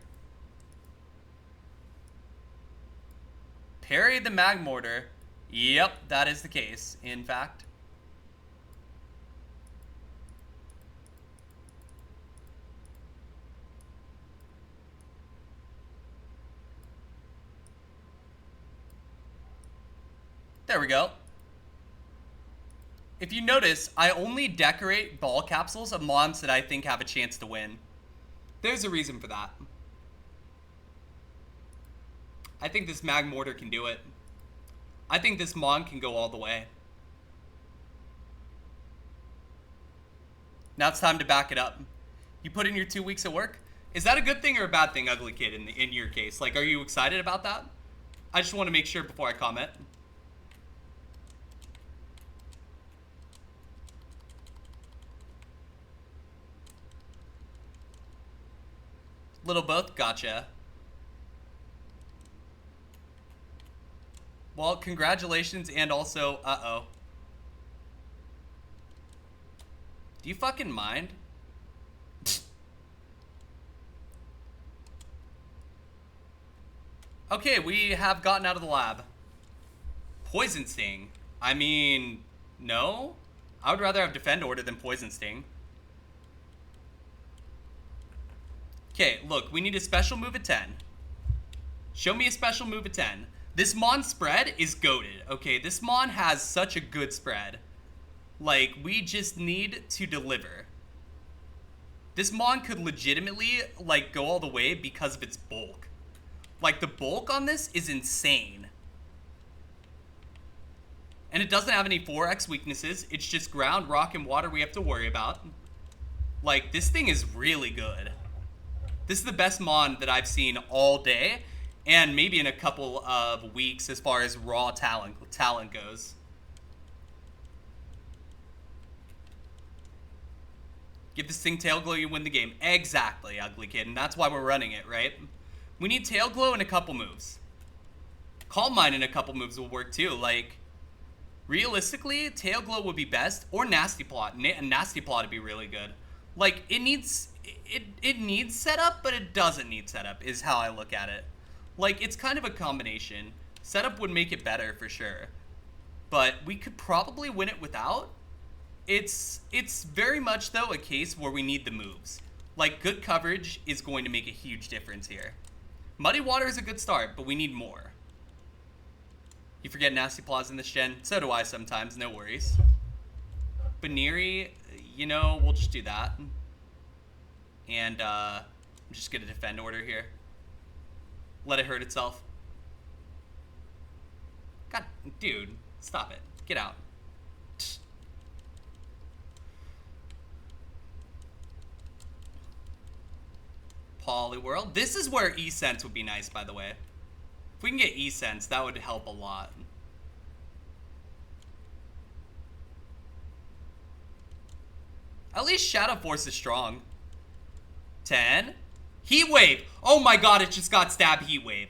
Parry the Mag Mortar. Yep, that is the case, in fact. There we go. If you notice, I only decorate ball capsules of Mons that I think have a chance to win. There's a reason for that. I think this Mag Mortar can do it. I think this Mon can go all the way. Now it's time to back it up. You put in your 2 weeks of work? Is that a good thing or a bad thing, Ugly Kid, in your case? Like, are you excited about that? I just want to make sure before I comment. Little both? Gotcha. Well, congratulations, and also, uh-oh. Do you fucking mind? Okay, we have gotten out of the lab. Poison Sting. I mean, no? I would rather have Defend Order than Poison Sting. Okay, look, we need a special move at 10. Show me a special move at 10. This Mon spread is goated, okay? This Mon has such a good spread. Like, we just need to deliver. This Mon could legitimately, like, go all the way because of its bulk. Like, the bulk on this is insane. And it doesn't have any 4x weaknesses. It's just ground, rock, and water we have to worry about. Like, this thing is really good. This is the best Mon that I've seen all day, and maybe in a couple of weeks as far as raw talent goes. Give this thing Tail Glow, you win the game. Exactly, Ugly Kid, and that's why we're running it, right? We need Tail Glow in a couple moves. Calm Mind in a couple moves will work too. Like, realistically, Tail Glow would be best, or Nasty Plot. Nasty Plot would be really good. Like, it needs setup, but it doesn't need setup, is how I look at it. Like, it's kind of a combination. Setup would make it better, for sure. But we could probably win it without. It's very much, though, a case where we need the moves. Like, good coverage is going to make a huge difference here. Muddy Water is a good start, but we need more. You forget Nasty Plot's in this gen? So do I sometimes, no worries. Baniri, you know, we'll just do that. And, I'm just gonna Defend Order here. Let it hurt itself. God, dude, stop it. Get out. Poliwhirl. This is where E-Sense would be nice, by the way. If we can get E-Sense, that would help a lot. At least Shadow Force is strong. 10. Heat Wave. Oh my god, it just got stabbed Heat Wave.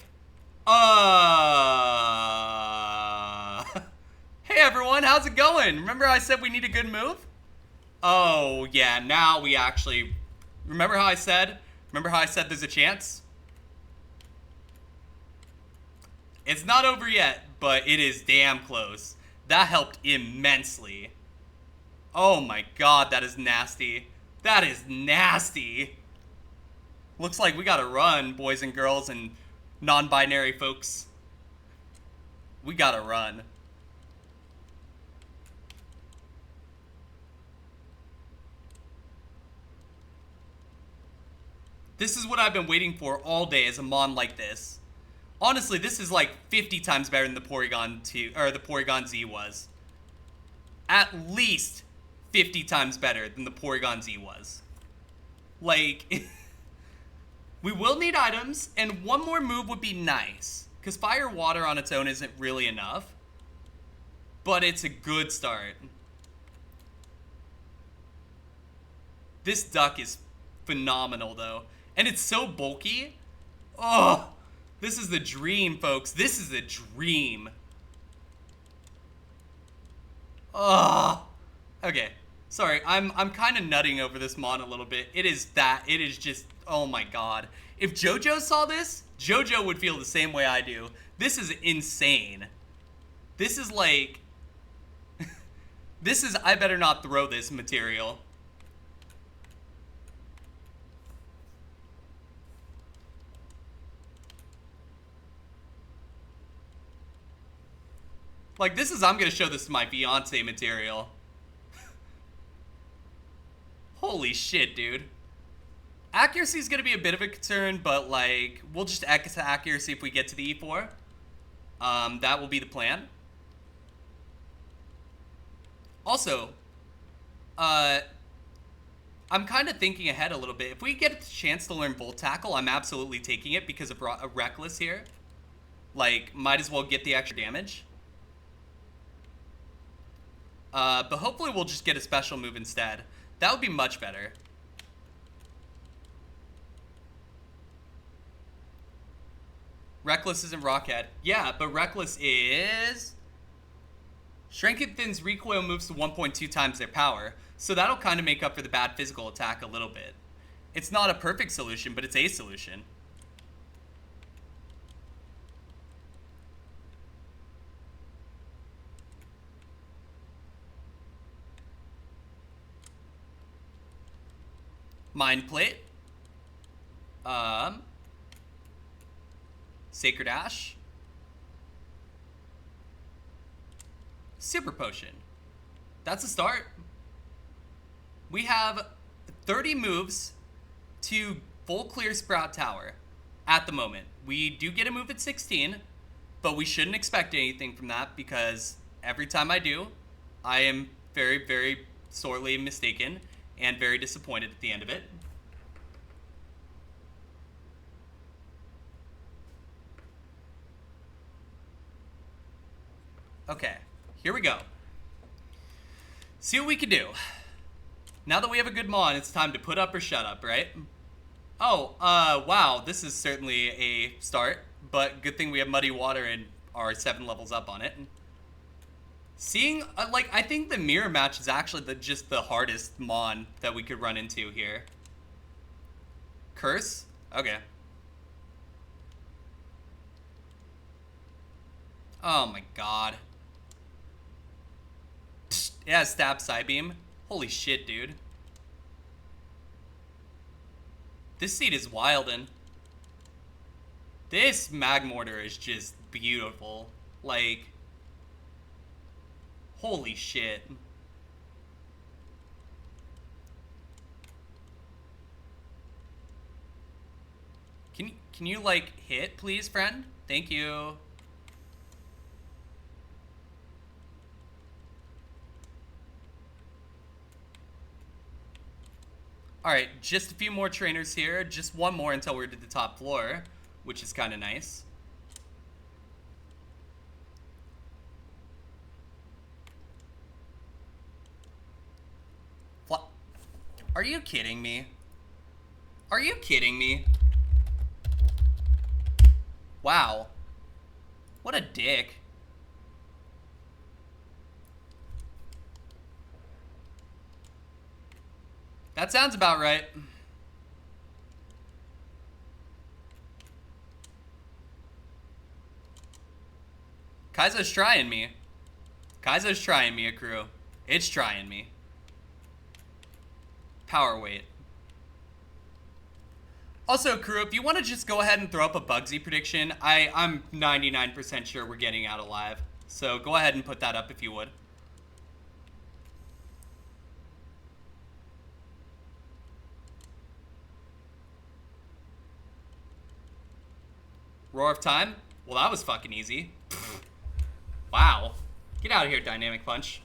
Hey everyone, how's it going? Remember how I said we need a good move? Oh yeah, now we actually... Remember how I said there's a chance? It's not over yet, but it is damn close. That helped immensely. Oh my god, that is nasty. That is nasty. Looks like we gotta run, boys and girls and non-binary folks. We gotta run. This is what I've been waiting for all day, is a Mon like this. Honestly, this is like 50 times better than the Porygon 2, or the Porygon Z was. At least 50 times better than the Porygon Z was. Like, we will need items, and one more move would be nice. Because Fire Water on its own isn't really enough. But it's a good start. This duck is phenomenal, though. And it's so bulky. Oh, this is the dream, folks. This is the dream. Oh, okay. Sorry, I'm kind of nutting over this Mon a little bit. It is just, oh my god. If JoJo saw this, JoJo would feel the same way I do. This is insane. This is like, this is, I better not throw this material. Like, this is, I'm gonna show this to my fiance material. Holy shit, dude. Accuracy is gonna be a bit of a concern, but, like, we'll just X accuracy if we get to the E4. That will be the plan. Also, I'm kind of thinking ahead a little bit. If we get a chance to learn Volt Tackle, I'm absolutely taking it because of a Reckless here. Like, might as well get the extra damage. But hopefully we'll just get a special move instead. That would be much better. Reckless isn't Rockhead. Yeah, but Reckless is... Shrink and Thin's recoil moves to 1.2 times their power, so that'll kind of make up for the bad physical attack a little bit. It's not a perfect solution, but it's a solution. Mind Plate. Sacred Ash. Super Potion. That's a start. We have 30 moves to full clear Sprout Tower at the moment. We do get a move at 16, but we shouldn't expect anything from that because every time I do, I am very, very sorely mistaken and very disappointed at the end of it. Okay, here we go. See what we can do. Now that we have a good Mon, it's time to put up or shut up, right? Oh, wow, this is certainly a start, but good thing we have Muddy Water and are 7 levels up on it. Seeing, like, I think the mirror match is actually just the hardest Mon that we could run into here. Curse? Okay. Oh my god. Yeah, stab Psybeam. Holy shit, dude. This seed is wildin'. This Magmortar is just beautiful. Like, holy shit. Can you like hit, please, friend? Thank you. Alright, just a few more trainers here. Just one more until we're to the top floor, which is kind of nice. Are you kidding me? Are you kidding me? Wow. What a dick. That sounds about right. Kaizo's trying me. Kaizo's trying me, Akru. It's trying me. Power weight. Also, Akru, if you want to just go ahead and throw up a Bugsy prediction, I'm 99% sure we're getting out alive. So go ahead and put that up if you would. Roar of Time? Well, that was fucking easy. Wow. Get out of here, Dynamic Punch.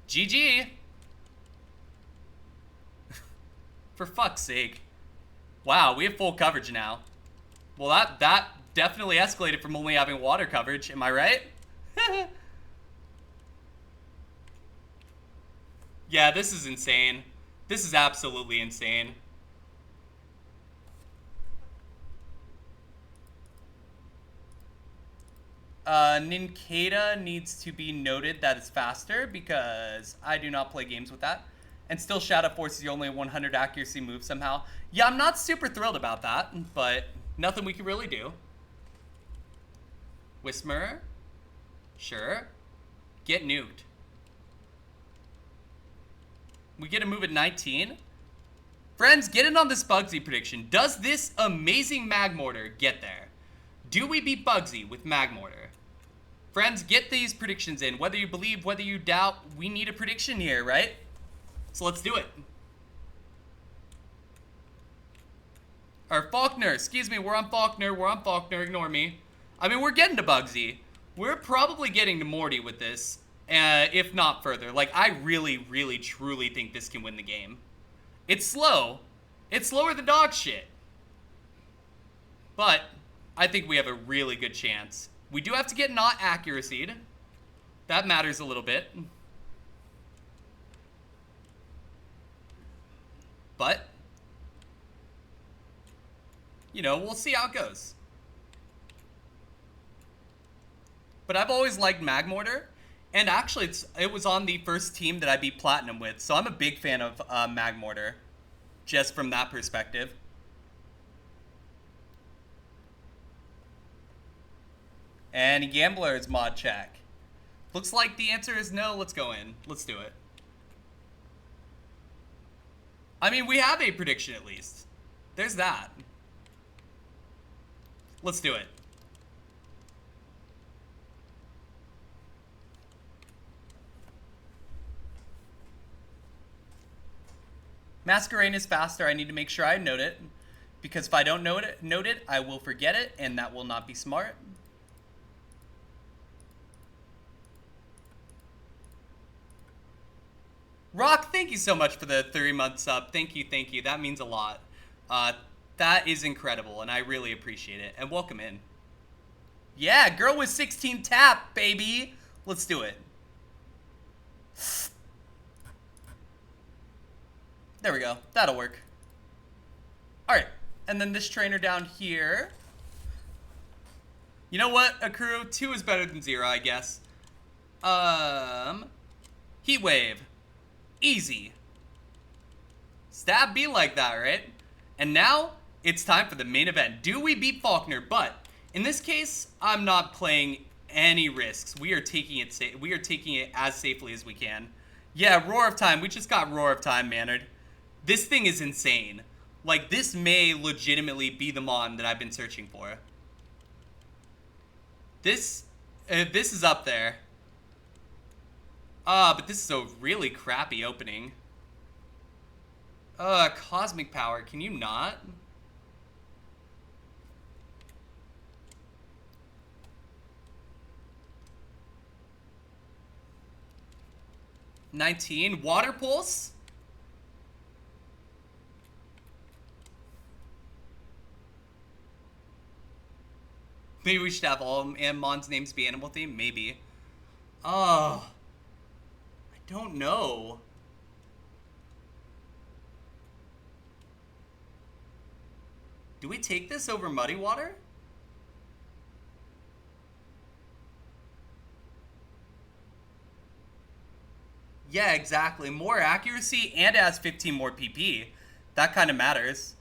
GG. For fuck's sake. Wow, we have full coverage now. Well, that definitely escalated from only having water coverage. Am I right? Yeah, this is insane. This is absolutely insane. Ninkata needs to be noted that it's faster because I do not play games with that. And still Shadow Force is the only 100 accuracy move somehow. Yeah, I'm not super thrilled about that, but nothing we can really do. Whismer. Sure. Get nuked. We get a move at 19. Friends, get in on this Bugsy prediction. Does this amazing Magmortar get there? Do we beat Bugsy with Magmortar? Friends, get these predictions in. Whether you believe, whether you doubt, we need a prediction here, right? So let's do it. Or Faulkner, excuse me, we're on Faulkner, ignore me. I mean, we're getting to Bugsy. We're probably getting to Morty with this, if not further. Like, I really, really, truly think this can win the game. It's slow. It's slower than dog shit. But I think we have a really good chance. We do have to get not accuracy'd. That matters a little bit. But, you know, we'll see how it goes. But I've always liked Magmortar, and actually it was on the first team that I beat Platinum with, so I'm a big fan of Magmortar, just from that perspective. And Gambler's mod check. Looks like the answer is no. Let's go in. Let's do it. I mean, we have a prediction at least. There's that. Let's do it. Masquerain is faster. I need to make sure I note it. Because if I don't note it, I will forget it, and that will not be smart. Rock, thank you so much for the 3-month sub. Thank you, thank you. That means a lot. That is incredible, and I really appreciate it. And welcome in. Yeah, girl with 16 tap, baby. Let's do it. There we go. That'll work. Alright. And then this trainer down here. You know what, Akuru? 2 is better than 0, I guess. Heat Wave. Easy. Stab be like that, right? And now, it's time for the main event. Do we beat Faulkner? But, in this case, I'm not playing any risks. We are taking it as safely as we can. Yeah, Roar of Time. We just got Roar of Time mannered. This thing is insane. Like, this may legitimately be the Mon that I've been searching for. This is up there. But this is a really crappy opening. Cosmic Power, can you not? $19, Water Pulse? Maybe we should have all Mon's names be animal themed? Maybe. Oh. I don't know. Do we take this over Muddy Water? Yeah, exactly. More accuracy and it has 15 more PP. That kind of matters.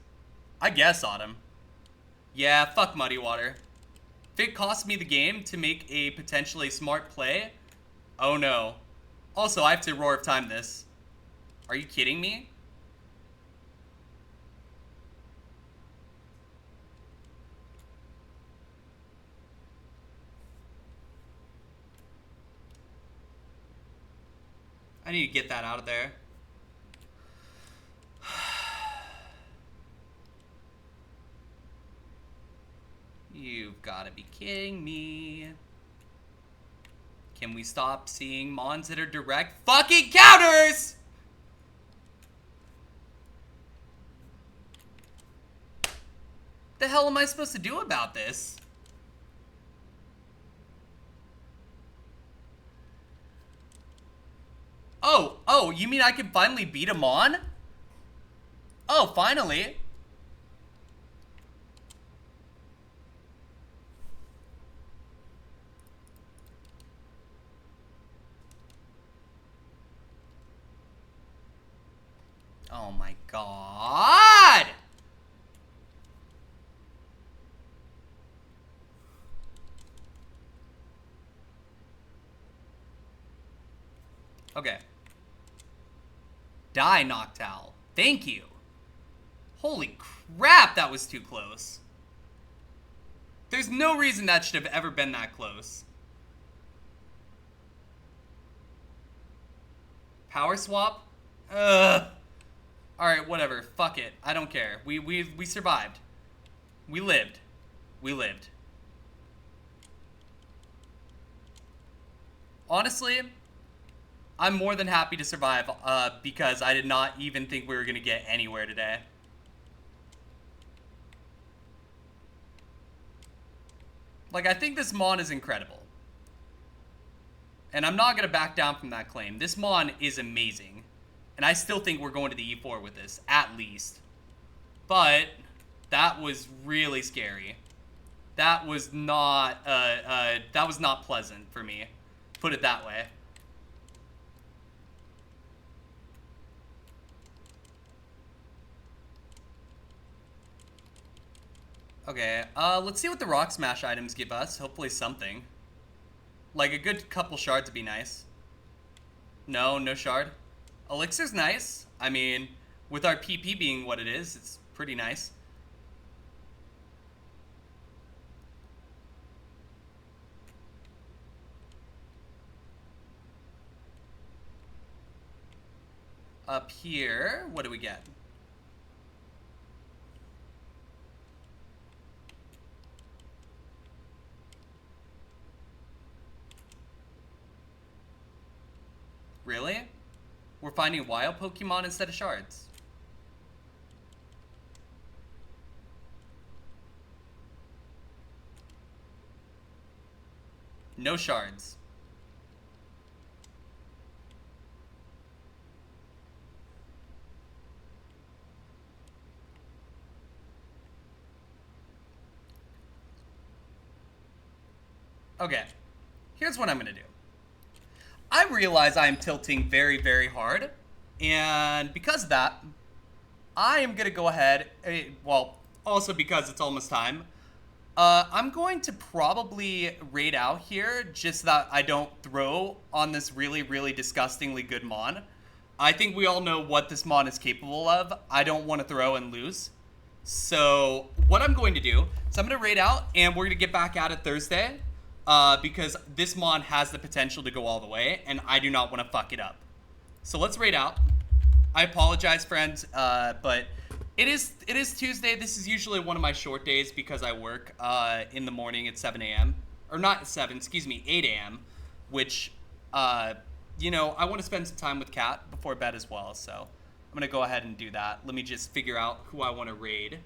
I guess, Autumn. Yeah, fuck Muddy Water. If it costs me the game to make a potentially smart play, oh no. Also, I have to Roar of Time this. Are you kidding me? I need to get that out of there. You've got to be kidding me. Can we stop seeing Mons that are direct fucking counters? The hell am I supposed to do about this? Oh, you mean I can finally beat him on? Oh, finally. Oh my god! Okay. Die, Noctowl. Thank you. Holy crap, that was too close. There's no reason that should have ever been that close. Power swap? Ugh. Alright, whatever. Fuck it. I don't care. We survived. We lived. We lived. Honestly, I'm more than happy to survive, because I did not even think we were going to get anywhere today. Like, I think this Mon is incredible. And I'm not going to back down from that claim. This Mon is amazing. And I still think we're going to the E4 with this, at least. But that was really scary. That was not pleasant for me. Put it that way. Okay, let's see what the Rock Smash items give us. Hopefully something. Like, a good couple shards would be nice. No shard. Elixir's nice. I mean, With our PP being what it is, it's pretty nice. Up here, what do we get? Really? We're finding wild Pokemon instead of shards. No shards. Okay, here's what I'm gonna do. I realize I am tilting very, very hard, and because of that, I am gonna go ahead, well, also because it's almost time, I'm going to probably raid out here just so that I don't throw on this really, really disgustingly good Mon. I think we all know what this Mon is capable of. I don't want to throw and lose. So what I'm going to do is I'm going to raid out and we're going to get back at it Thursday because this Mon has the potential to go all the way and I do not want to fuck it up. So let's raid out. I apologize, friends, but it is Tuesday. This is usually one of my short days because I work in the morning at 7 a.m. Or not 7, excuse me, 8 a.m. Which, you know, I want to spend some time with Kat before bed as well. So I'm going to go ahead and do that. Let me just figure out who I want to raid.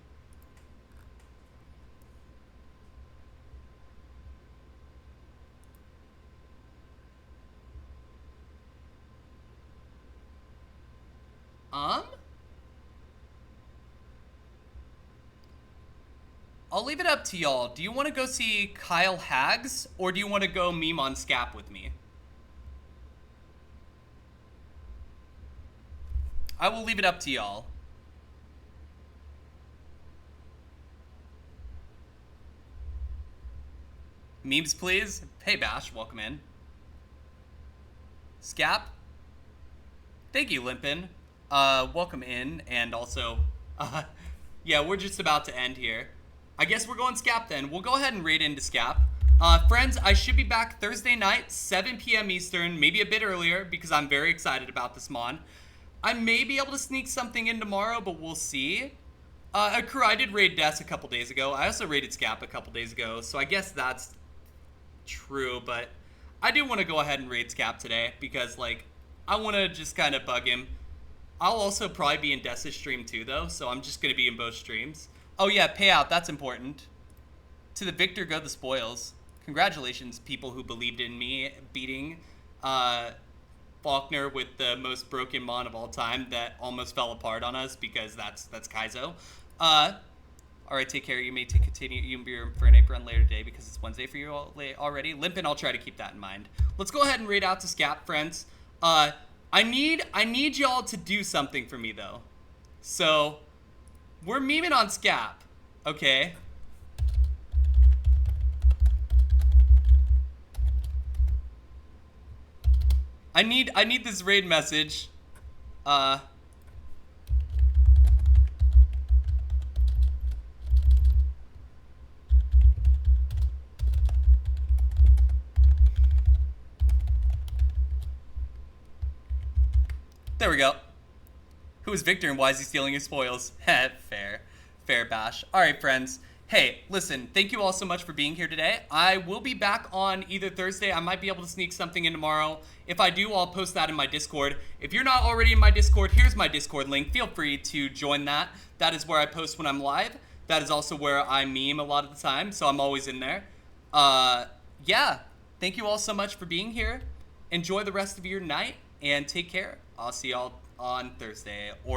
I'll leave it up to y'all. Do you want to go see Kyle Hags, or do you want to go meme on Scap with me? I will leave it up to y'all. Memes, please. Hey, Bash, welcome in. Scap. Thank you, Limpin. Welcome in, and also, yeah, we're just about to end here. I guess we're going Scap then. We'll go ahead and raid into Scap. Friends, I should be back Thursday night, 7 p.m. Eastern, maybe a bit earlier, because I'm very excited about this Mon. I may be able to sneak something in tomorrow, but we'll see. Crew, I did raid Des a couple days ago. I also raided Scap a couple days ago, so I guess that's true, but I do want to go ahead and raid Scap today, because, like, I want to just kind of bug him. I'll also probably be in Des' stream too, though, so I'm just going to be in both streams. Oh yeah, payout, that's important. To the victor go the spoils. Congratulations, people who believed in me beating Faulkner with the most broken Mon of all time that almost fell apart on us because that's Kaizo. Alright, take care. You may continue your Infernape run later today because it's Wednesday for you already. Limpin', I'll try to keep that in mind. Let's go ahead and raid out to Scap, friends. I need y'all to do something for me, though. So, we're memeing on Scap, okay? I need this raid message. There we go. Who is Victor and why is he stealing his spoils? Fair, Bash. Alright, friends. Hey, listen, thank you all so much for being here today. I will be back on either Thursday. I might be able to sneak something in tomorrow. If I do, I'll post that in my Discord. If you're not already in my Discord, here's my Discord link. Feel free to join that. That is where I post when I'm live. That is also where I meme a lot of the time, so I'm always in there. Yeah, thank you all so much for being here. Enjoy the rest of your night, and take care. I'll see y'all on Thursday, or